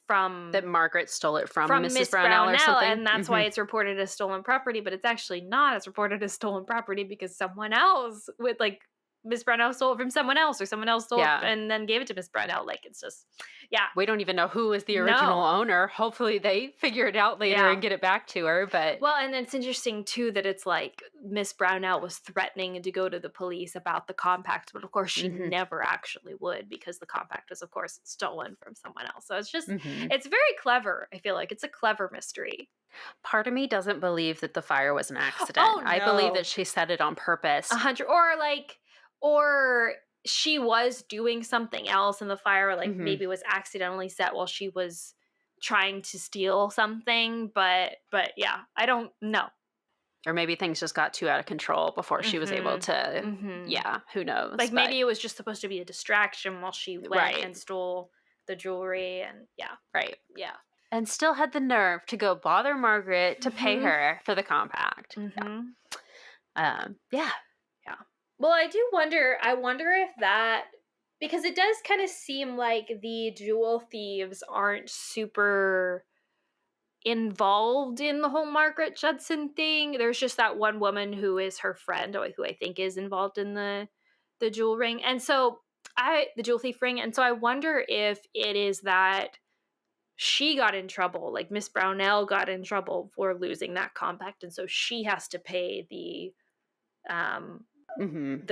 That Margaret stole it from Mrs. Miss Brownell or something. and that's why it's reported as stolen property, but it's actually not. It's reported as stolen property because someone else with like Miss Brownell stole it from someone else, or someone else stole it and then gave it to Miss Brownell. Like, it's just, yeah. We don't even know who is the original owner. Hopefully they figure it out later and get it back to her. But well, and it's interesting too that it's like Miss Brownell was threatening to go to the police about the compact, but of course she never actually would, because the compact was of course stolen from someone else. So it's just, it's very clever. I feel like it's a clever mystery. Part of me doesn't believe that the fire was an accident. Oh, I believe no. that she set it on purpose. 100, or she was doing something else and the fire like maybe was accidentally set while she was trying to steal something, but yeah, I don't know. Or maybe things just got too out of control before she was able to, yeah, who knows. Like maybe it was just supposed to be a distraction while she went and stole the jewelry, and yeah. Right. Yeah. And still had the nerve to go bother Margaret to pay her for the compact. Yeah. Well, I wonder if that, because it does kind of seem like the jewel thieves aren't super involved in the whole Margaret Judson thing. There's just that one woman who is her friend, who I think is involved in the jewel ring. And so the jewel thief ring. And so I wonder if it is that she got in trouble, like Miss Brownell got in trouble for losing that compact, and so she has to pay the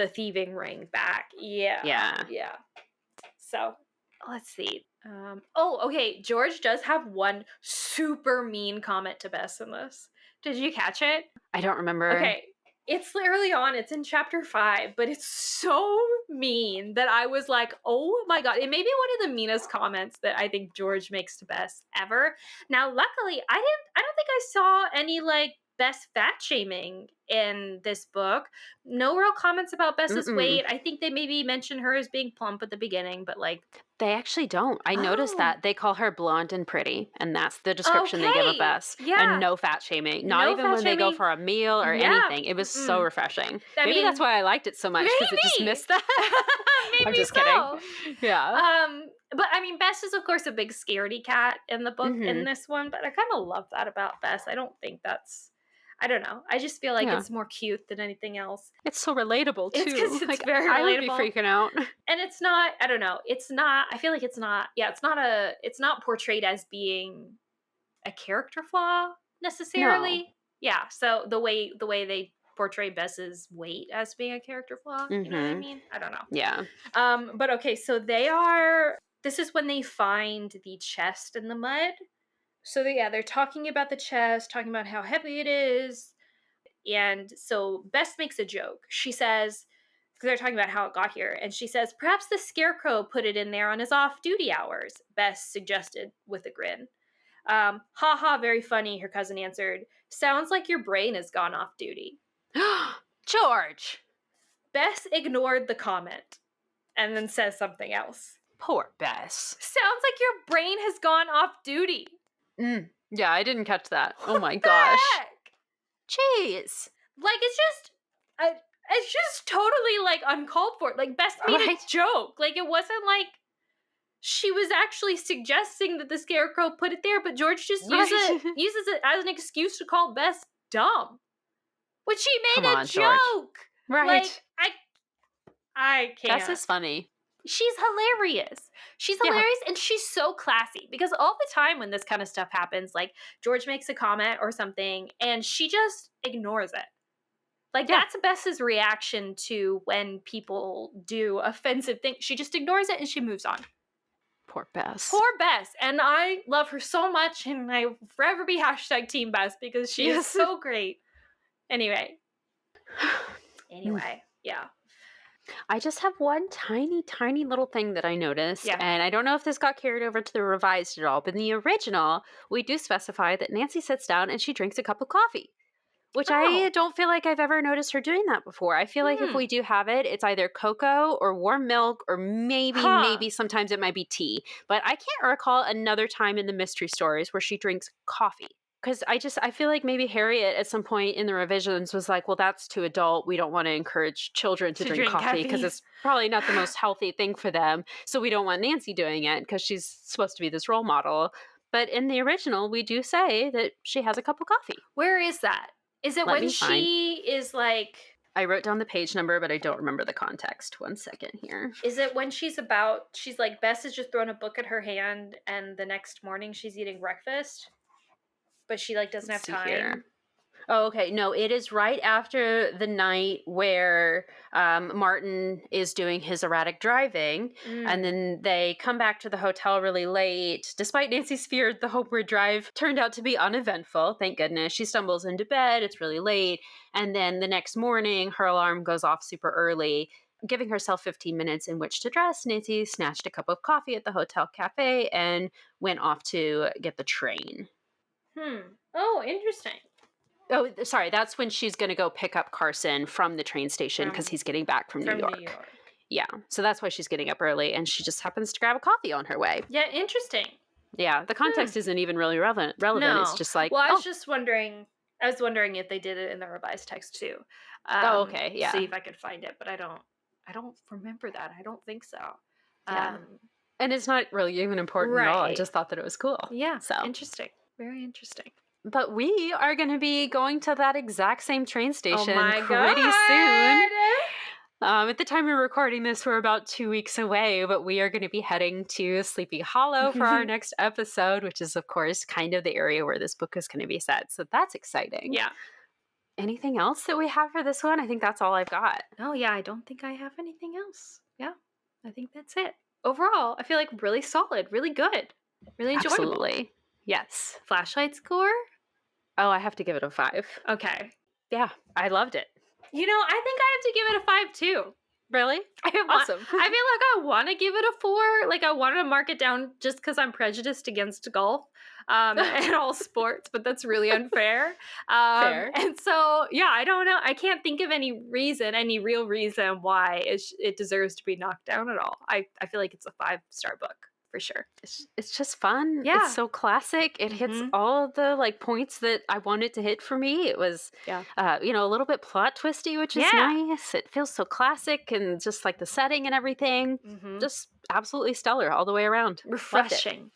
thieving ring back. Yeah. So let's see. Okay. George does have one super mean comment to Bess in this. Did you catch it? I don't remember. Okay. It's early on. It's in chapter 5, but it's so mean that I was like, oh my God. It may be one of the meanest comments that I think George makes to Bess ever. Now, luckily, I don't think I saw any like Bess fat shaming in this book. No real comments about Bess's weight. I think they maybe mention her as being plump at the beginning, but like they actually don't. I noticed that they call her blonde and pretty, and that's the description they give of Bess. Yeah. And no fat shaming. Not even when they go for a meal or anything. It was so refreshing. Maybe that's why I liked it so much, because it just missed that. Maybe I'm just so. kidding. Yeah. But I mean, Bess is of course a big scaredy cat in the book in this one, but I kind of love that about Bess. I don't think that's, I don't know. I just feel like it's more cute than anything else. It's so relatable too. It's because it's like, very relatable. I would be freaking out. And it's not, I don't know. It's not, I feel like it's not, it's not portrayed as being a character flaw necessarily. No. Yeah. So the way they portray Bess's weight as being a character flaw, you know what I mean? I don't know. Yeah. But okay, so this is when they find the chest in the mud. So they're talking about the chest, talking about how heavy it is. And so Bess makes a joke. She says, because they're talking about how it got here, and she says, perhaps the scarecrow put it in there on his off-duty hours, Bess suggested with a grin. Ha ha, very funny, her cousin answered. Sounds like your brain has gone off duty. George! Bess ignored the comment and then says something else. Poor Bess. Sounds like your brain has gone off duty. Yeah, I didn't catch that. Oh my gosh. Heck? Jeez. Like, it's just totally, like, uncalled for. Like, Bess made a joke. Like, it wasn't like she was actually suggesting that the scarecrow put it there, but George just uses it as an excuse to call Bess dumb. When she made a joke. George. Right. Like, I can't. Bess is funny. She's hilarious. She's hilarious, and she's so classy, because all the time when this kind of stuff happens, like George makes a comment or something and she just ignores it. Like that's Bess's reaction to when people do offensive things. She just ignores it and she moves on. Poor Bess. Poor Bess. And I love her so much, and I will forever be #Team Bess because she is so great. Anyway, yeah. I just have one tiny, tiny little thing that I noticed, and I don't know if this got carried over to the revised at all, but in the original, we do specify that Nancy sits down and she drinks a cup of coffee, which I don't feel like I've ever noticed her doing that before. I feel like if we do have it, it's either cocoa or warm milk, or maybe sometimes it might be tea, but I can't recall another time in the mystery stories where she drinks coffee. Because I feel like maybe Harriet at some point in the revisions was like, well, that's too adult. We don't want to encourage children to drink coffee because it's probably not the most healthy thing for them. So we don't want Nancy doing it because she's supposed to be this role model. But in the original, we do say that she has a cup of coffee. Where is that? Is it when she is like... I wrote down the page number, but I don't remember the context. 1 second here. Is it when she's like, Bess has just thrown a book at her hand and the next morning she's eating breakfast? But she like doesn't have time. Here. Oh, okay. No, it is right after the night where Martin is doing his erratic driving, and then they come back to the hotel really late. Despite Nancy's fear, the homeward drive turned out to be uneventful. Thank goodness. She stumbles into bed. It's really late, and then the next morning, her alarm goes off super early. Giving herself 15 minutes in which to dress, Nancy snatched a cup of coffee at the hotel cafe and went off to get the train. Oh, interesting. Oh, sorry. That's when she's going to go pick up Carson from the train station because he's getting back from New York. Yeah. So that's why she's getting up early, and she just happens to grab a coffee on her way. Yeah, interesting. Yeah, the context isn't even really relevant. It's No. just like, Well, I was oh, just wondering. I was wondering if they did it in the revised text too. oh, okay, yeah, See if I could find it, but I don't. I don't remember that. I don't think so. yeah. Um, And it's not really even important at all. I right. just thought that it was cool. Yeah. So, Interesting. Very interesting. but we are going to be going to that exact same train Oh station my pretty soon. god! At the time we're recording this, we're about 2 weeks away, but we are going to be heading to Sleepy Hollow for our next episode, which is, of course, kind of the area where this book is going to be set. So that's exciting. Yeah. Anything else that we have for this one? I think that's all I've got. Oh yeah, I don't think I have anything else. Yeah, I think that's it. Overall, I feel like really solid, really good, really enjoyable. Absolutely. Yes. Flashlight score? Oh, I have to give it a 5. Okay. Yeah, I loved it. You know, I think I have to give it a 5 too. Really? Awesome. I feel like I want to give it a 4. Like I wanted to mark it down just because I'm prejudiced against golf and all sports, but that's really unfair. Fair. And so, yeah, I don't know. I can't think of any real reason why it deserves to be knocked down at all. I feel like it's a 5-star book for sure. It's just fun. Yeah. It's so classic. It hits all of the like points that I wanted to hit for me. It was, a little bit plot twisty, which is nice. It feels so classic and just like the setting and everything. Just absolutely stellar all the way around. Refreshing.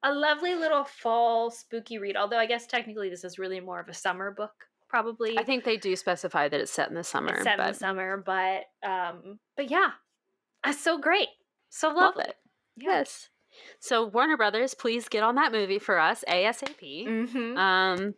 A lovely little fall spooky read. Although I guess technically this is really more of a summer book, probably. I think they do specify that it's set in the summer. It's set in the summer, but yeah, it's so great, so lovely. Love it. Yes. So Warner Brothers, please get on that movie for us ASAP.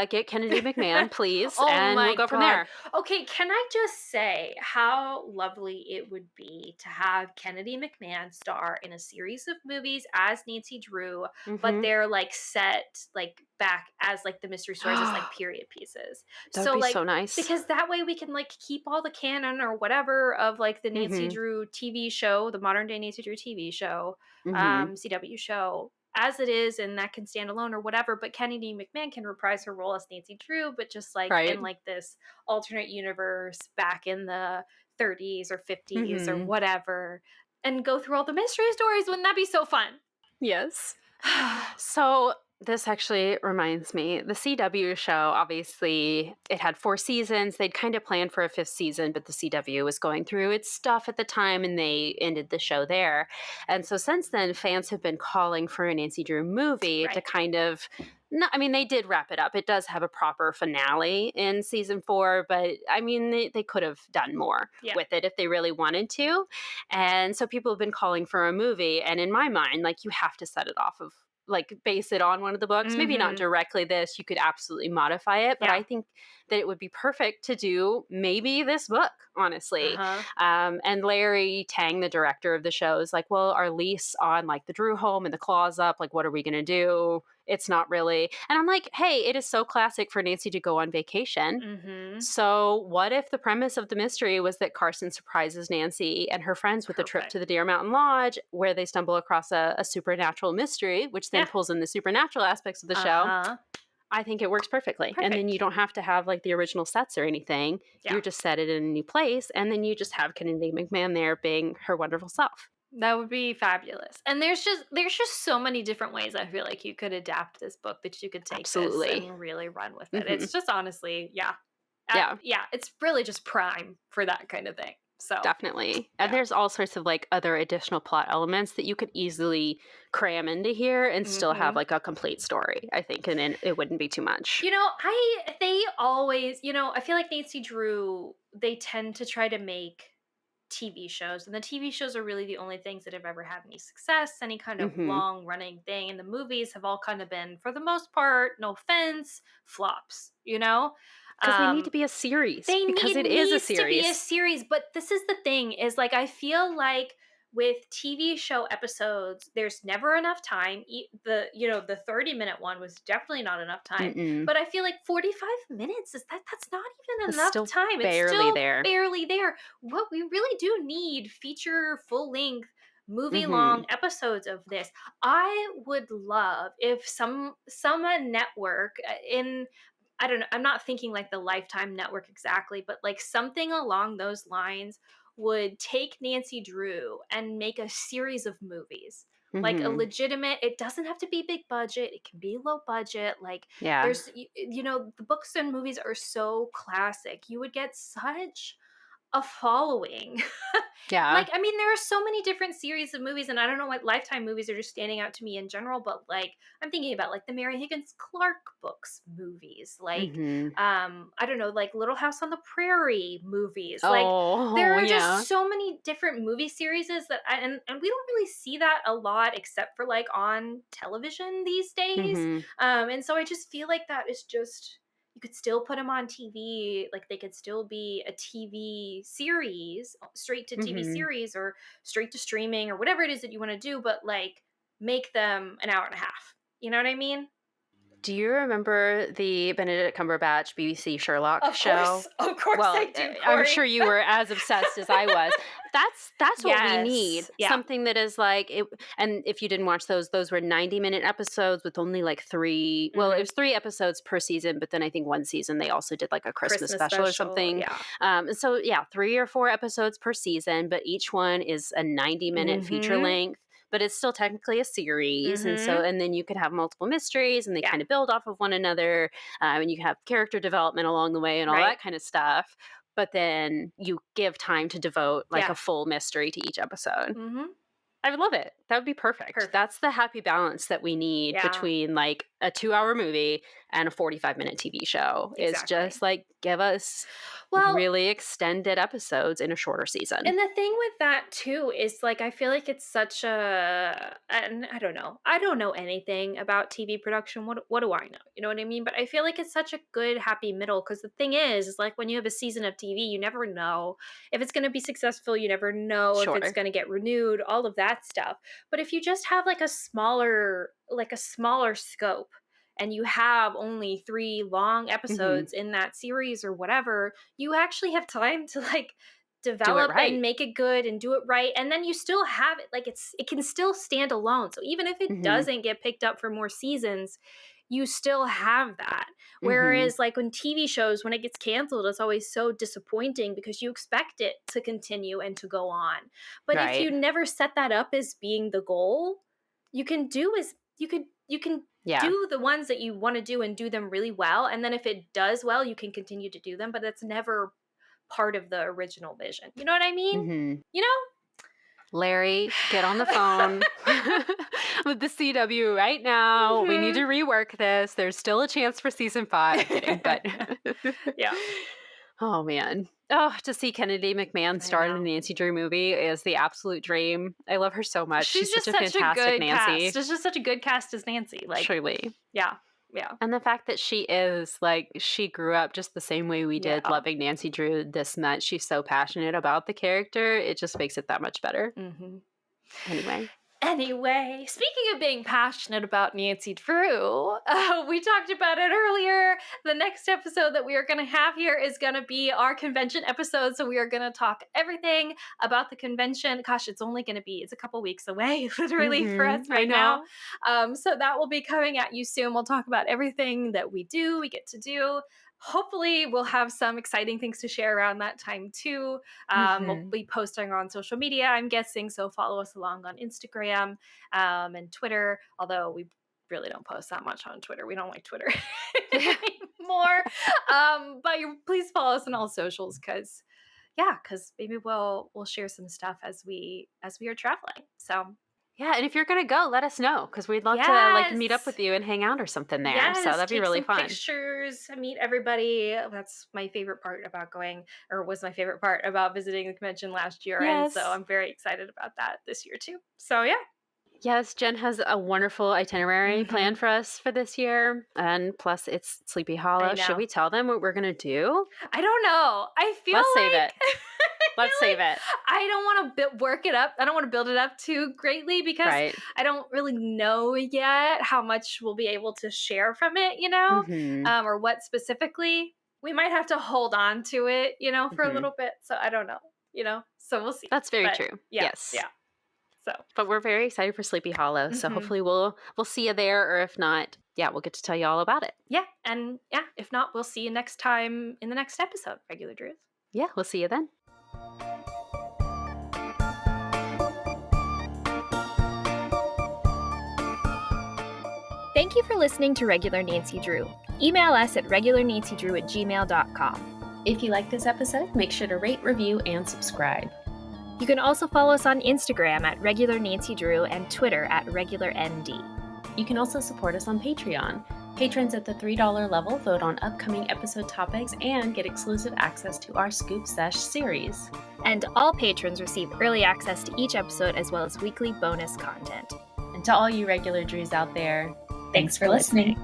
Get Kennedy McMahon, please, and we'll go from there. Okay, can I just say how lovely it would be to have Kennedy McMahon star in a series of movies as Nancy Drew, but they're like set like back as like the mystery stories as like period pieces. That would be so nice. Because that way we can like keep all the canon or whatever of like the Nancy Drew TV show, the modern day Nancy Drew TV show, CW show, as it is, and that can stand alone or whatever, but Kennedy McMahon can reprise her role as Nancy Drew, but just like in like this alternate universe back in the 30s or 50s or whatever, and go through all the mystery stories. Wouldn't that be so fun? Yes. So this actually reminds me, the CW show, obviously, it had 4 seasons. They'd kind of planned for a 5th season, but the CW was going through its stuff at the time, and they ended the show there. And so since then, fans have been calling for a Nancy Drew movie to kind of... No, I mean, they did wrap it up. It does have a proper finale in season 4, but I mean, they could have done more with it if they really wanted to. And so people have been calling for a movie. And in my mind, like, you have to set it off of, like, base it on one of the books. Maybe not directly this. You could absolutely modify it. But I think that it would be perfect to do maybe this book, honestly. And Larry Tang, the director of the show, is like, well, our lease on, like, the Drew home and the claw's up. Like, what are we going to do? It's not really. And I'm like, hey, it is so classic for Nancy to go on vacation. So what if the premise of the mystery was that Carson surprises Nancy and her friends with a trip to the Deer Mountain Lodge, where they stumble across a supernatural mystery, which then pulls in the supernatural aspects of the show. I think it works perfectly. And then you don't have to have like the original sets or anything. You just set it in a new place, and then you just have Kennedy McMahon there being her wonderful self. That would be fabulous. And there's just so many different ways I feel like you could adapt this book, that you could take this and really run with it. It's just honestly, it's really just prime for that kind of thing. So definitely. And there's all sorts of like other additional plot elements that you could easily cram into here and still have like a complete story, I think, and it wouldn't be too much. You know, they always, I feel like Nancy Drew, they tend to try to make TV shows, and the TV shows are really the only things that have ever had any success, any kind of long running thing, and the movies have all kind of been, for the most part, no offense, flops, because they need to be a series. It is to be a series. But this is the thing, is like, I feel like with TV show episodes, there's never enough time. The 30-minute one was definitely not enough time. But I feel like 45 minutes that's not even enough time. It's still barely there. What we really do need feature full length movie long episodes of this. I would love if some network I don't know, I'm not thinking like the Lifetime network exactly, but like something along those lines would take Nancy Drew and make a series of movies. Like a Mhm. legitimate, it doesn't have to be big budget. It can be low budget. Like Yeah. there's, the books and movies are so classic. You would get such a following. Yeah. Like, I mean, there are so many different series of movies, and I don't know what Lifetime movies are just standing out to me in general, but like, I'm thinking about like the Mary Higgins Clark books movies, like, Mhm. I don't know, like Little House on the Prairie movies. Like, there Oh, are yeah. just so many different movie series and we don't really see that a lot except for like on television these days. Mhm. And so I just feel like that is just, you could still put them on TV. Like they could still be a TV series, straight to TV Mhm. series or straight to streaming or whatever it is that you want to do, but like make them an hour and a half. You know what I mean? Do you remember the Benedict Cumberbatch BBC Sherlock show? Of course Well, I do, I'm Kori. sure you were as obsessed as I was. That's what we need. Yes. Yeah. Something that is like it. And if you didn't watch those were 90-minute episodes with only like 3. Well, it was 3 episodes per season, but then I think one season they also did like a Christmas special or something. Yeah. And so yeah, 3 or 4 episodes per season, but each one is a 90-minute feature length. But it's still technically a series, and then you could have multiple mysteries, and they kind of build off of one another, and you can have character development along the way, and all that kind of stuff. But then you give time to devote like a full mystery to each episode. I would love it. That would be perfect. That's the happy balance that we need between like a 2-hour movie and a 45-minute TV show. Is just like give us really extended episodes in a shorter season. And the thing with that too is like I feel like it's such and I don't know. I don't know anything about TV production. What do I know? You know what I mean? But I feel like it's such a good happy middle because the thing is like when you have a season of TV, you never know if it's going to be successful, you never know if it's going to get renewed, all of that stuff. But if you just have like a smaller scope and you have only 3 long episodes in that series or whatever, you actually have time to like develop and make it good and do it right, and then you still have it like it can still stand alone. So even if it doesn't get picked up for more seasons, you still have that. Whereas like when TV shows, when it gets canceled, it's always so disappointing because you expect it to continue and to go on. But if you never set that up as being the goal, you can do do the ones that you want to do and do them really well, and then if it does well, you can continue to do them, but that's never part of the original vision. You know what I mean? You know? Larry, get on the phone with the CW right now. We need to rework this. There's still a chance for season 5. I'm kidding, but yeah. Oh man. Oh, to see Kennedy McMahon star in a Nancy Drew movie is the absolute dream. I love her so much. She's just such a fantastic good Nancy. Cast. It's just such a good cast as Nancy. Like truly. Yeah. Yeah. And the fact that she is like she grew up just the same way we did, loving Nancy Drew this much. She's so passionate about the character. It just makes it that much better. Anyway, speaking of being passionate about Nancy Drew, we talked about it earlier. The next episode that we are going to have here is going to be our convention episode. So we are going to talk everything about the convention. Gosh, it's a couple weeks away, literally, for us right now. So that will be coming at you soon. We'll talk about everything that we get to do. Hopefully we'll have some exciting things to share around that time too. We'll be posting on social media, I'm guessing, so follow us along on Instagram and Twitter, although we really don't post that much on Twitter. We don't like Twitter anymore. But please follow us on all socials because maybe we'll share some stuff as we are traveling. So yeah, and if you're gonna go, let us know because we'd love to like meet up with you and hang out or something there. So that'd be really fun. Pictures, meet everybody. That's my favorite part about going, or was my favorite part about visiting the convention last year, and so I'm very excited about that this year too. So yeah. Yes, Jen has a wonderful itinerary planned for us for this year. And plus, it's Sleepy Hollow. Should we tell them what we're going to do? I don't know. I feel Let's save it. Let's save it. I don't want to work it up. I don't want to build it up too greatly because I don't really know yet how much we'll be able to share from it, you know, or what specifically. We might have to hold on to it, you know, for a little bit. So I don't know, you know, so we'll see. That's very true. Yes. Yeah. So, but we're very excited for Sleepy Hollow. So hopefully we'll see you there, or if not, we'll get to tell you all about it. Yeah, and if not, we'll see you next time in the next episode, Regular Drews. Yeah, we'll see you then. Thank you for listening to Regular Nancy Drew. Email us at regularnancydrew@gmail.com. If you like this episode, make sure to rate, review, and subscribe. You can also follow us on Instagram at Regular Nancy Drew and Twitter at RegularND. You can also support us on Patreon. Patrons at the $3 level vote on upcoming episode topics and get exclusive access to our Scoop Sesh series. And all patrons receive early access to each episode as well as weekly bonus content. And to all you regular Drews out there, thanks for listening.